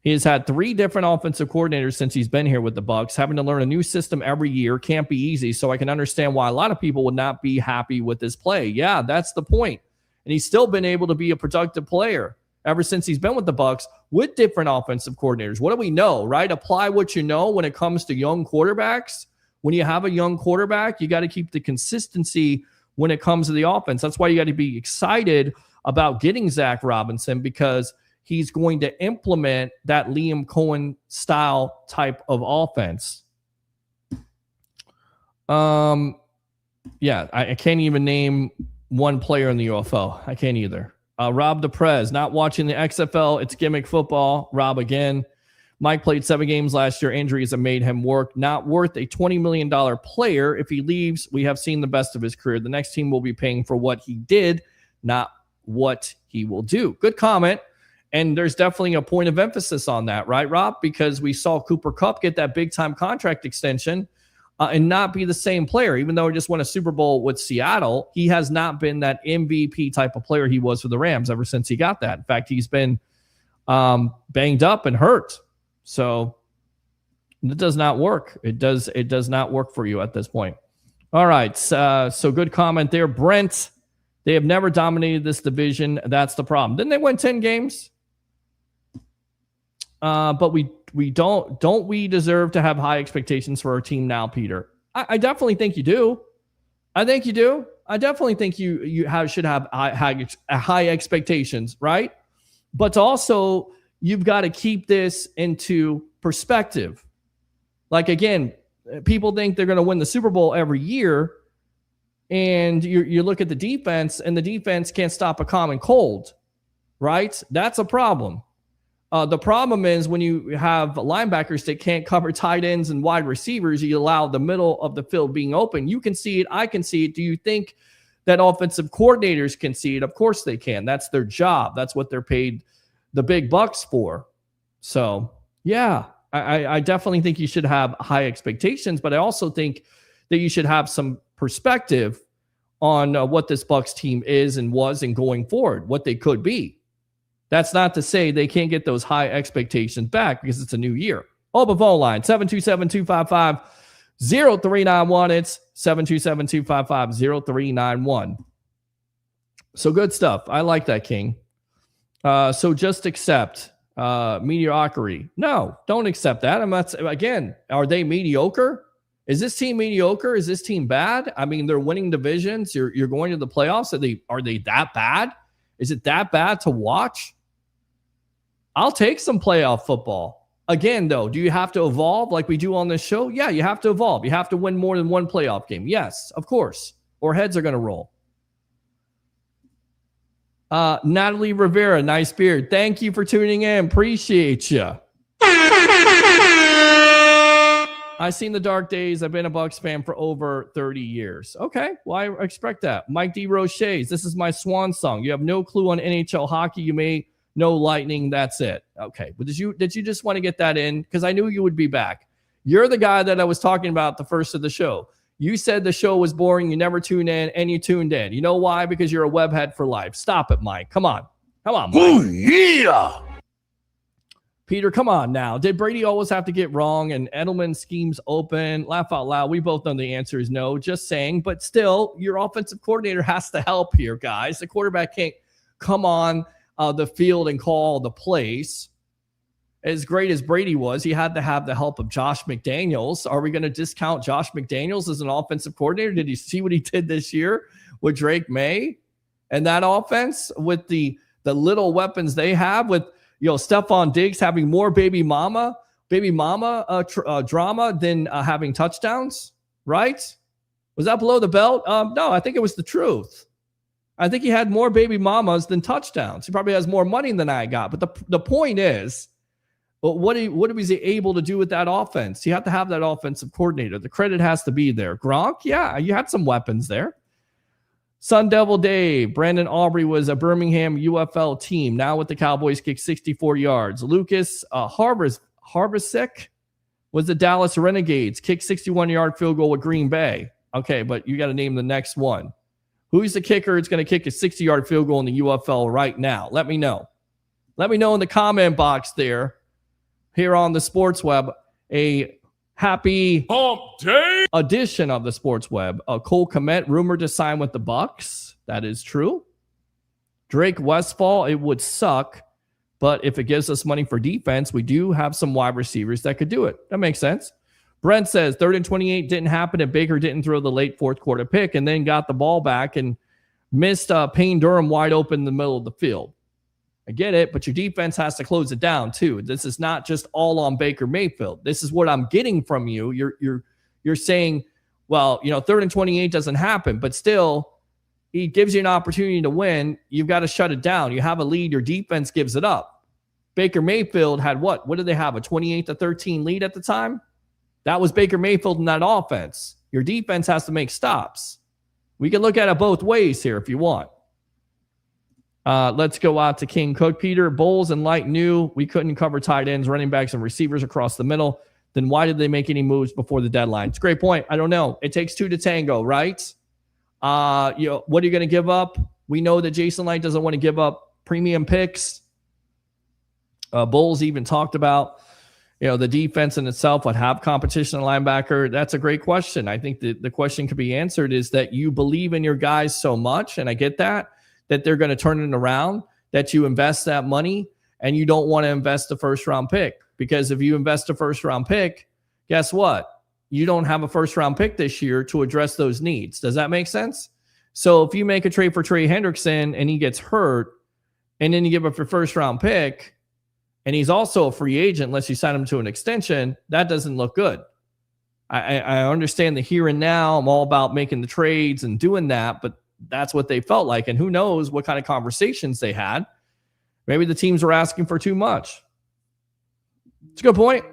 He has had 3 different offensive coordinators since he's been here with the Bucs. Having to learn a new system every year can't be easy, so I can understand why a lot of people would not be happy with his play. Yeah, that's the point. And he's still been able to be a productive player ever since he's been with the Bucs with different offensive coordinators. What do we know, right? Apply what you know when it comes to young quarterbacks. When you have a young quarterback, you got to keep the consistency when it comes to the offense. That's why you got to be excited about getting Zach Robinson, because he's going to implement that Liam Cohen style type of offense. Yeah, I can't even name one player in the UFO. I can't either. Rob DePrez, not watching the XFL. It's gimmick football. Rob again. Mike played 7 games last year. Injuries have made him work. Not worth a $20 million player. If he leaves, we have seen the best of his career. The next team will be paying for what he did, not what he will do. Good comment. And there's definitely a point of emphasis on that, right, Rob? Because we saw Cooper Kupp get that big-time contract extension and not be the same player. Even though he just won a Super Bowl with Seattle, he has not been that MVP type of player he was for the Rams ever since he got that. In fact, he's been banged up and hurt. So it does not work. It does not work for you at this point. All right. So good comment there. Brent, they have never dominated this division. That's the problem. Didn't they win 10 games? But we don't we deserve to have high expectations for our team now, Peter? I definitely think you do. I think you do. I definitely think you should have high expectations, right? But also, you've got to keep this into perspective. Like, again, people think they're going to win the Super Bowl every year, and you look at the defense, and the defense can't stop a common cold, right? That's a problem. The problem is when you have linebackers that can't cover tight ends and wide receivers, you allow the middle of the field being open. You can see it. I can see it. Do you think that offensive coordinators can see it? Of course they can. That's their job. That's what they're paid the big bucks for. So, yeah, I definitely think you should have high expectations, but I also think that you should have some perspective on what this Bucs team is and was and going forward, what they could be. That's not to say they can't get those high expectations back because it's a new year. Open phone line, 727-255-0391. It's 727-255-0391. So good stuff. I like that, King. So just accept mediocrity. No, don't accept that. I'm not, again, are they mediocre? Is this team mediocre? Is this team bad? I mean, they're winning divisions. You're going to the playoffs. Are they that bad? Is it that bad to watch? I'll take some playoff football. Again, though, do you have to evolve like we do on this show? Yeah, you have to evolve. You have to win more than one playoff game. Yes, of course. Or heads are going to roll. Natalie Rivera, nice beard. Thank you for tuning in. Appreciate you. I've seen the dark days. I've been a Bucs fan for over 30 years. Okay, well, I expect that. Mike D. Roche's, this is my swan song. You have no clue on NHL hockey. You may know Lightning. That's it. Okay, but did you just want to get that in? Because I knew you would be back. You're the guy that I was talking about the first of the show. You said the show was boring. You never tuned in, and you tuned in. You know why? Because you're a webhead for life. Stop it, Mike. Come on, Mike.
Oh, yeah.
Peter, come on now. Did Brady always have to get wrong and Edelman schemes open? Laugh out loud. We both know the answer is no. Just saying. But still, your offensive coordinator has to help here, guys. The quarterback can't come on the field and call the plays. As great as Brady was, he had to have the help of Josh McDaniels. Are we going to discount Josh McDaniels as an offensive coordinator? Did you see what he did this year with Drake May and that offense with the the little weapons they have with, Stephon Diggs having more baby mama drama than having touchdowns, right? Was that below the belt? No, I think it was the truth. I think he had more baby mamas than touchdowns. He probably has more money than I got. But the point is, what was he able to do with that offense? You have to have that offensive coordinator. The credit has to be there. Gronk, yeah, you had some weapons there. Sun Devil Dave, Brandon Aubrey was a Birmingham UFL team. Now with the Cowboys, kicked 64 yards. Lucas Harbisick was the Dallas Renegades, kicked 61-yard field goal with Green Bay. Okay, but you got to name the next one. Who's the kicker that's going to kick a 60-yard field goal in the UFL right now? Let me know. Let me know in the comment box there, here on the Sports Web. A happy hump day edition of the Sports Web. Cole Kmet rumored to sign with the Bucs. That is true. Drake Westfall, it would suck, but if it gives us money for defense, we do have some wide receivers that could do it. That makes sense. Brent says 3rd and 28 didn't happen and Baker didn't throw the late fourth quarter pick and then got the ball back and missed Payne Durham wide open in the middle of the field. I get it, but your defense has to close it down too. This is not just all on Baker Mayfield. This is what I'm getting from you. You're saying, well, 3rd and 28 doesn't happen, but still he gives you an opportunity to win. You've got to shut it down. You have a lead, your defense gives it up. Baker Mayfield had what? What did they have? A 28-13 lead at the time? That was Baker Mayfield in that offense. Your defense has to make stops. We can look at it both ways here if you want. Let's go out to King Cook. Peter, Bowles and Light knew we couldn't cover tight ends, running backs, and receivers across the middle. Then why did they make any moves before the deadline? It's a great point. I don't know. It takes two to tango, right? What are you going to give up? We know that Jason Light doesn't want to give up premium picks. Bowles even talked about the defense in itself would have competition at linebacker. That's a great question. I think the question could be answered is that you believe in your guys so much, and I get that they're going to turn it around, that you invest that money, and you don't want to invest a first-round pick. Because if you invest a first-round pick, guess what? You don't have a first-round pick this year to address those needs. Does that make sense? So if you make a trade for Trey Hendrickson and he gets hurt, and then you give up your first-round pick, and he's also a free agent unless you sign him to an extension, that doesn't look good. I understand the here and now. I'm all about making the trades and doing that, but that's what they felt like. And who knows what kind of conversations they had. Maybe the teams were asking for too much. It's a good point.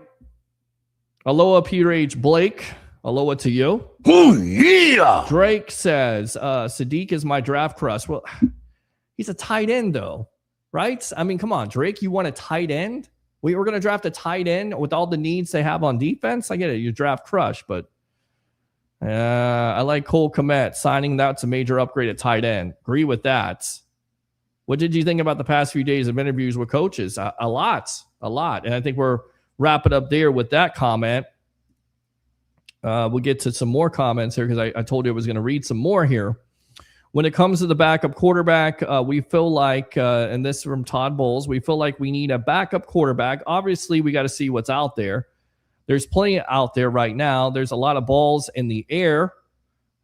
Aloha, Peter H. Blake. Aloha to you.
Oh, yeah.
Drake says, Sadiq is my draft crush. Well, he's a tight end, though. Right? I mean, come on, Drake, you want a tight end? We're going to draft a tight end with all the needs they have on defense? I get it. You draft crush, but I like Cole Kmet. Signing that's a major upgrade at tight end. Agree with that. What did you think about the past few days of interviews with coaches? A lot. And I think we're wrapping up there with that comment. We'll get to some more comments here because I told you I was going to read some more here. When it comes to the backup quarterback, we feel like, and this is from Todd Bowles, we feel like we need a backup quarterback. Obviously, we got to see what's out there. There's plenty out there right now. There's a lot of balls in the air.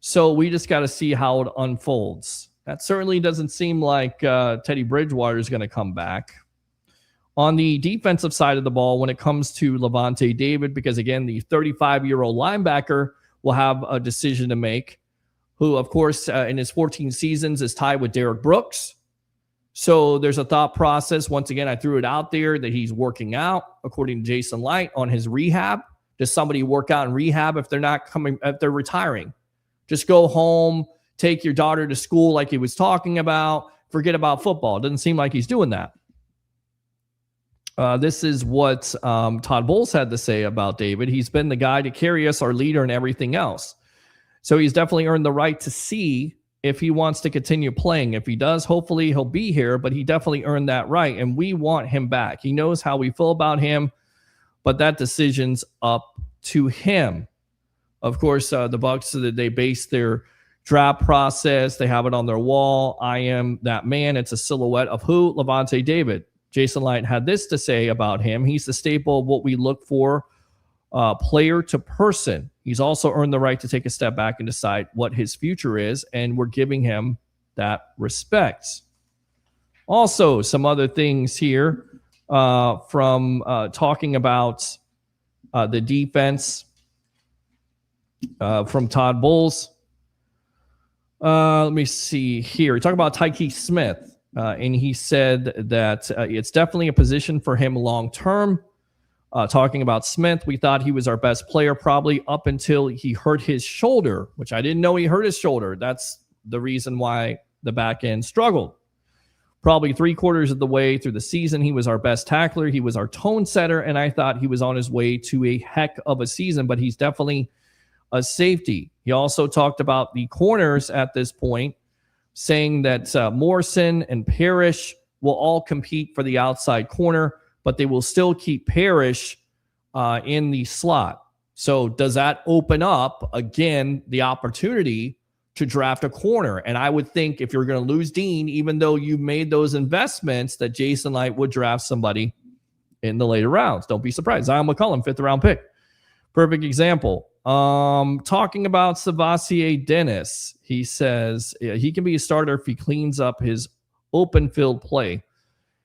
So we just got to see how it unfolds. That certainly doesn't seem like Teddy Bridgewater is going to come back. On the defensive side of the ball, when it comes to Lavonte David, because again, the 35-year-old linebacker will have a decision to make, who, of course, in his 14 seasons is tied with Derek Brooks. So there's a thought process. Once again, I threw it out there that he's working out, according to Jason Light, on his rehab. Does somebody work out in rehab if they're retiring? Just go home, take your daughter to school like he was talking about, forget about football. It doesn't seem like he's doing that. This is what Todd Bowles had to say about David. He's been the guy to carry us, our leader, and everything else. So he's definitely earned the right to see if he wants to continue playing. If he does, hopefully he'll be here, but he definitely earned that right, and we want him back. He knows how we feel about him, but that decision's up to him. Of course, the Bucs, they base their draft process. They have it on their wall. I am that man. It's a silhouette of who? Lavonte David. Jason Light had this to say about him. He's the staple of what we look for, player to person. He's also earned the right to take a step back and decide what his future is, and we're giving him that respect. Also, some other things here from talking about the defense from Todd Bowles. Let me see here. We talk about Tyke Smith, and he said that it's definitely a position for him long term. Talking about Smith, we thought he was our best player probably up until he hurt his shoulder, which I didn't know he hurt his shoulder. That's the reason why the back end struggled. Probably 3/4 of the way through the season, he was our best tackler. He was our tone setter, and I thought he was on his way to a heck of a season, but he's definitely a safety. He also talked about the corners at this point, saying that Morrison and Parrish will all compete for the outside corner, but they will still keep Parrish in the slot. So does that open up, again, the opportunity to draft a corner? And I would think if you're going to lose Dean, even though you made those investments, that Jason Light would draft somebody in the later rounds. Don't be surprised. Zion McCollum, 5th round pick. Perfect example. Talking about Savassier Dennis, he says he can be a starter if he cleans up his open field play.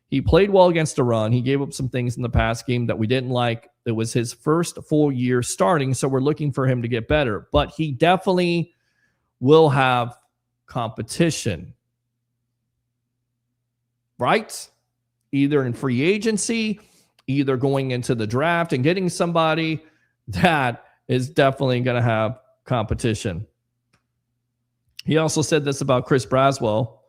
He played well against the run. He gave up some things in the past game that we didn't like. It was his first full year starting, so we're looking for him to get better. But he definitely will have competition, right? Either in free agency, either going into the draft and getting somebody that is definitely going to have competition. He also said this about Chris Braswell.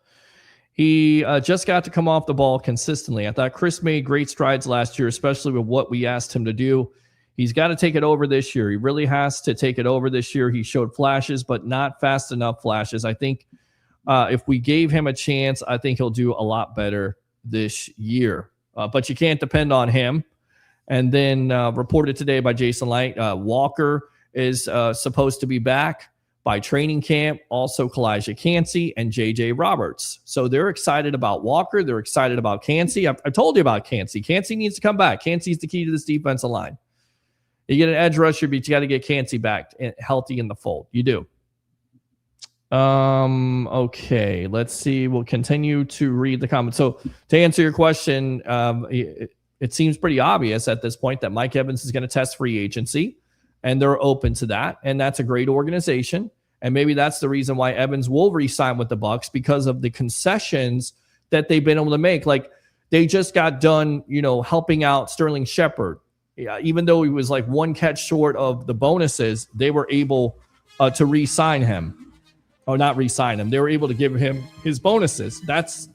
He just got to come off the ball consistently. I thought Chris made great strides last year, especially with what we asked him to do. He's got to take it over this year. He really has to take it over this year. He showed flashes, but not fast enough flashes. I think if we gave him a chance, I think he'll do a lot better this year. But you can't depend on him. And then reported today by Jason Light, Walker is supposed to be back by training camp. Also, Kalijah Cansey and J.J. Roberts. So they're excited about Walker. They're excited about Cansey. I told you about Cansey. Cansey needs to come back. Cansey's the key to this defensive line. You get an edge rusher, but you got to get Cansey back healthy in the fold. You do. Okay, let's see. We'll continue to read the comments. So to answer your question, it seems pretty obvious at this point that Mike Evans is going to test free agency, and they're open to that. And that's a great organization. And maybe that's the reason why Evans will re-sign with the Bucs, because of the concessions that they've been able to make. Like, they just got done, helping out Sterling Shepard. Yeah, even though he was like one catch short of the bonuses, they were able to re-sign him. Or not re-sign him. They were able to give him his bonuses. That's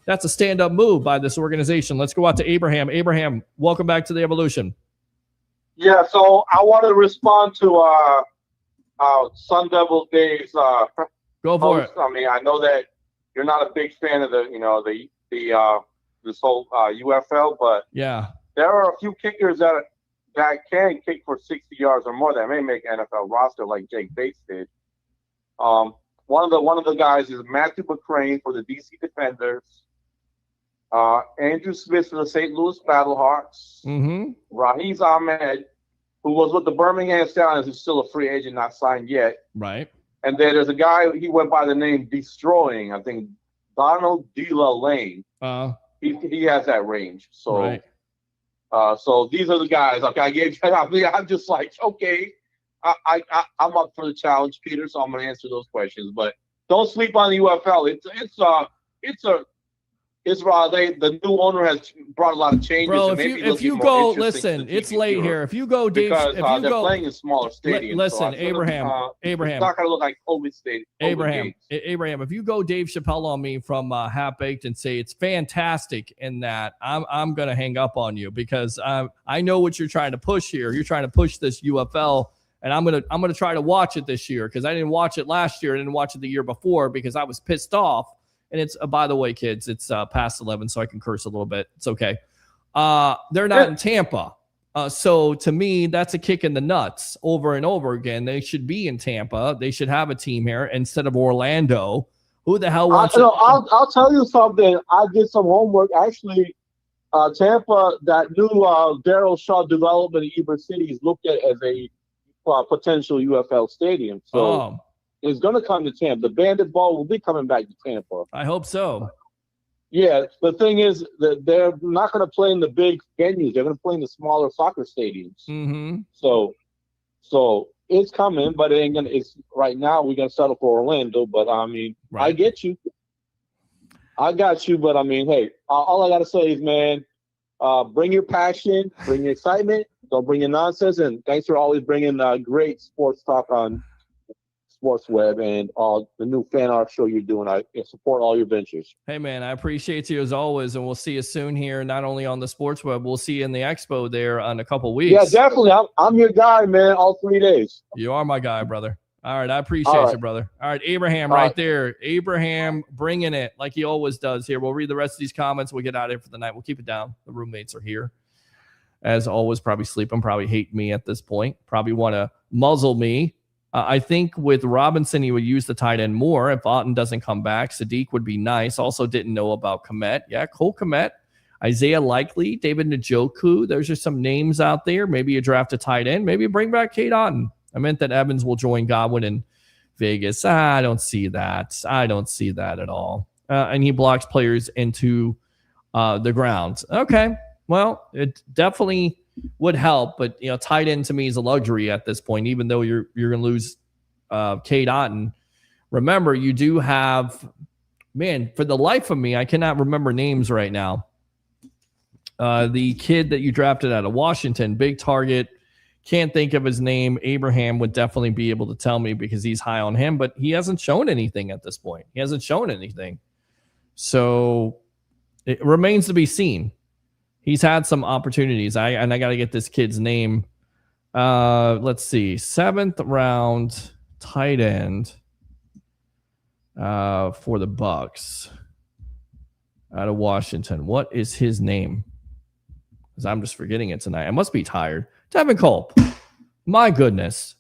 a stand-up move by this organization. Let's go out to Abraham. Abraham, welcome back to the Evolution.
Yeah, so I want to respond to Sun Devil Dave's
go for it.
I mean, I know that you're not a big fan of this whole UFL, but
yeah,
there are a few kickers that can kick for 60 yards or more that may make NFL roster, like Jake Bates did. One of the guys is Matthew McCrane for the DC Defenders. Andrew Smith for the St. Louis Battlehawks. Raheez Ahmed, who was with the Birmingham Stallions, who's still a free agent, not signed yet.
Right.
And then there's a guy, he went by the name Destroying, I think, Donald De La Lane. He has that range. So,
right.
So these are the guys. Okay, I'm just like, okay, I'm up for the challenge, Peter. So I'm going to answer those questions. But don't sleep on the UFL. The new owner has brought a lot of changes.
Bro, if you go, listen, it's late here. If you go, Dave,
because
if you
they're
go,
playing in smaller stadiums.
Listen, Abraham,
it's not going to look like COVID stadium.
Abraham, if you go Dave Chappelle on me from Half Baked and say it's fantastic in that, I'm going to hang up on you, because I know what you're trying to push here. You're trying to push this UFL, and I'm gonna try to watch it this year, because I didn't watch it last year. I didn't watch it the year before because I was pissed off. And it's, by the way, kids, it's past 11, so I can curse a little bit. It's okay. They're not in Tampa. So to me, that's a kick in the nuts over and over again. They should be in Tampa. They should have a team here instead of Orlando. Who the hell wants
I'll tell you something. I did some homework. Actually, Tampa, that new Darryl Shaw development in Ybor City is looked at as a potential UFL stadium. So it's going to come to Tampa. The Bandit Ball will be coming back to Tampa.
I hope so.
Yeah, the thing is that they're not going to play in the big venues. They're going to play in the smaller soccer stadiums.
Mm-hmm.
So it's coming, but it ain't gonna. It's right now we're gonna settle for Orlando. But I mean,
Right.
I get you. I got you, but I mean, hey, all I gotta say is, man, bring your passion, bring your excitement. Don't bring your nonsense, and thanks for always bringing great sports talk on Sports Web and the new fan art show you're doing. I support all your ventures.
Hey, man, I appreciate you as always, and we'll see you soon here, not only on the Sports Web, we'll see you in the Expo there in a couple weeks.
Yeah, definitely. I'm your guy, man, all 3 days.
You are my guy, brother. All right, I appreciate you, brother. All right, Abraham right there. Abraham bringing it like he always does here. We'll read the rest of these comments. We'll get out of here for the night. We'll keep it down. The roommates are here. As always, probably sleeping, probably hate me at this point, probably want to muzzle me. I think with Robinson, he would use the tight end more. If Otten doesn't come back, Sadiq would be nice. Also didn't know about Kmet. Yeah, Cole Kmet, Isaiah Likely, David Njoku. There's just some names out there. Maybe you draft a tight end. Maybe you bring back Cade Otten. I meant that Evans will join Godwin in Vegas. I don't see that. I don't see that at all. And he blocks players into the ground. Okay, well, it definitely would help, but tight end to me is a luxury at this point. Even though you're going to lose Cade Otten, remember you do have, man. For the life of me, I cannot remember names right now. The kid that you drafted out of Washington, big target. Can't think of his name. Abraham would definitely be able to tell me because he's high on him, but he hasn't shown anything at this point. He hasn't shown anything. So it remains to be seen. He's had some opportunities. I got to get this kid's name. Let's see. 7th round tight end for the Bucs out of Washington. What is his name? Because I'm just forgetting it tonight. I must be tired. Devin Culp. My goodness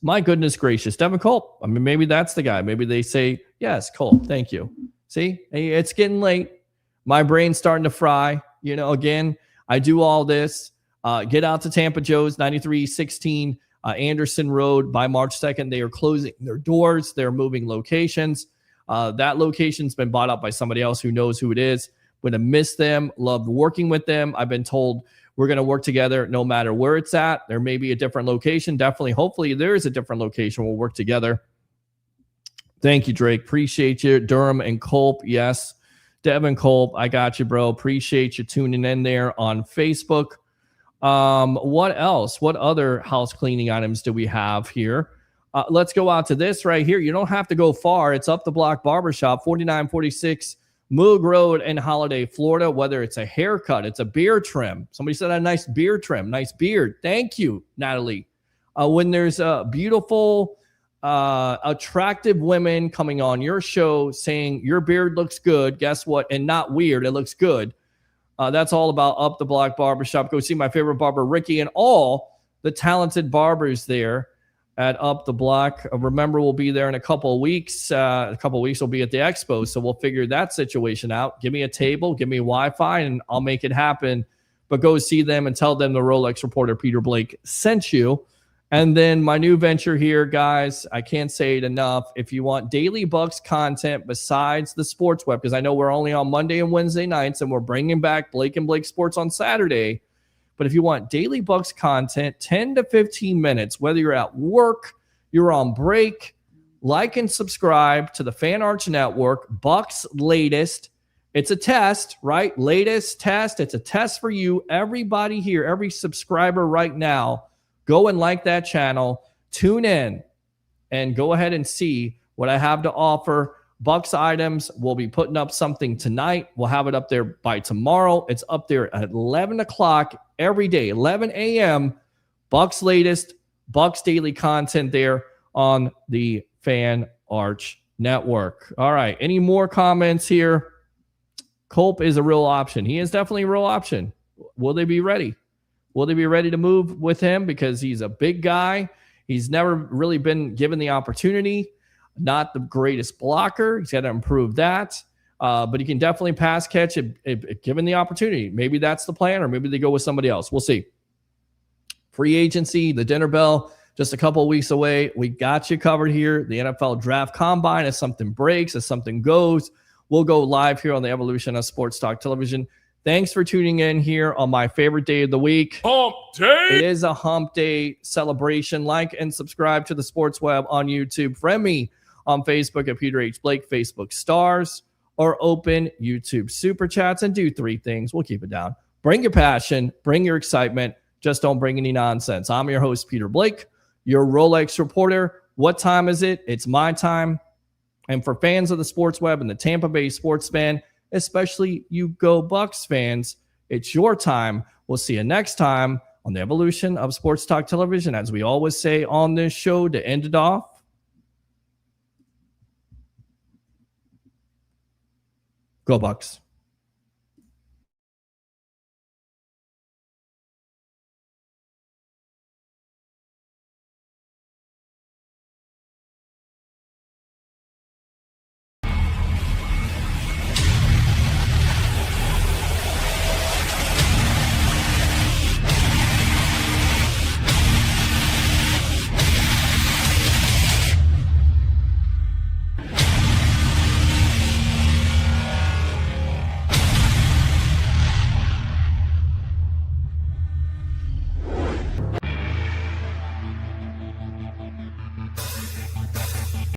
gracious. Devin Culp. I mean, maybe that's the guy. Maybe they say, yes, Culp. Thank you. See, it's getting late. My brain's starting to fry. Again, I do all this. Get out to Tampa Joe's, 9316 Anderson Road by March 2nd. They are closing their doors. They're moving locations. That location's been bought up by somebody else who knows who it is. Going to miss them. Loved working with them. I've been told we're going to work together no matter where it's at. There may be a different location. Definitely, hopefully, there is a different location. We'll work together. Thank you, Drake. Appreciate you. Durham and Culp, yes. Devin Culp, I got you, bro. Appreciate you tuning in there on Facebook. What else? What other house cleaning items do we have here? Let's go out to this right here. You don't have to go far. It's Up the Block Barbershop, 4946 Moog Road in Holiday, Florida. Whether it's a haircut, it's a beard trim. Somebody said a nice beard trim, nice beard. Thank you, Natalie. When there's a beautiful, attractive women coming on your show saying your beard looks good, guess what? And not weird, it looks good. That's all about Up the Block Barbershop. Go see my favorite barber, Ricky, and all the talented barbers there at Up the Block. Remember, we'll be there in a couple of weeks. A couple of weeks we'll be at the Expo, so we'll figure that situation out. Give me a table, give me Wi-Fi, and I'll make it happen. But go see them and tell them the Rolex reporter Peter Blake sent you. And then my new venture here, guys, I can't say it enough. If you want daily Bucs content besides the Sports Web, because I know we're only on Monday and Wednesday nights, and we're bringing back Blake and Blake Sports on Saturday. But if you want daily Bucs content, 10 to 15 minutes, whether you're at work, you're on break, like and subscribe to the Fan Arch Network, Bucs Latest. It's a test, right? Latest test. It's a test for you. Everybody here, every subscriber right now, go and like that channel, tune in, and go ahead and see what I have to offer. Bucs items, we'll be putting up something tonight. We'll have it up there by tomorrow. It's up there at 11 o'clock every day, 11 a.m. Bucs Latest, Bucs Daily content there on the Fan Arch Network. All right, any more comments here? Culp is a real option. He is definitely a real option. Will they be ready? Will they be ready to move with him? Because he's a big guy. He's never really been given the opportunity. Not the greatest blocker. He's got to improve that. But he can definitely pass catch if given the opportunity. Maybe that's the plan, or maybe they go with somebody else. We'll see. Free agency, the dinner bell, just a couple of weeks away. We got you covered here. The NFL Draft Combine, if something breaks, if something goes, we'll go live here on the Evolution of Sports Talk Television. Thanks for tuning in here on my favorite day of the week.
Hump Day!
It is a Hump Day celebration. Like and subscribe to the Sports Web on YouTube. Friend me on Facebook at Peter H. Blake, Facebook Stars, or open YouTube Super Chats, and do 3 things. We'll keep it down. Bring your passion. Bring your excitement. Just don't bring any nonsense. I'm your host, Peter Blake, your Rolex reporter. What time is it? It's my time. And for fans of the Sports Web and the Tampa Bay sports fan, especially you Go Bucs fans, it's your time. We'll see you next time on the Evolution of Sports Talk Television. As we always say on this show to end it off, Go Bucs.